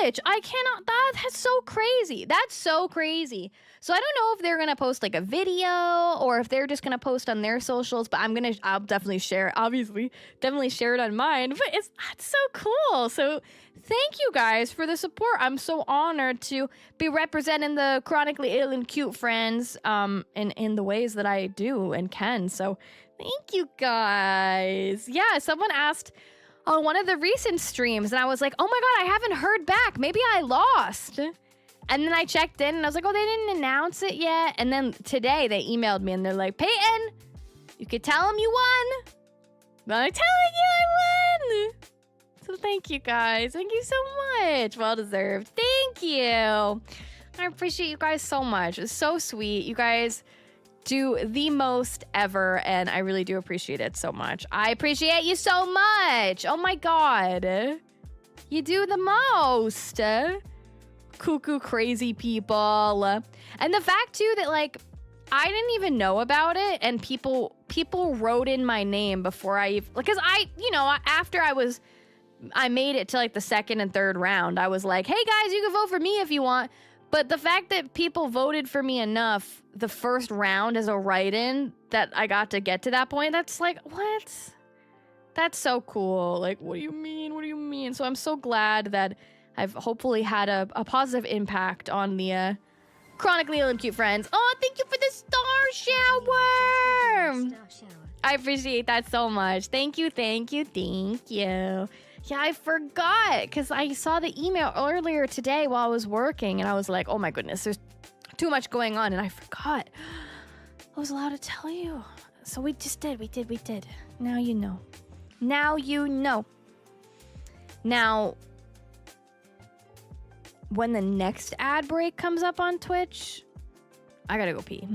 much. I cannot, that's so crazy. That's so crazy. So I don't know if they're gonna post like a video or if they're just gonna post on their socials, but I'll definitely share, obviously, definitely share it on mine. But that's so cool. So thank you guys for the support. I'm so honored to be representing the chronically ill and cute friends in the ways that I do and can. So thank you guys. Yeah, someone asked on one of the recent streams, and I was like, oh my God, I haven't heard back. Maybe I lost. And then I checked in, and I was like, oh, they didn't announce it yet. And then today they emailed me, and they're like, Payton, you could tell them you won. I'm telling you I won. So thank you guys. Thank you so much. Well deserved. Thank you. I appreciate you guys so much. It's so sweet. You guys do the most ever, and I really do appreciate it so much. I appreciate you so much. Oh my God. You do the most. Cuckoo crazy people. And the fact too that like I didn't even know about it, and people wrote in my name before because after I made it to like the second and third round, I was like, hey guys, you can vote for me if you want. But the fact that people voted for me enough the first round as a write-in that I got to get to that point, that's like, what? That's so cool. Like, what do you mean? What do you mean? So I'm so glad that I've hopefully had a positive impact on the chronically ill and cute friends. Oh, thank you for the star shower. I appreciate that so much. Thank you, thank you, thank you. Yeah, I forgot because I saw the email earlier today while I was working, and I was like, oh my goodness, there's too much going on, and I forgot. I was allowed to tell you. So we just did. We did. Now you know. Now you know. Now, when the next ad break comes up on Twitch, I gotta go pee.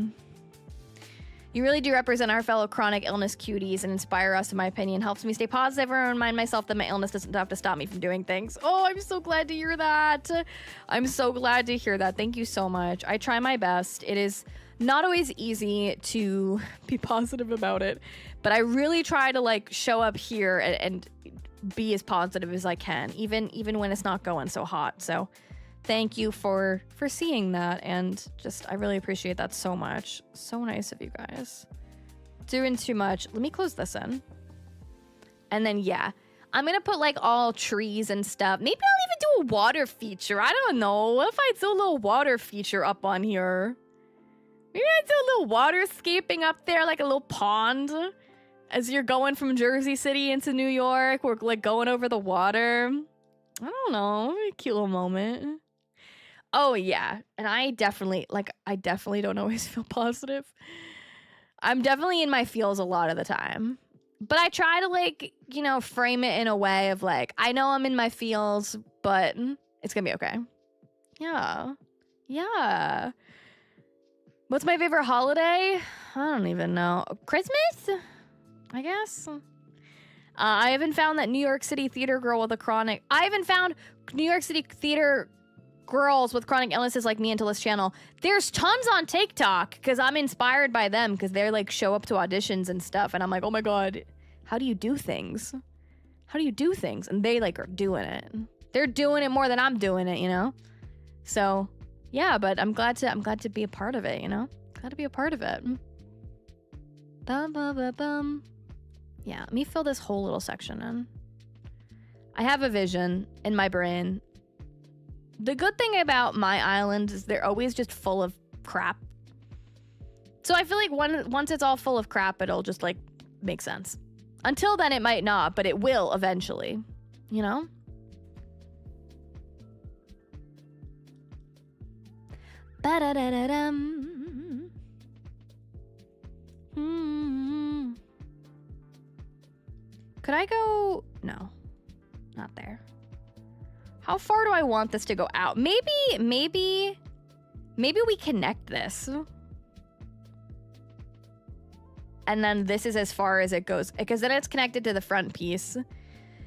You really do represent our fellow chronic illness cuties and inspire us, in my opinion. Helps me stay positive and remind myself that my illness doesn't have to stop me from doing things. Oh, I'm so glad to hear that. I'm so glad to hear that. Thank you so much. I try my best. It is not always easy to be positive about it, but I really try to like show up here and be as positive as I can, even when it's not going so hot. So thank you for seeing that, and just I really appreciate that so much. So nice of you guys. Doing too much. Let me close this in. And then yeah, I'm gonna put like all trees and stuff. Maybe I'll even do a water feature. I don't know. What if I do a little water feature up on here? Maybe I do a little waterscaping up there, like a little pond. As you're going from Jersey City into New York, we're like going over the water. I don't know. A cute little moment. Oh yeah, and I definitely don't always feel positive. I'm definitely in my feels a lot of the time. But I try to like, frame it in a way of like, I know I'm in my feels, but it's gonna be okay. Yeah. Yeah. What's my favorite holiday? I don't even know. Christmas? I guess. I haven't found that New York City theater girl with a chronic. I haven't found New York City theater girls with chronic illnesses like me into this channel. There's tons on TikTok because I'm inspired by them because they're like show up to auditions and stuff. And I'm like, oh my God, how do you do things? How do you do things? And they like are doing it. They're doing it more than I'm doing it, you know? So yeah, but I'm glad to be a part of it, you know? Glad to be a part of it. Bum, bum, bum, bum. Yeah, let me fill this whole little section in. I have a vision in my brain. The good thing about my island is they're always just full of crap. So I feel like once it's all full of crap, it'll just like make sense. Until then, it might not, but it will eventually, you know? Ba-da-da-da-dum. Could I go? No, not there. How far do I want this to go out? Maybe we connect this. And then this is as far as it goes, because then it's connected to the front piece.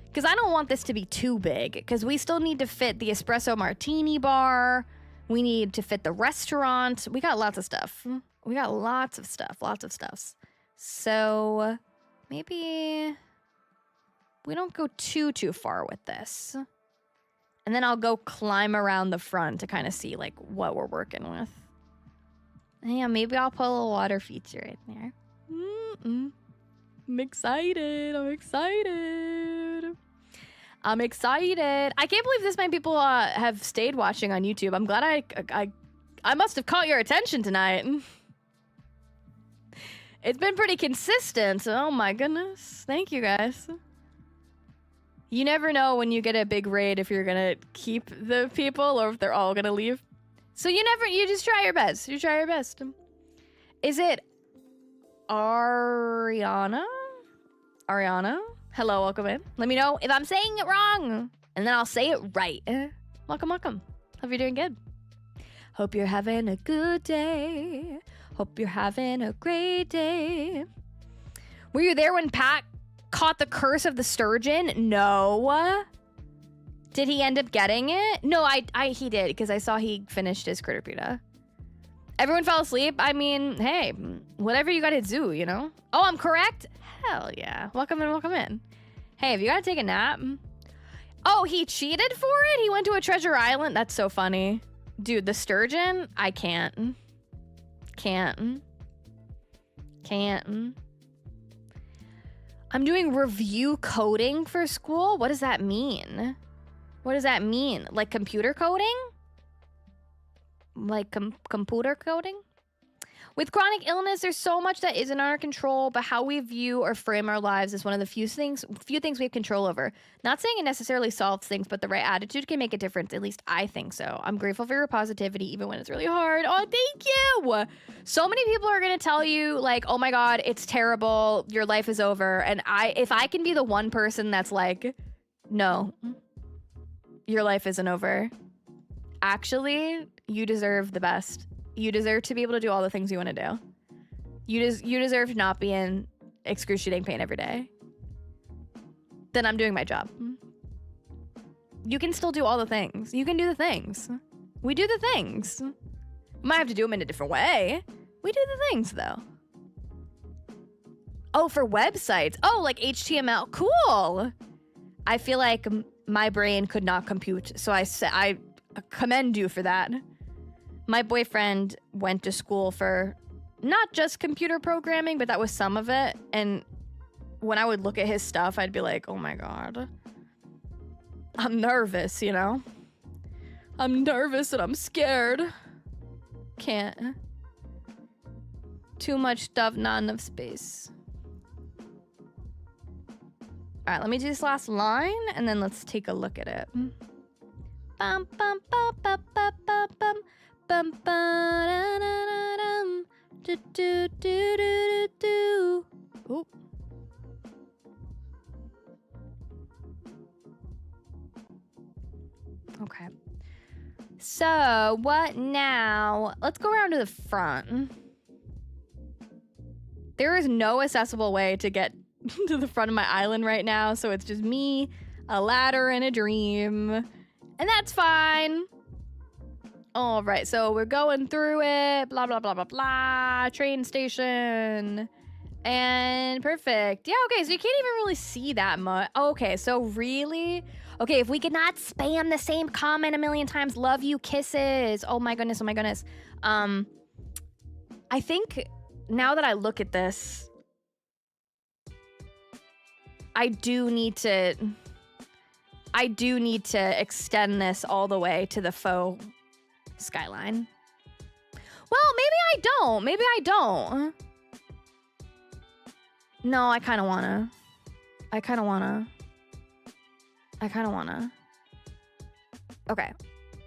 Because I don't want this to be too big, because we still need to fit the espresso martini bar. We need to fit the restaurant. We got lots of stuff. We got lots of stuff. So maybe we don't go too far with this. And then I'll go climb around the front to kind of see like what we're working with. And yeah, maybe I'll put a little water feature right there. I'm excited. I can't believe this many people have stayed watching on YouTube. I'm glad I must have caught your attention tonight. It's been pretty consistent. Oh my goodness. Thank you guys. You never know when you get a big raid if you're gonna keep the people or if they're all gonna leave. So you just try your best. You try your best. Is it Ariana? Hello, welcome in. Let me know if I'm saying it wrong, and then I'll say it right. Welcome. Hope you're doing good. Hope you're having a good day. Hope you're having a great day. Were you there when Pat caught the curse of the sturgeon? No. Did he end up getting it? No, he did, because I saw he finished his critter pita. Everyone fell asleep? I mean, hey, whatever you gotta do, you know? Oh, I'm correct? Hell yeah. Welcome in. Hey, have you gotta take a nap? Oh, he cheated for it? He went to a treasure island? That's so funny. Dude, the sturgeon? I can't. I'm doing review coding for school? What does that mean? Like computer coding? Like computer coding? With chronic illness, there's so much that isn't in our control, but how we view or frame our lives is one of the few things we have control over. Not saying it necessarily solves things, but the right attitude can make a difference. At least I think so. I'm grateful for your positivity, even when it's really hard. Oh, thank you! So many people are gonna tell you, like, oh my God, it's terrible, your life is over. And if I can be the one person that's like, no, your life isn't over. Actually, you deserve the best. You deserve to be able to do all the things you want to do. You deserve to not be in excruciating pain every day. Then I'm doing my job. You can still do all the things. You can do the things. We do the things. Might have to do them in a different way. We do the things, though. Oh, for websites. Oh, like HTML. Cool. I feel like my brain could not compute, so I commend you for that. My boyfriend went to school for not just computer programming, but that was some of it. And when I would look at his stuff, I'd be like, oh my God. I'm nervous, you know? I'm nervous and I'm scared. Can't. Too much stuff, not enough space. All right, let me do this last line and then let's take a look at it. Bum, bum, bum, bum, bum, bum, bum. Bum, ba, da, da, da, dum. Do, do, do, do, do, do. Ooh. Okay. So, what now? Let's go around to the front. There is no accessible way to get to the front of my island right now, so it's just me, a ladder, and a dream. And that's fine. All right, so we're going through it. Blah, blah, blah, blah, blah. Train station. And perfect. Yeah, okay, so you can't even really see that much. Okay, so really? Okay, if we could not spam the same comment a million times, love you, kisses. Oh my goodness, oh my goodness. I think now that I look at this, I do need to extend this all the way to the faux skyline. Well, maybe I don't. No, I kind of wanna. Okay,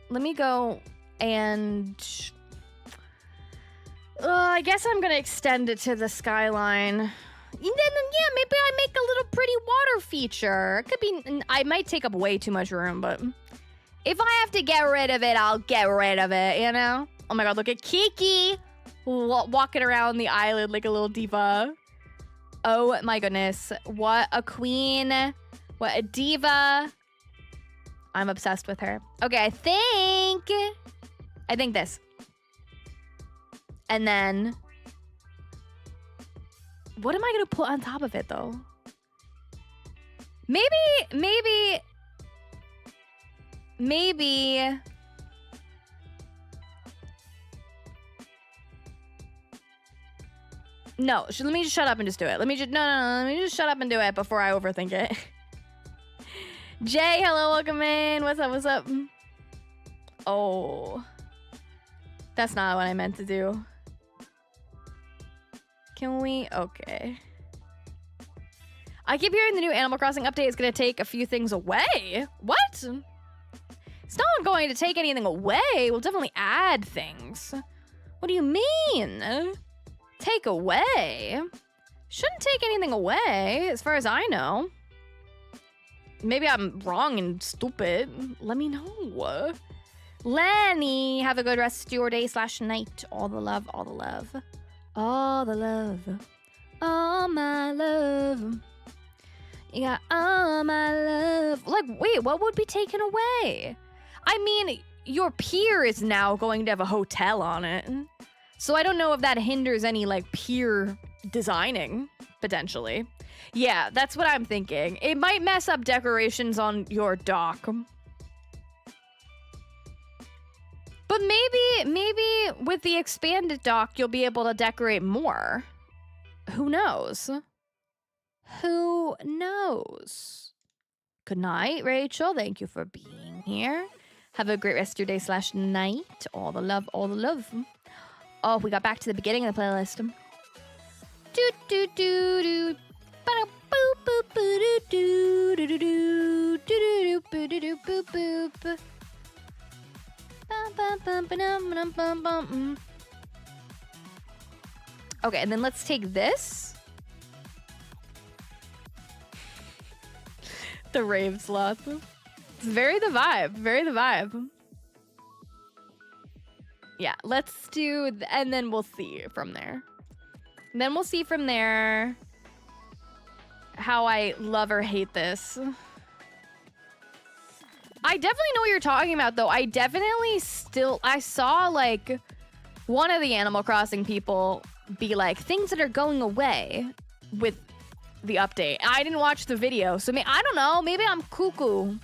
let me go and I guess I'm gonna extend it to the skyline. And then, yeah, maybe I make a little pretty water feature. It could be, I might take up way too much room, but if I have to get rid of it, I'll get rid of it, you know? Oh my god, look at Kiki walking around the island like a little diva. Oh my goodness. What a queen. What a diva. I'm obsessed with her. Okay, I think this. And then, what am I gonna put on top of it though? Maybe. No, let me just shut up and just do it. Let me just shut up and do it before I overthink it. Jay, hello, welcome in. What's up? Oh. That's not what I meant to do. Can we? Okay. I keep hearing the new Animal Crossing update is going to take a few things away. What? It's not going to take anything away. We'll definitely add things. What do you mean? Take away? Shouldn't take anything away, as far as I know. Maybe I'm wrong and stupid. Let me know. Lenny, have a good rest of your day / night. All the love, all the love. All the love. All my love. You got all my love. Like, wait, what would be taken away? I mean, your pier is now going to have a hotel on it. So I don't know if that hinders any, like, pier designing, potentially. Yeah, that's what I'm thinking. It might mess up decorations on your dock. But maybe with the expanded dock, you'll be able to decorate more. Who knows? Who knows? Good night, Rachel. Thank you for being here. Have a great rest of your day / night. All the love, all the love. Oh, we got back to the beginning of the playlist. Do do do do. Boop boop boop do do do do do do do do boop boop. Okay, and then let's take this. The rave sloth. It's very the vibe. Very the vibe. Yeah, let's do, and then we'll see from there. Then we'll see from there how I love or hate this. I definitely know what you're talking about, though. I saw, like, one of the Animal Crossing people be like, things that are going away with the update. I didn't watch the video, so I don't know. Maybe I'm cuckoo.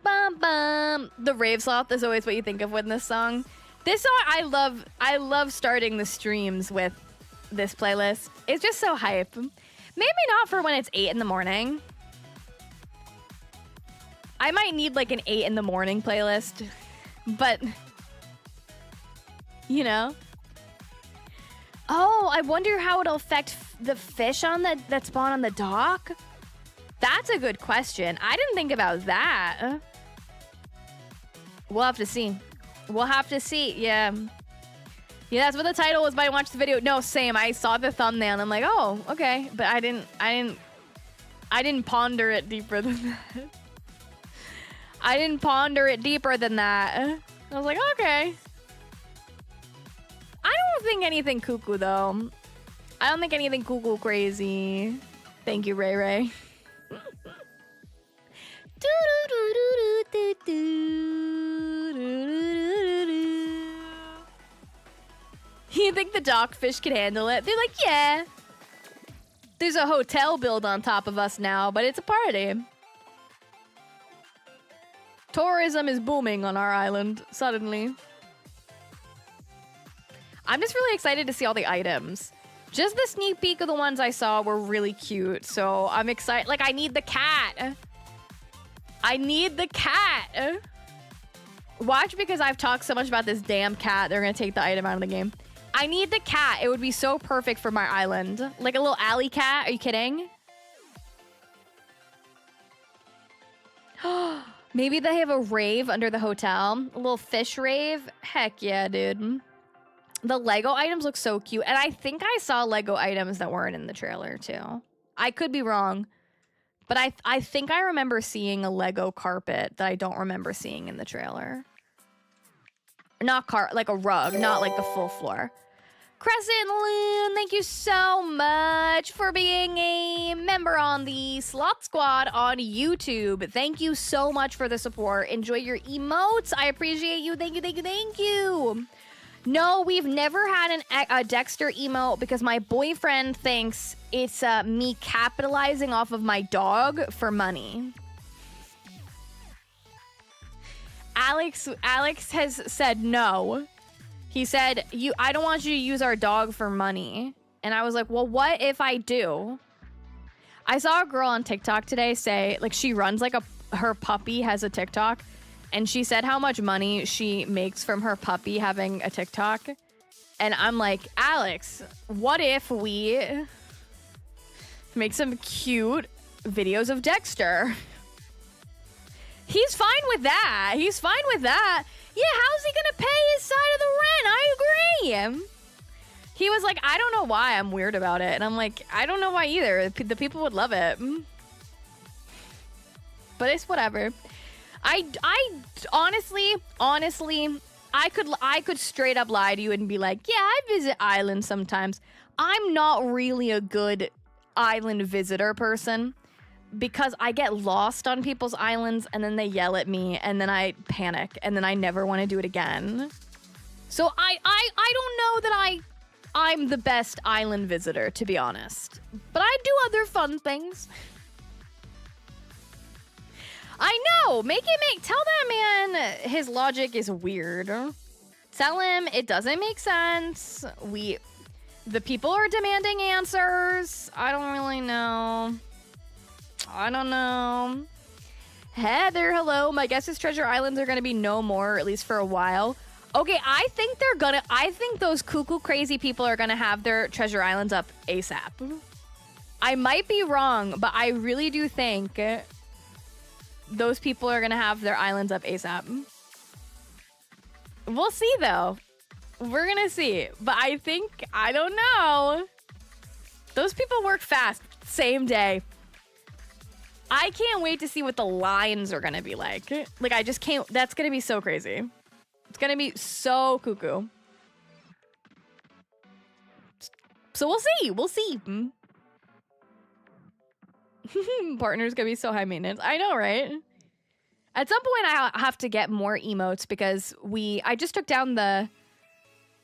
Bum bum. The rave sloth is always what you think of with this song. This song, I love starting the streams with this playlist. It's just so hype. Maybe not for when it's 8 in the morning. I might need like an 8 in the morning playlist, but you know. Oh, I wonder how it'll affect the fish on that spawn on the dock. That's a good question. I didn't think about that. We'll have to see. We'll have to see. Yeah. Yeah, that's what the title was, but I watched the video. No, same. I saw the thumbnail and I'm like, oh, okay. But I didn't ponder it deeper than that. I didn't ponder it deeper than that. I was like, okay. I don't think anything cuckoo, though. I don't think anything cuckoo crazy. Thank you, Ray Ray. You think the dockfish can handle it? They're like, yeah. There's a hotel built on top of us now, but it's a party. Tourism is booming on our island, suddenly. I'm just really excited to see all the items. Just the sneak peek of the ones I saw were really cute, so I'm excited. Like, I need the cat. I need the cat. Watch, because I've talked so much about this damn cat, they're gonna take the item out of the game. I need the cat. It would be so perfect for my island. Like a little alley cat. Are you kidding? Maybe they have a rave under the hotel. A little fish rave. Heck yeah, dude. The Lego items look so cute. And I think I saw Lego items that weren't in the trailer too. I could be wrong. But I think I remember seeing a Lego carpet that I don't remember seeing in the trailer. Not like a rug, not like the full floor. Crescent Loon, thank you so much for being a member on the Sloth Squad on YouTube. Thank you so much for the support. Enjoy your emotes. I appreciate you. Thank you, thank you, thank you. No, we've never had a Dexter emote because my boyfriend thinks it's me capitalizing off of my dog for money. Alex has said no. He said, I don't want you to use our dog for money. And I was like, well, what if I do? I saw a girl on TikTok today say, like, she runs like her puppy has a TikTok. And she said how much money she makes from her puppy having a TikTok. And I'm like, Alex, what if we make some cute videos of Dexter? He's fine with that. He's fine with that. Yeah, how's he gonna pay his side of the rent? I agree. He was like, I don't know why I'm weird about it. And I'm like, I don't know why either. The people would love it. But it's whatever. I honestly, I could straight up lie to you and be like, yeah, I visit islands sometimes. I'm not really a good island visitor person because I get lost on people's islands and then they yell at me and then I panic and then I never want to do it again. So I don't know that I'm the best island visitor, to be honest. But I do other fun things. I know. Tell that man his logic is weird. Tell him it doesn't make sense. The people are demanding answers. I don't really know. I don't know. Heather, hello. My guess is Treasure Islands are gonna be no more, at least for a while. Okay, I think those cuckoo crazy people are gonna have their Treasure Islands up ASAP. I might be wrong, but I really do think those people are gonna have their islands up ASAP. We'll see though. We're gonna see. But I don't know. Those people work fast. Same day. I can't wait to see what the lines are gonna be like. Like, I just can't. That's gonna be so crazy. It's gonna be so cuckoo. So we'll see. We'll see. Partner's gonna be so high maintenance. I know, right? At some point, I have to get more emotes because I just took down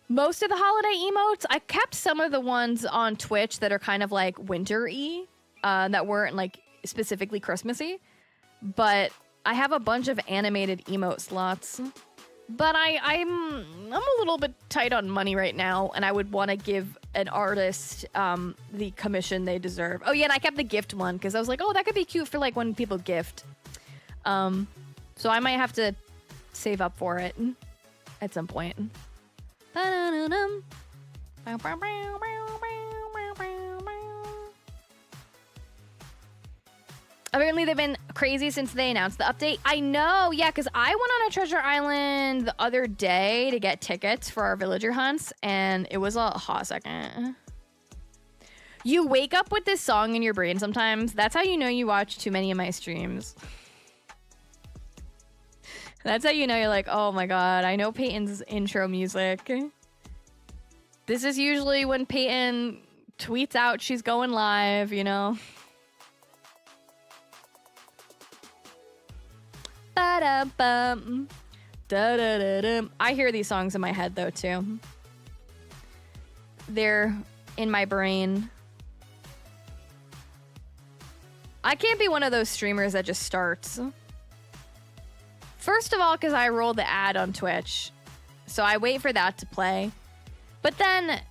most of the holiday emotes. I kept some of the ones on Twitch that are kind of like winter-y, that weren't like specifically Christmassy. But I have a bunch of animated emote slots. But I'm a little bit tight on money right now, and I would want to give an artist the commission they deserve. Oh yeah, and I kept the gift one because I was like, oh, that could be cute for like when people gift. So I might have to save up for it at some point. Apparently they've been crazy since they announced the update. I know, yeah, because I went on a treasure island the other day to get tickets for our villager hunts, and it was a hot second. You wake up with this song in your brain sometimes. That's how you know you watch too many of my streams. That's how you know you're like, oh my god, I know Payton's intro music. This is usually when Payton tweets out she's going live, you know? Ba-da-bum. Da-da-da-dum. I hear these songs in my head though too. they're in my brain. I can't be one of those streamers that just starts. First of all, because I roll the ad on Twitch. So I wait for that to play. But then,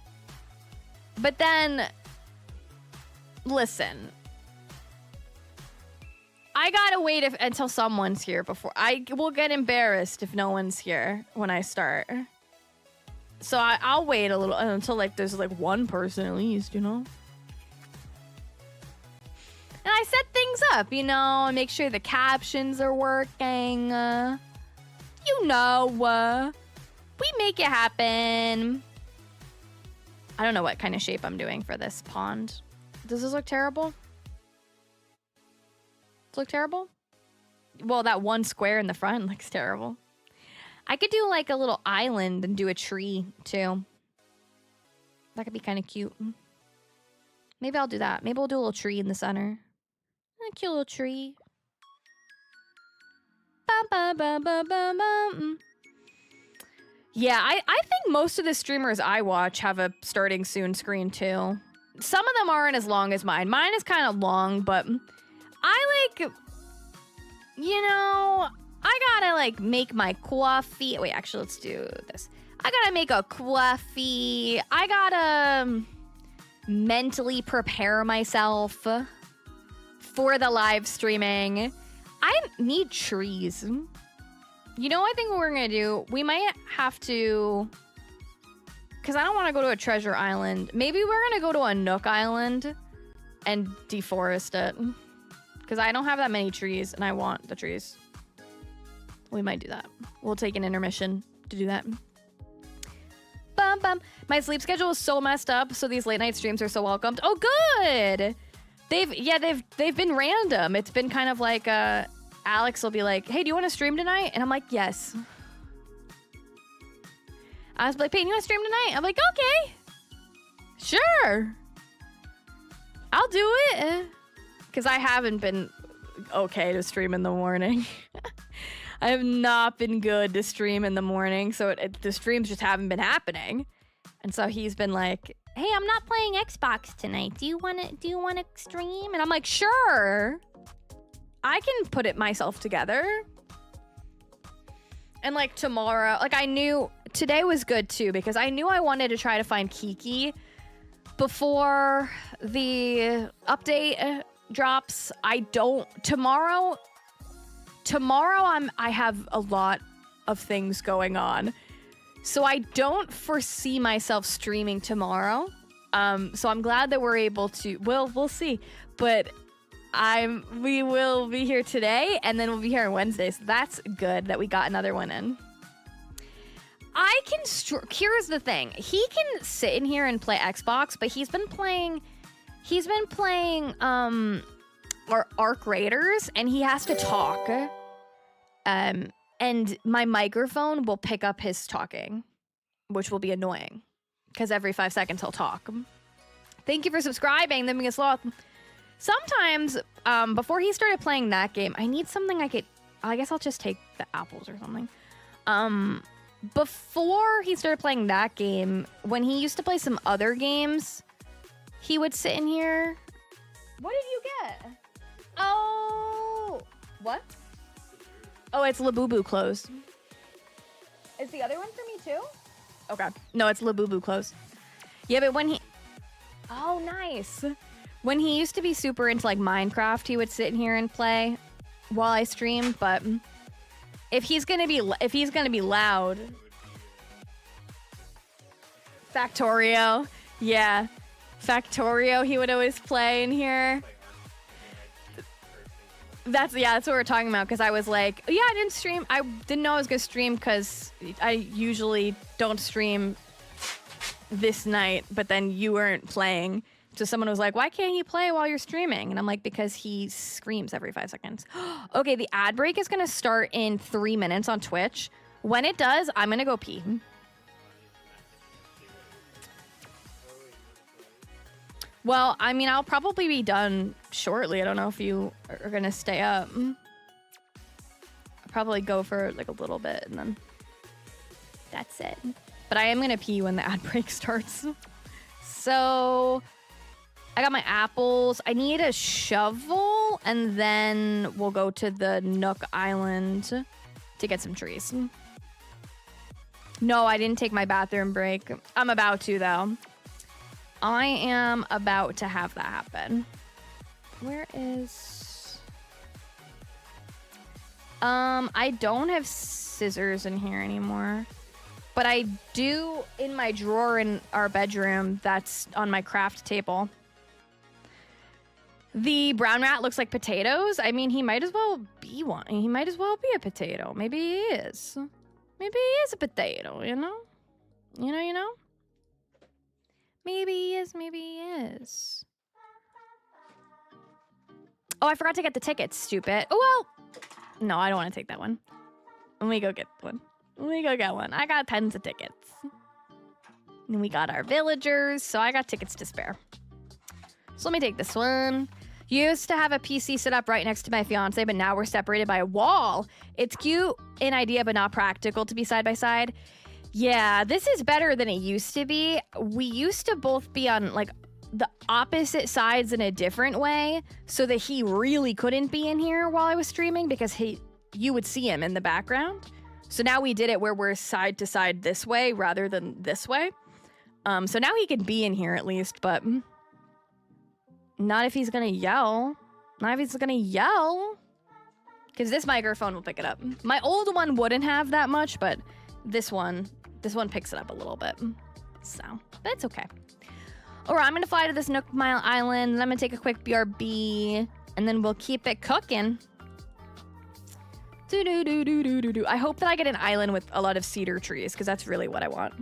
listen. I gotta wait until someone's here before. I will get embarrassed if no one's here when I start. So I'll wait a little until like there's like one person at least, you know? And I set things up, you know, and make sure the captions are working. You know, we make it happen. I don't know what kind of shape I'm doing for this pond. Does this look terrible? Does it look terrible? Well, that one square in the front looks terrible. I could do like a little island and do a tree too. That could be kind of cute. Maybe I'll do that. Maybe we'll do a little tree in the center. A cute little tree. Bum, bum, bum, bum, bum, bum. Yeah, I think most of the streamers I watch have a starting soon screen too. Some of them aren't as long as mine. Mine is kind of long, but I like, you know, I gotta like make my coffee. Wait, actually, let's do this. I gotta make a coffee. I gotta mentally prepare myself for the live streaming. I need trees. You know, I think what we're gonna do, we might have to, because I don't want to go to a treasure island. Maybe we're gonna go to a nook island and deforest it. Because I don't have that many trees and I want the trees. We might do that. We'll take an intermission to do that. Bum, bum. My sleep schedule is so messed up, so these late night streams are so welcomed. Oh, good! They've been random. It's been kind of like, Alex will be like, hey, do you want to stream tonight? And I'm like, yes. I was like, Payton, you want to stream tonight? I'm like, okay. Sure. I'll do it. Because I haven't been okay to stream in the morning. I have not been good to stream in the morning, so the streams just haven't been happening. And so he's been like, hey, I'm not playing Xbox tonight. Do you want to stream? And I'm like, sure. I can put it myself together. And like tomorrow, like I knew today was good too, because I knew I wanted to try to find Kiki before the update drops. Tomorrow I have a lot of things going on. So I don't foresee myself streaming tomorrow. So I'm glad that we're able to, we'll see. But we will be here today, and then we'll be here on Wednesday. So that's good that we got another one in. I can, here's the thing. He can sit in here and play Xbox, but he's been playing our Arc Raiders, and he has to talk. And my microphone will pick up his talking, which will be annoying, because every 5 seconds he'll talk. Thank you for subscribing, the biggest sloth. Sometimes, before he started playing that game, I need something I guess I'll just take the apples or something. Before he started playing that game, when he used to play some other games, he would sit in here. What did you get? Oh, what? Oh, it's Labubu closed. Is the other one for me too? Okay. No, it's Labubu closed. Yeah, but when he... Oh, nice. When he used to be super into like Minecraft, he would sit in here and play while I stream, but if he's gonna be loud... Factorio. Yeah. Factorio, he would always play in here. That's what we're talking about, because I was like, yeah, I didn't stream. I didn't know I was going to stream because I usually don't stream this night, but then you weren't playing. So someone was like, why can't he play while you're streaming? And I'm like, because he screams every 5 seconds. Okay, the ad break is going to start in 3 minutes on Twitch. When it does, I'm going to go pee. Well, I mean, I'll probably be done shortly. I don't know if you are going to stay up. I'll probably go for like a little bit and then that's it. But I am going to pee when the ad break starts. So I got my apples. I need a shovel, and then we'll go to the Nook Island to get some trees. No, I didn't take my bathroom break. I'm about to, though. I am about to have that happen. Where is... I don't have scissors in here anymore. But I do in my drawer in our bedroom that's on my craft table. The brown rat looks like potatoes. I mean, he might as well be one. He might as well be a potato. Maybe he is. Maybe he is a potato, you know? You know? Maybe he is, maybe he is. Oh, I forgot to get the tickets, stupid. Oh, well. No, I don't want to take that one. Let me go get one. Let me go get one. I got tons of tickets. And we got our villagers, so I got tickets to spare. So let me take this one. Used to have a PC set up right next to my fiance, but now we're separated by a wall. It's cute in idea, but not practical to be side by side. Yeah, this is better than it used to be. We used to both be on like the opposite sides in a different way, so that he really couldn't be in here while I was streaming because you would see him in the background. So now we did it where we're side to side this way rather than this way. So now he can be in here at least, but not if he's gonna yell. Not if he's gonna yell. Because this microphone will pick it up. My old one wouldn't have that much, but this one picks it up a little bit. So, but it's okay. All right, I'm gonna fly to this Nook Mile Island, and I'm gonna take a quick BRB, and then we'll keep it cooking. Do-do-do-do-do-do-do. I hope that I get an island with a lot of cedar trees, because that's really what I want.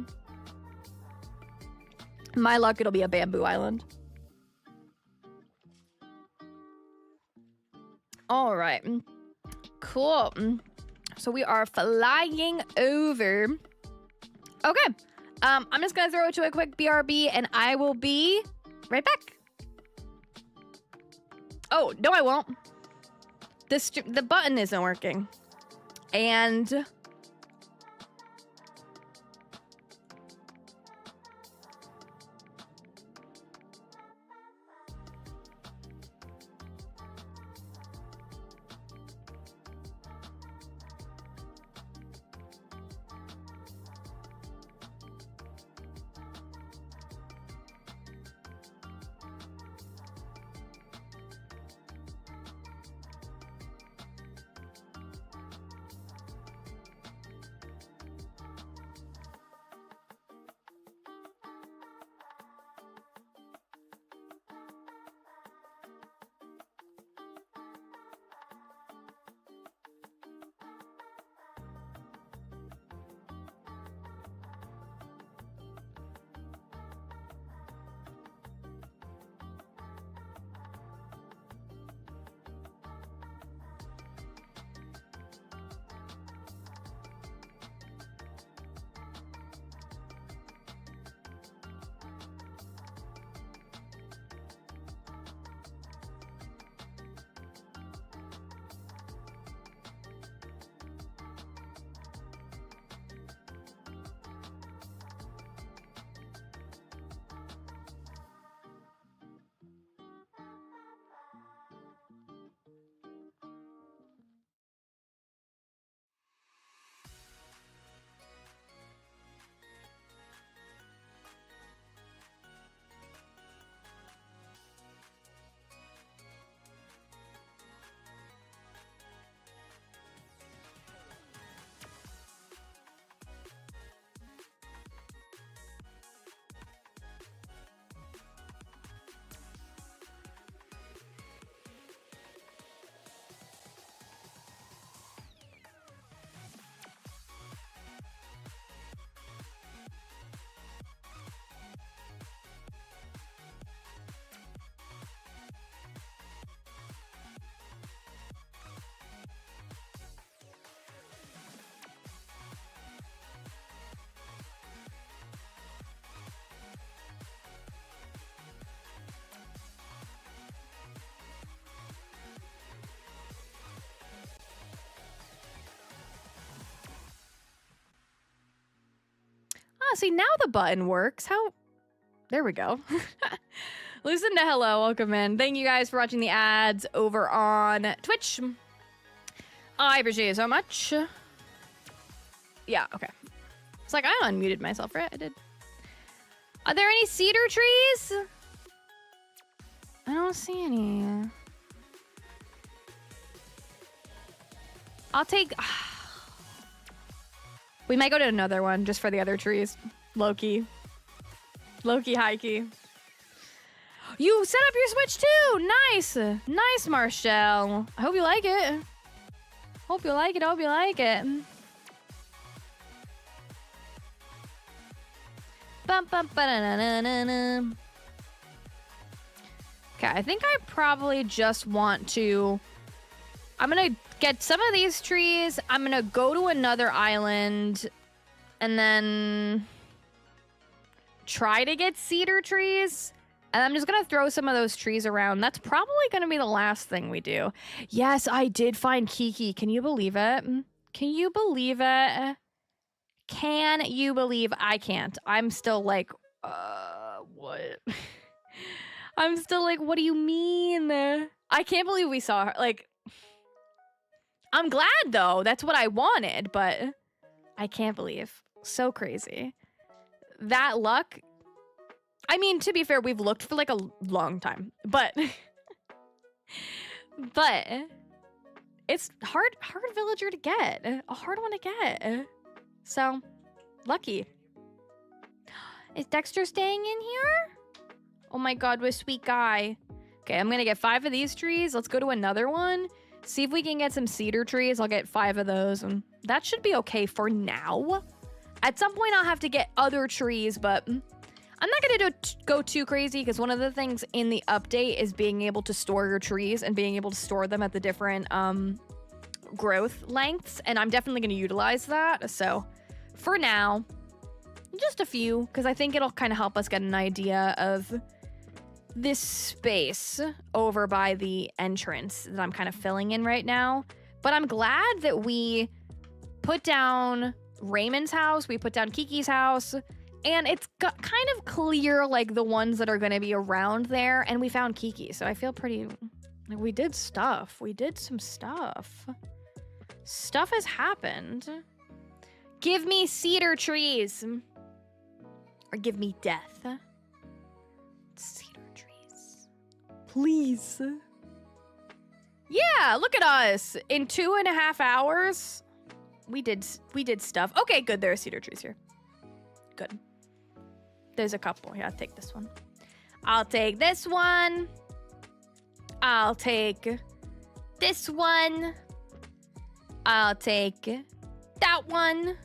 My luck, it'll be a bamboo island. All right. Cool. So we are flying over. Okay. I'm just going to throw it to a quick BRB, and I will be right back. Oh, no, I won't. The button isn't working. And... see, now the button works. How There we go. Lucinda, hello, welcome in. Thank you guys for watching the ads over on Twitch. I appreciate it so much. Yeah, okay. It's like I unmuted myself, right? I did. Are there any cedar trees? I don't see any. I'll take... We might go to another one just for the other trees. Low-key. Low-key, high-key. You set up your Switch too! Nice! Nice, Marshall. I hope you like it. Hope you like it, hope you like it. Bum, bum, ba-da-na-na-na-na. Okay, I think I probably just want to... I'm gonna get some of these trees. I'm gonna go to another island and then try to get cedar trees. And I'm just gonna throw some of those trees around. That's probably gonna be the last thing we do. Yes, I did find Kiki. Can you believe it? Can you believe it? Can you believe I can't? I'm still like, what? I'm still like, what do you mean? I can't believe we saw her. Like, I'm glad though. That's what I wanted, but I can't believe. So crazy. That luck. I mean, to be fair, we've looked for like a long time, but it's hard villager to get. A hard one to get. So, lucky. Is Dexter staying in here? Oh my god, what a sweet guy. Okay, I'm gonna get 5 of these trees. Let's go to another one. See if we can get some cedar trees. I'll get 5 of those, and that should be okay for now. At some point, I'll have to get other trees, but I'm not gonna go too crazy because one of the things in the update is being able to store your trees and being able to store them at the different growth lengths, and I'm definitely gonna utilize that. So for now, just a few, because I think it'll kind of help us get an idea of this space over by the entrance that I'm kind of filling in right now. But I'm glad that we put down Raymond's house, we put down Kiki's house, and it's got kind of clear like the ones that are going to be around there, and we found Kiki, so I feel pretty like we did stuff. We did some stuff. Stuff has happened. Give me cedar trees. Or give me death. Cedar trees. Please. Yeah, look at us. In 2.5 hours, we did stuff. Okay, good. There are cedar trees here. Good. There's a couple. Yeah, I'll take this one. I'll take this one. I'll take this one. I'll take that one.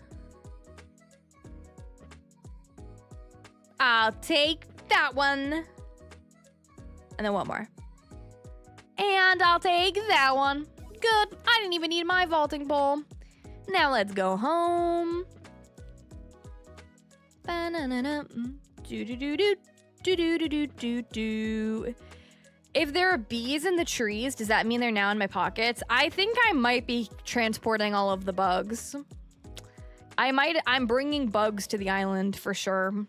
I'll take that one. And then one more. And I'll take that one. Good. I didn't even need my vaulting pole. Now let's go home. If there are bees in the trees, does that mean they're now in my pockets? I think I might be transporting all of the bugs. I'm bringing bugs to the island for sure.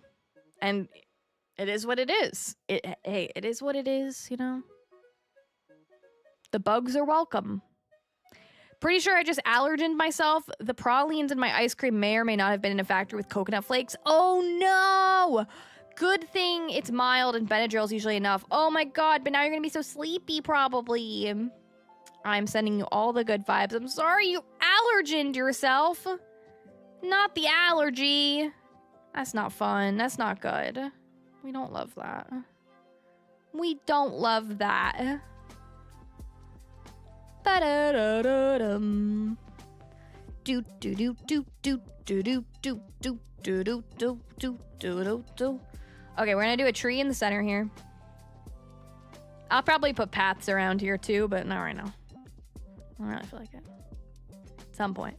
And it is what it is. Hey, it is what it is, you know? The bugs are welcome. Pretty sure I just allergened myself. The pralines in my ice cream may or may not have been in a factory with coconut flakes. Oh no! Good thing it's mild and Benadryl's usually enough. Oh my god, but now you're gonna be so sleepy probably. I'm sending you all the good vibes. I'm sorry you allergened yourself. Not the allergy. That's not fun. That's not good. We don't love that. We don't love that. Ba-da-da-da-dum. Do do do do do do do do do do do do do do do. Okay, we're gonna do a tree in the center here. I'll probably put paths around here too, but not right now. I don't really feel like it. At some point.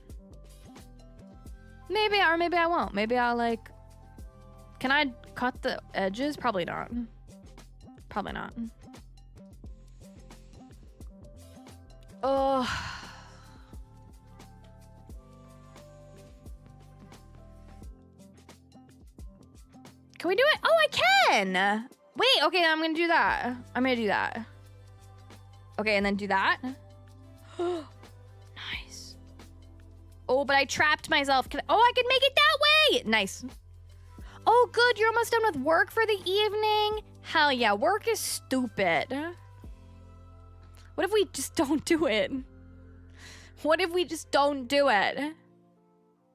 Maybe, or maybe I won't. Maybe I'll like... Can I cut the edges? Probably not. Probably not. Oh. Can we do it? Oh, I can. Wait, okay, I'm gonna do that. I'm gonna do that. Okay, and then do that. Nice. Oh, but I trapped myself. I can make it that way. Nice. Oh, good. You're almost done with work for the evening. Hell yeah. Work is stupid. What if we just don't do it? What if we just don't do it?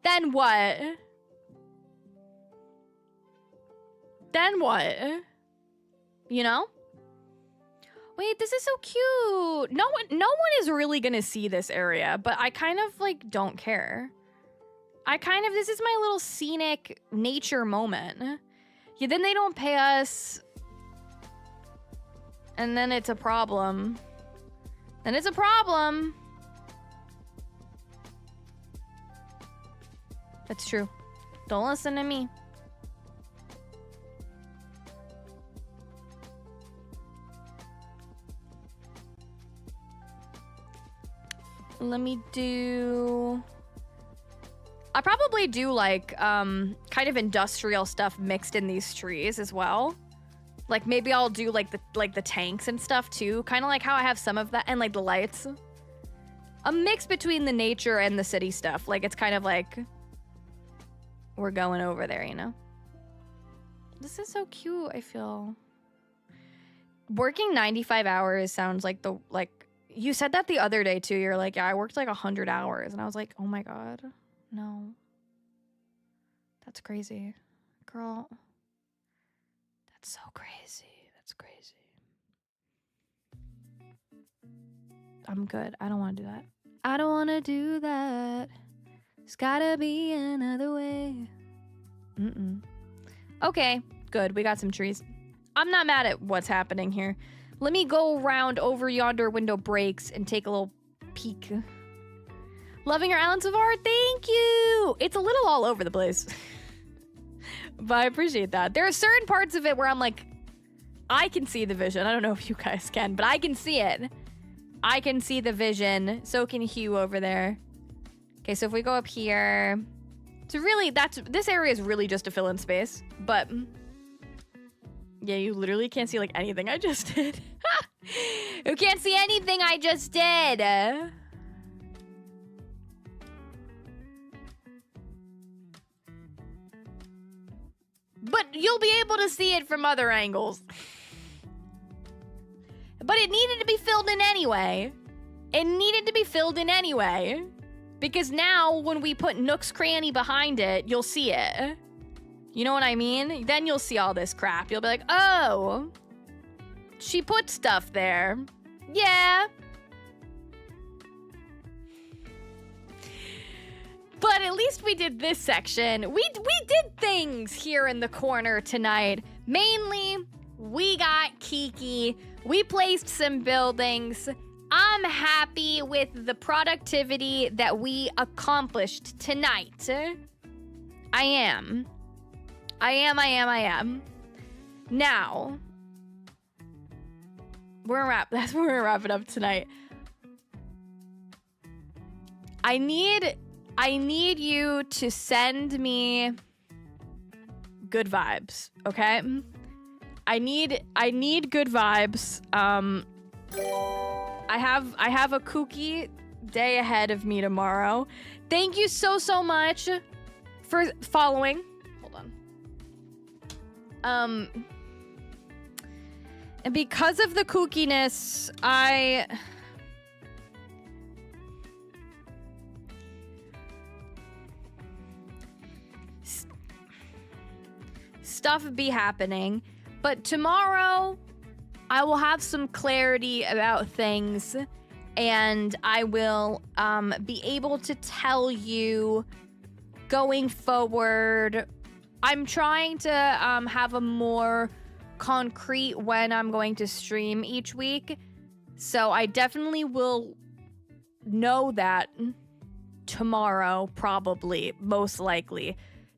Then what? Then what? You know? Wait, this is so cute. No one is really gonna see this area, but I kind of like don't care. This is my little scenic nature moment. Yeah, then they don't pay us. And then it's a problem. Then it's a problem. That's true. Don't listen to me. Let me do... I probably do like kind of industrial stuff mixed in these trees as well. Like maybe I'll do like the tanks and stuff too. Kind of like how I have some of that and like the lights. A mix between the nature and the city stuff. Like it's kind of like we're going over there, you know? This is so cute, I feel. Working 95 hours sounds like you said that the other day too. You're like, yeah, I worked like 100 hours. And I was like, oh my God, no. That's crazy. Girl. That's so crazy. That's crazy. I'm good. I don't want to do that. I don't want to do that. There's gotta be another way. Okay, good. We got some trees. I'm not mad at what's happening here. Let me go around over yonder window breaks and take a little peek. Loving your islands of art. Thank you. It's a little all over the place. But I appreciate that. There are certain parts of it where I'm like, I can see the vision. I don't know if you guys can, but I can see it. I can see the vision. So can Hugh over there. Okay, so if we go up here. So really, this area is really just a fill-in space. But yeah, you literally can't see like anything I just did. You can't see anything I just did. But you'll be able to see it from other angles. But it needed to be filled in anyway. It needed to be filled in anyway. Because now when we put Nook's Cranny behind it, you'll see it. You know what I mean? Then you'll see all this crap. You'll be like, oh, she put stuff there. Yeah. But at least we did this section. We did things here in the corner tonight. Mainly, we got Kiki. We placed some buildings. I'm happy with the productivity that we accomplished tonight. I am. Now, that's where we're wrapping up tonight. I need you to send me good vibes, okay? I need good vibes. I have a kooky day ahead of me tomorrow. Thank you so much for following. Hold on. And because of the kookiness, stuff be happening, but tomorrow I will have some clarity about things, and I will be able to tell you going forward. I'm trying to have a more concrete when I'm going to stream each week, so I definitely will know that tomorrow, probably, most likely.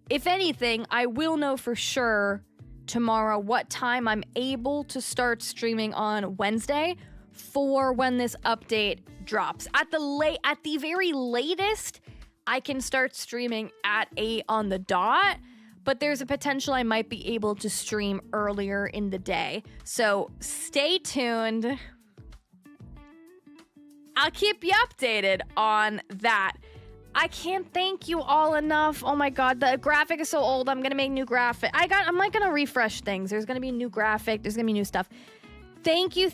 If anything, I will know for sure tomorrow what time I'm able to start streaming on Wednesday for when this update drops. At the very latest, I can start streaming at 8 on the dot, but there's a potential I might be able to stream earlier in the day. So stay tuned. I'll keep you updated on that. I can't thank you all enough. Oh my god, the graphic is so old. I'm gonna make new graphic. I'm like gonna refresh things. There's gonna be a new graphic. There's gonna be new stuff. Thank you,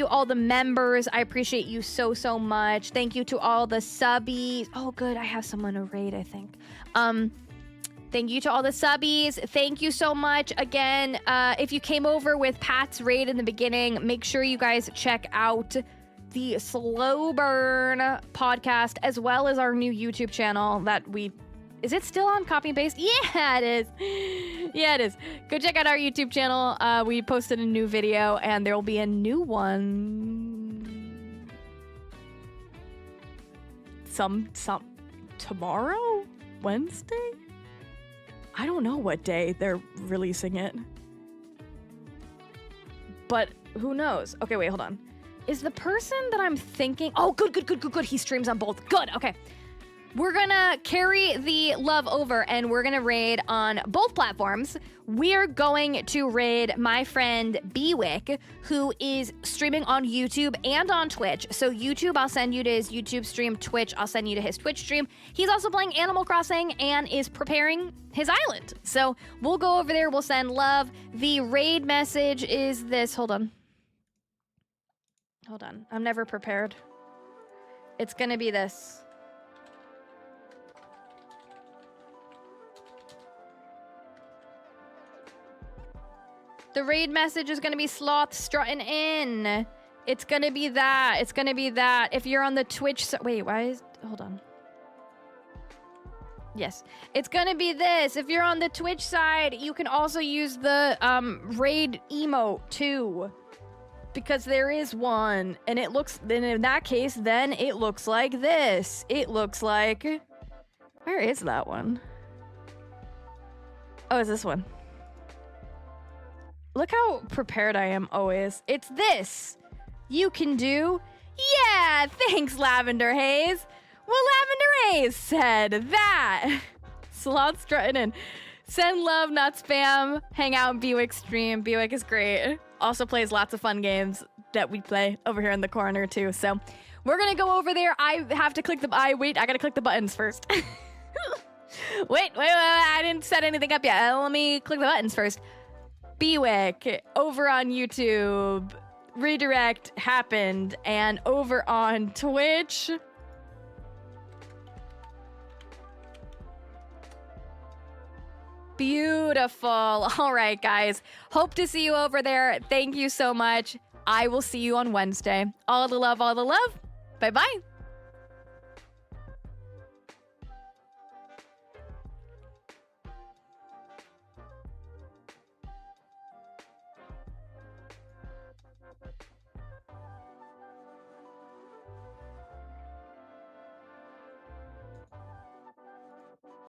all the members. I appreciate you so, so much. Thank you to all the subbies. Oh, good. I have someone to raid, I think. Thank you to all the subbies. Thank you so much. Again, if you came over with Pat's raid in the beginning, make sure you guys check out the Slow Burn podcast, as well as our new YouTube channel that we... Is it still on Copy and Paste? Yeah, it is. Yeah, it is. Go check out our YouTube channel. We posted a new video, and there will be a new one... tomorrow? Wednesday? I don't know what day they're releasing it. But who knows? Okay, wait, hold on. Is the person that I'm thinking... Oh, good. He streams on both. Good, okay. We're gonna carry the love over, and we're gonna raid on both platforms. We're going to raid my friend Bewick, who is streaming on YouTube and on Twitch. So YouTube, I'll send you to his YouTube stream. Twitch, I'll send you to his Twitch stream. He's also playing Animal Crossing and is preparing his island. So we'll go over there, we'll send love. The raid message is this. Hold on. I'm never prepared. It's gonna be this. The raid message is gonna be Sloth strutting in. It's gonna be that. If you're on the Twitch wait, why is... Hold on. Yes. It's gonna be this. If you're on the Twitch side, you can also use the raid emote too. Because there is one. And it looks... Then in that case, then it looks like this. It looks like... Where is that one? Oh, it's this one. Look how prepared I am always. It's this. You can do... Yeah, thanks, Lavender Haze. Well, Lavender Haze said that. Sloth strutting in. Send love, not spam. Hang out in Bewick's stream. Bewick is great. Also plays lots of fun games that we play over here in the corner, too. So we're going to go over there. I have to click the... Wait, I got to click the buttons first. Wait. I didn't set anything up yet. Let me click the buttons first. Bewick over on YouTube, redirect happened, and over on Twitch. Beautiful. All right, guys. Hope to see you over there. Thank you so much. I will see you on Wednesday. All the love, all the love. Bye-bye.